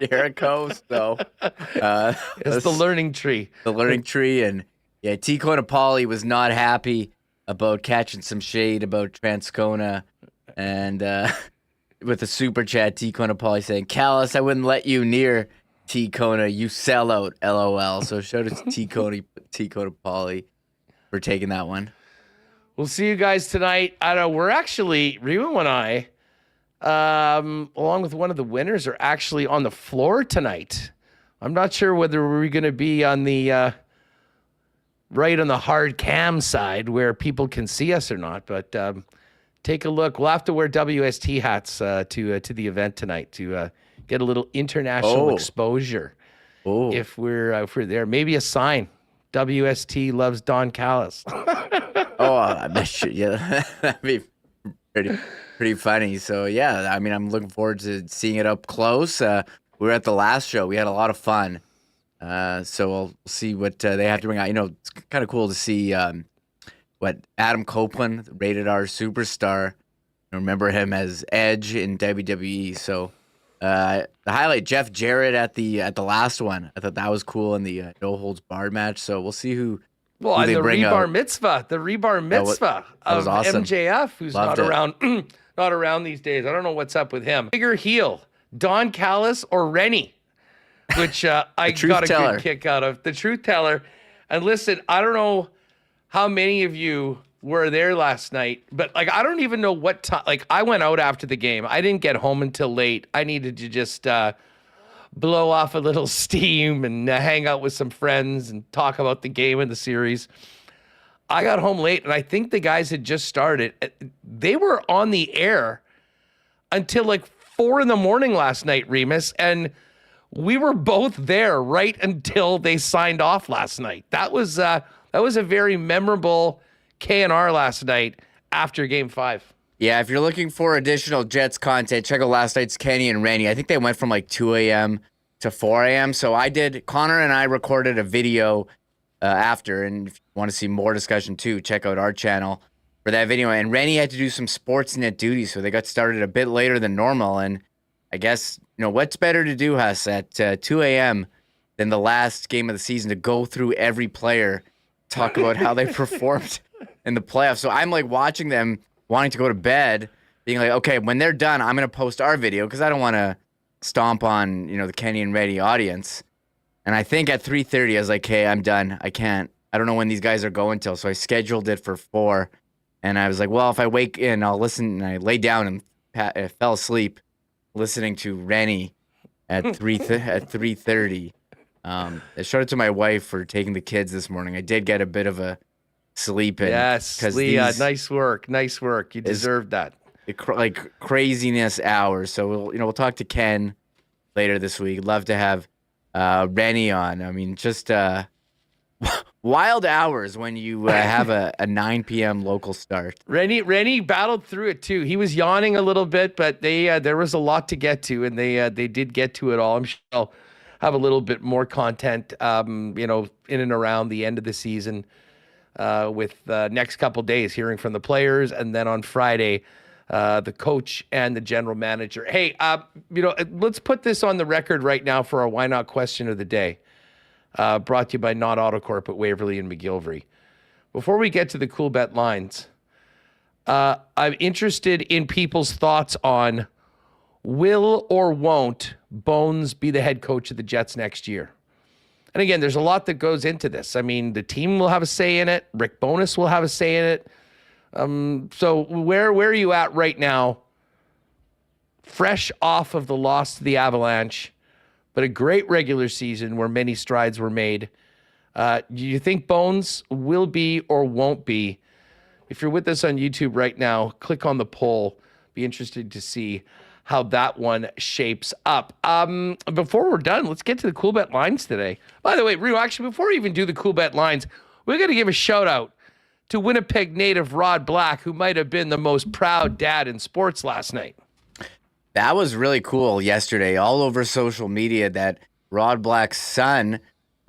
Jericho? So it's the learning tree. The learning tree, and yeah, T. Conopoli was not happy about catching some shade about Transcona. And with a super chat, T. Conopoli saying, Callis, I wouldn't let you near T. Kona. You sell out, LOL. So shout out to T. Conopoli for taking that one. We'll see you guys tonight. I know we're actually, Remo and I, along with one of the winners, are actually on the floor tonight. I'm not sure whether we're going to be on the right on the hard cam side where people can see us or not. But take a look. We'll have to wear WST hats to the event tonight to get a little international exposure. If we're there, maybe a sign. WST loves Don Callis. I bet you. Yeah, that'd be pretty funny. So yeah, I mean, I'm looking forward to seeing it up close. We were at the last show. We had a lot of fun. So we'll see what they have to bring out. You know, it's kind of cool to see what Adam Copeland, rated R superstar. I remember him as Edge in WWE. So the highlight, Jeff Jarrett at the last one. I thought that was cool in the no holds barred match. So we'll see who. Well, who and they the bring rebar out. mitzvah, that was of awesome. MJF, who's Loved not it. around, not around these days. I don't know what's up with him. Bigger heel, Don Callis or Rennie, which I truth got a teller. good kick out of. The truth teller. And listen, I don't know how many of you were there last night, but like I don't even know what time. Like I went out after the game. I didn't get home until late. I needed to just blow off a little steam and hang out with some friends and talk about the game and the series. I got home late, and I think the guys had just started. They were on the air until like 4 a.m. last night, Remis, and we were both there right until they signed off last night. That was a very memorable K&R last night after Game 5. Yeah, if you're looking for additional Jets content, check out last night's Kenny and Rennie. I think they went from like 2 a.m. to 4 a.m. So Connor and I recorded a video after, and if you want to see more discussion too, check out our channel for that video. And Rennie had to do some Sportsnet duty, so they got started a bit later than normal. And I guess, you know, what's better to do, Huss, at 2 a.m. than the last game of the season to go through every player, talk about how they performed in the playoffs. So I'm like watching them wanting to go to bed, being like, okay, when they're done, I'm going to post our video because I don't want to stomp on, you know, the Kenny and Reddy audience. And I think at 3:30, I was like, hey, I'm done. I don't know when these guys are going till. So I scheduled it for 4. And I was like, well, if I wake in, I'll listen. And I lay down and fell asleep listening to Rennie at 3:30. I showed it to my wife for taking the kids this morning. I did get a bit of a sleep in. Yes, Leah, nice work. You deserved that. Like craziness hours. So we'll talk to Ken later this week. Love to have Rennie on. I mean, just wild hours when you have a 9 p.m. local start. Rennie battled through it too. He was yawning a little bit, but there was a lot to get to, and they did get to it all. I'm sure I'll have a little bit more content, in and around the end of the season, with next couple days hearing from the players, and then on Friday, the coach and the general manager. Hey, let's put this on the record right now for our Why Not question of the day. Brought to you by Not Autocorp at Waverly and McGillivray. Before we get to the Coolbet Lines, I'm interested in people's thoughts on will or won't Bones be the head coach of the Jets next year? And again, there's a lot that goes into this. I mean, the team will have a say in it. Rick Bowness will have a say in it. So where are you at right now? Fresh off of the loss to the Avalanche, but a great regular season where many strides were made. Do you think Bones will be or won't be? If you're with us on YouTube right now, click on the poll. Be interested to see how that one shapes up. Before we're done, let's get to the Coolbet Lines today. By the way, Rio, actually, before we even do the Coolbet Lines, we're going to give a shout out to Winnipeg native Rod Black, who might have been the most proud dad in sports last night. That was really cool yesterday, all over social media, that Rod Black's son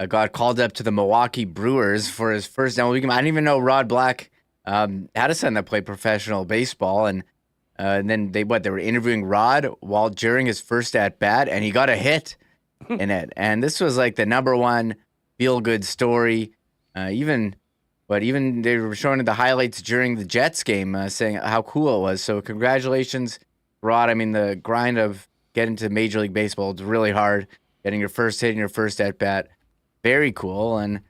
got called up to the Milwaukee Brewers for his first. Now, I didn't even know Rod Black had a son that played professional baseball, and then they were interviewing Rod during his first at bat, and he got a hit in it. And this was like the number one feel good story. Even they were showing the highlights during the Jets game, saying how cool it was. So congratulations, Rod. I mean, the grind of getting to Major League Baseball is really hard. Getting your first hit in your first at bat, very cool. And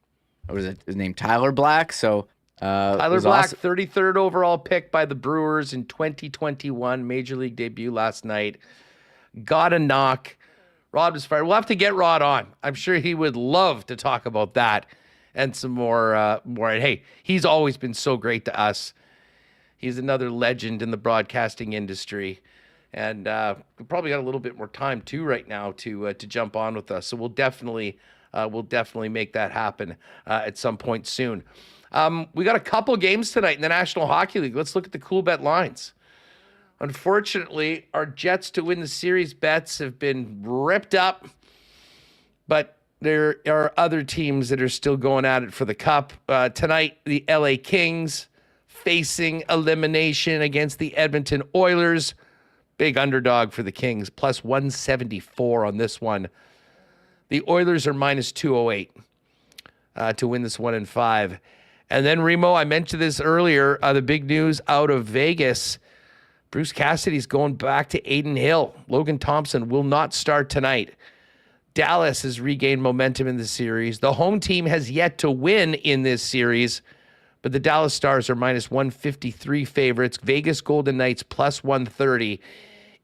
what was it? His name Tyler Black. So Tyler Black, awesome. 33rd overall pick by the Brewers in 2021, Major League debut last night. Got a knock. Rod was fired. We'll have to get Rod on. I'm sure he would love to talk about that and some more. And hey, he's always been so great to us. He's another legend in the broadcasting industry, and we probably got a little bit more time too right now to jump on with us. So we'll definitely make that happen at some point soon. We got a couple games tonight in the National Hockey League. Let's look at the Coolbet lines. Unfortunately, our Jets to win the series bets have been ripped up, but there are other teams that are still going at it for the cup. Tonight, the LA Kings facing elimination against the Edmonton Oilers. Big underdog for the Kings, plus 174 on this one. The Oilers are minus 208 to win this 1 in 5. And then, Remo, I mentioned this earlier, the big news out of Vegas. Bruce Cassidy's going back to Adin Hill. Logan Thompson will not start tonight. Dallas has regained momentum in the series. The home team has yet to win in this series, but the Dallas Stars are minus 153 favorites. Vegas Golden Knights plus 130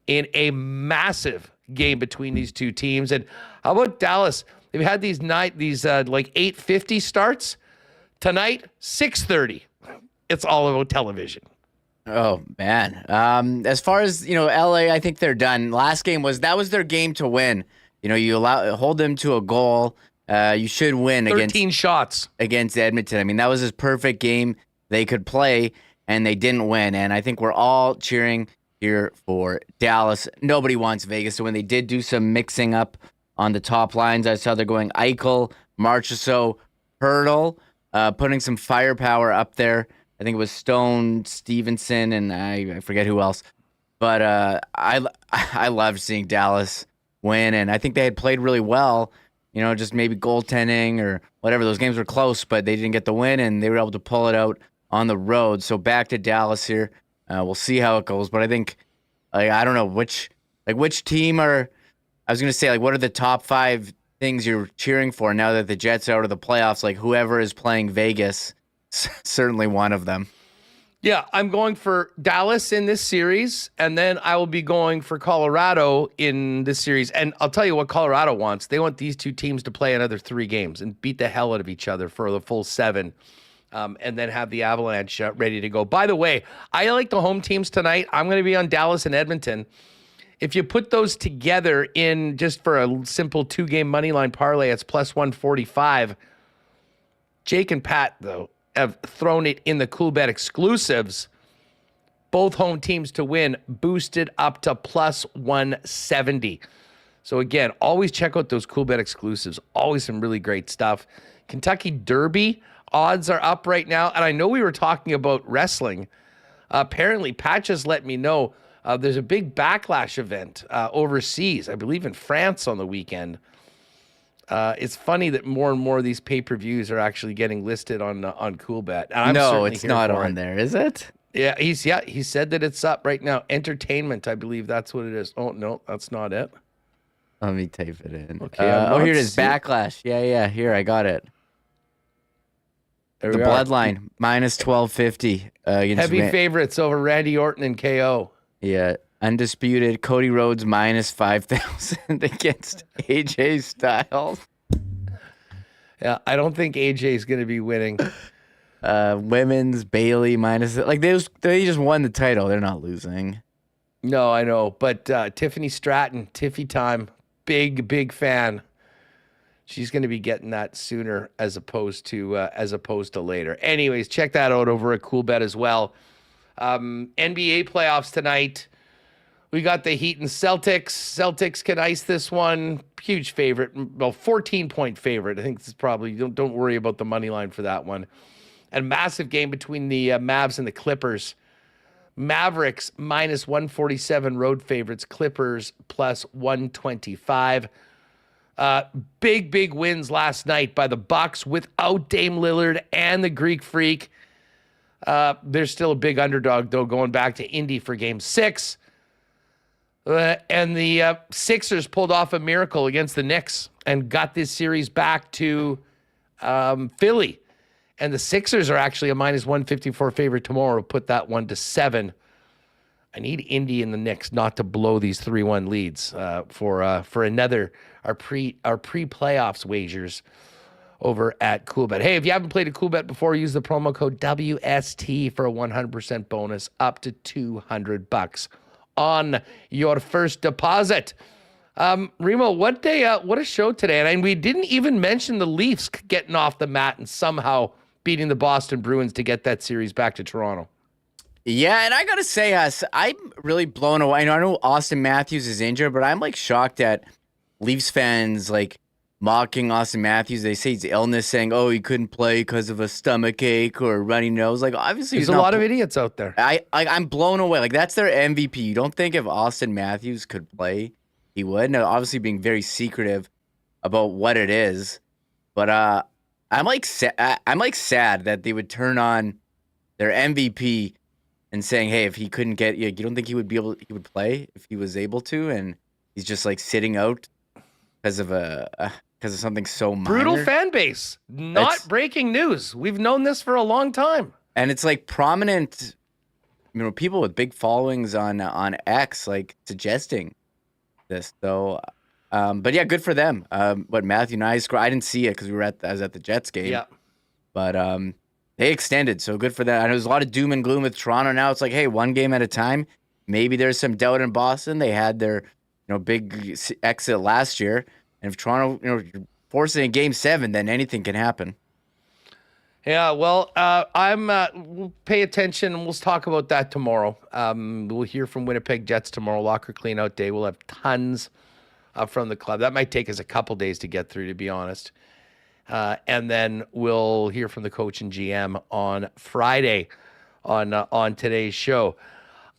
in a massive game between these two teams. And how about Dallas? They've had these like 8:50 starts. Tonight, 6:30. It's all about television. Oh man. As far as, LA, I think they're done. Last game was their game to win. You hold them to a goal. You should win 13 shots against Edmonton. I mean, that was his perfect game they could play, and they didn't win. And I think we're all cheering here for Dallas. Nobody wants Vegas to win. They did do some mixing up on the top lines. I saw they're going Eichel, Marchessault, Hurdle, putting some firepower up there. I think it was Stone, Stevenson, and I forget who else. But I loved seeing Dallas win, and I think they had played really well. Just maybe goaltending or whatever. Those games were close, but they didn't get the win, and they were able to pull it out on the road. So back to Dallas here. We'll see how it goes. But I think, I don't know which team are. I was gonna say, what are the top 5 things you're cheering for now that the Jets are out of the playoffs? Like whoever is playing Vegas. Certainly one of them. Yeah, I'm going for Dallas in this series, and then I will be going for Colorado in this series. And I'll tell you what Colorado wants. They want these two teams to play another 3 games and beat the hell out of each other for the full 7, and then have the Avalanche ready to go. By the way, I like the home teams tonight. I'm going to be on Dallas and Edmonton. If you put those together in just for a simple 2-game money line parlay, it's plus 145. Jake and Pat, though, have thrown it in the Coolbet exclusives. Both home teams to win, boosted up to plus 170. So again, always check out those Coolbet exclusives. Always some really great stuff. Kentucky Derby odds are up right now. And I know we were talking about wrestling. Apparently, Pat just let me know there's a big backlash event overseas, I believe in France on the weekend. It's funny that more and more of these pay-per-views are actually getting listed on Coolbet. No, it's not on there, is it? Yeah, he said that it's up right now. Entertainment, I believe that's what it is. Oh, no, that's not it. Let me type it in. Okay. Here it is. Backlash. Yeah. Here, I got it. The Bloodline, minus 1250. Heavy favorites over Randy Orton and KO. Yeah. Undisputed, Cody Rhodes minus 5,000 against AJ Styles. Yeah, I don't think AJ is going to be winning. Women's Bailey minus, they just won the title. They're not losing. No, I know, but Tiffany Stratton, Tiffy time, big fan. She's going to be getting that sooner as opposed to later. Anyways, check that out over at Coolbet as well. NBA playoffs tonight. We got the Heat and Celtics. Celtics can ice this one. Huge favorite. Well, 14-point favorite. I think this is probably, don't worry about the money line for that one. And massive game between the Mavs and the Clippers. Mavericks minus 147 road favorites. Clippers plus 125. Big wins last night by the Bucks without Dame Lillard and the Greek Freak. There's still a big underdog, though, going back to Indy for Game 6. And the Sixers pulled off a miracle against the Knicks and got this series back to Philly. And the Sixers are actually a minus 154 favorite tomorrow to put that one to 7. I need Indy and the Knicks not to blow these 3-1 leads for another our pre-playoffs wagers. over at Coolbet. Hey, if you haven't played a Coolbet before, use the promo code WST for a 100% bonus up to $200 on your first deposit. Remo, what a show today. And we didn't even mention the Leafs getting off the mat and somehow beating the Boston Bruins to get that series back to Toronto. Yeah, and I got to say, I'm really blown away. I know Austin Matthews is injured, but I'm like shocked at Leafs fans like mocking Austin Matthews. They say it's illness, saying, oh, he couldn't play because of a stomach ache or a runny nose. Like, obviously, there's a lot of idiots out there. I'm blown away. Like, that's their MVP. You don't think if Austin Matthews could play, he would? Now, obviously, being very secretive about what it is, but I'm like sad that they would turn on their MVP and saying, hey, if he couldn't get you don't think he would play if he was able to, and he's just like sitting out because of something so minor. Brutal fan base. Not breaking news. We've known this for a long time. And it's like prominent, people with big followings on X like suggesting this. So, but yeah, good for them. What Matthew and I scored, I didn't see it because I was at the Jets game. Yeah. But they extended, so good for that. I know there's a lot of doom and gloom with Toronto now. It's like, hey, one game at a time. Maybe there's some doubt in Boston. They had their big exit last year, and if Toronto you're forcing a Game 7, then anything can happen. Yeah, well, we'll pay attention, and we'll talk about that tomorrow. We'll hear from Winnipeg Jets tomorrow, locker cleanout day. We'll have tons from the club. That might take us a couple days to get through, to be honest. And then we'll hear from the coach and GM on Friday on today's show.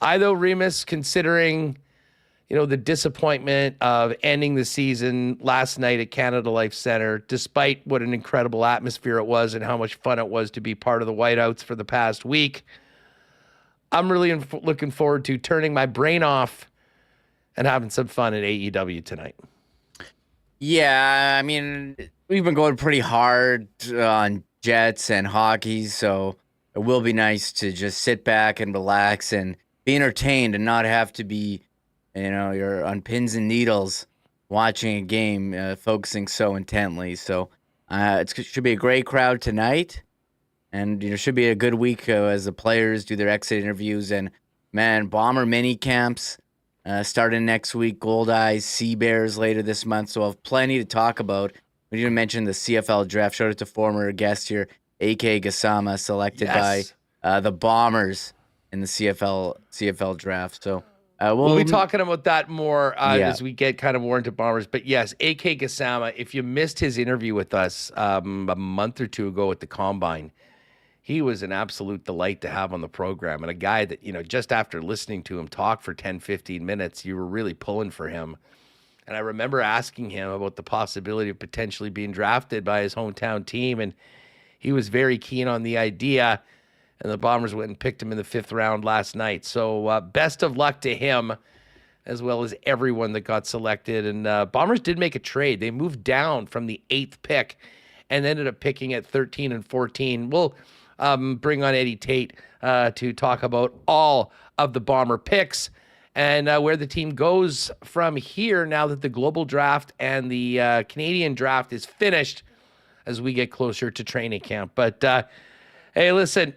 Though, Remis, considering the disappointment of ending the season last night at Canada Life Center, despite what an incredible atmosphere it was and how much fun it was to be part of the Whiteouts for the past week, I'm really looking forward to turning my brain off and having some fun at AEW tonight. Yeah, I mean, we've been going pretty hard on Jets and hockey, so it will be nice to just sit back and relax and be entertained and not have to be, you're on pins and needles watching a game, focusing so intently. So it should be a great crowd tonight, and it should be a good week as the players do their exit interviews. And, man, Bomber mini camps starting next week, Gold Eyes, Sea Bears later this month, so I'll have plenty to talk about. We didn't mention the CFL draft. Shout out to former guest here, A.K. Gassama, selected by the Bombers in the CFL draft. So we'll be talking about that more as we get kind of more into Bombers. But yes, A.K. Gassama, if you missed his interview with us a month or two ago at the Combine, he was an absolute delight to have on the program, and a guy that, just after listening to him talk for 10, 15 minutes, you were really pulling for him. And I remember asking him about the possibility of potentially being drafted by his hometown team, and he was very keen on the idea, and the Bombers went and picked him in the 5th round last night. So best of luck to him, as well as everyone that got selected. And Bombers did make a trade. They moved down from the 8th pick and ended up picking at 13 and 14. We'll bring on Eddie Tate to talk about all of the Bomber picks and where the team goes from here now that the global draft and the Canadian draft is finished as we get closer to training camp. But hey, listen,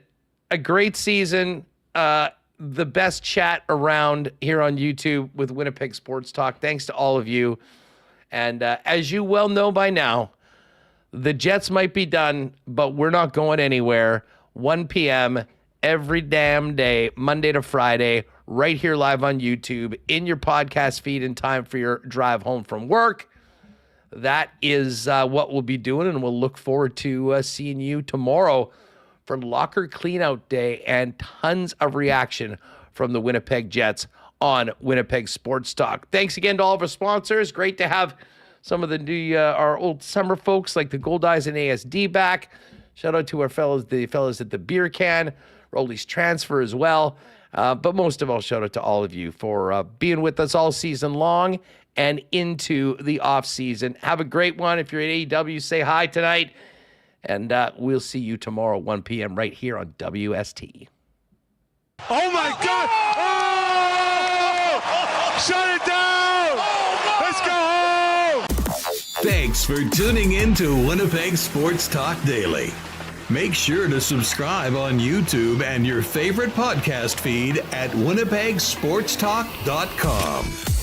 a great season, the best chat around here on YouTube with Winnipeg Sports Talk. Thanks to all of you. And as you well know by now, the Jets might be done, but we're not going anywhere. 1 p.m. every damn day, Monday to Friday, right here live on YouTube, in your podcast feed in time for your drive home from work. That is what we'll be doing, and we'll look forward to seeing you tomorrow for locker cleanout day and tons of reaction from the Winnipeg Jets on Winnipeg Sports Talk. Thanks again to all of our sponsors. Great to have some of the new, our old summer folks like the Gold Eyes and ASD back. Shout out to our the fellas at the Beer Can, Rolly's Transfer as well. But most of all, shout out to all of you for being with us all season long and into the off season. Have a great one. If you're at AEW, say hi tonight. And we'll see you tomorrow, 1 p.m. right here on WST. Oh, my God. Oh! Shut it down. Let's go home. Thanks for tuning in to Winnipeg Sports Talk Daily. Make sure to subscribe on YouTube and your favorite podcast feed at winnipegsportstalk.com.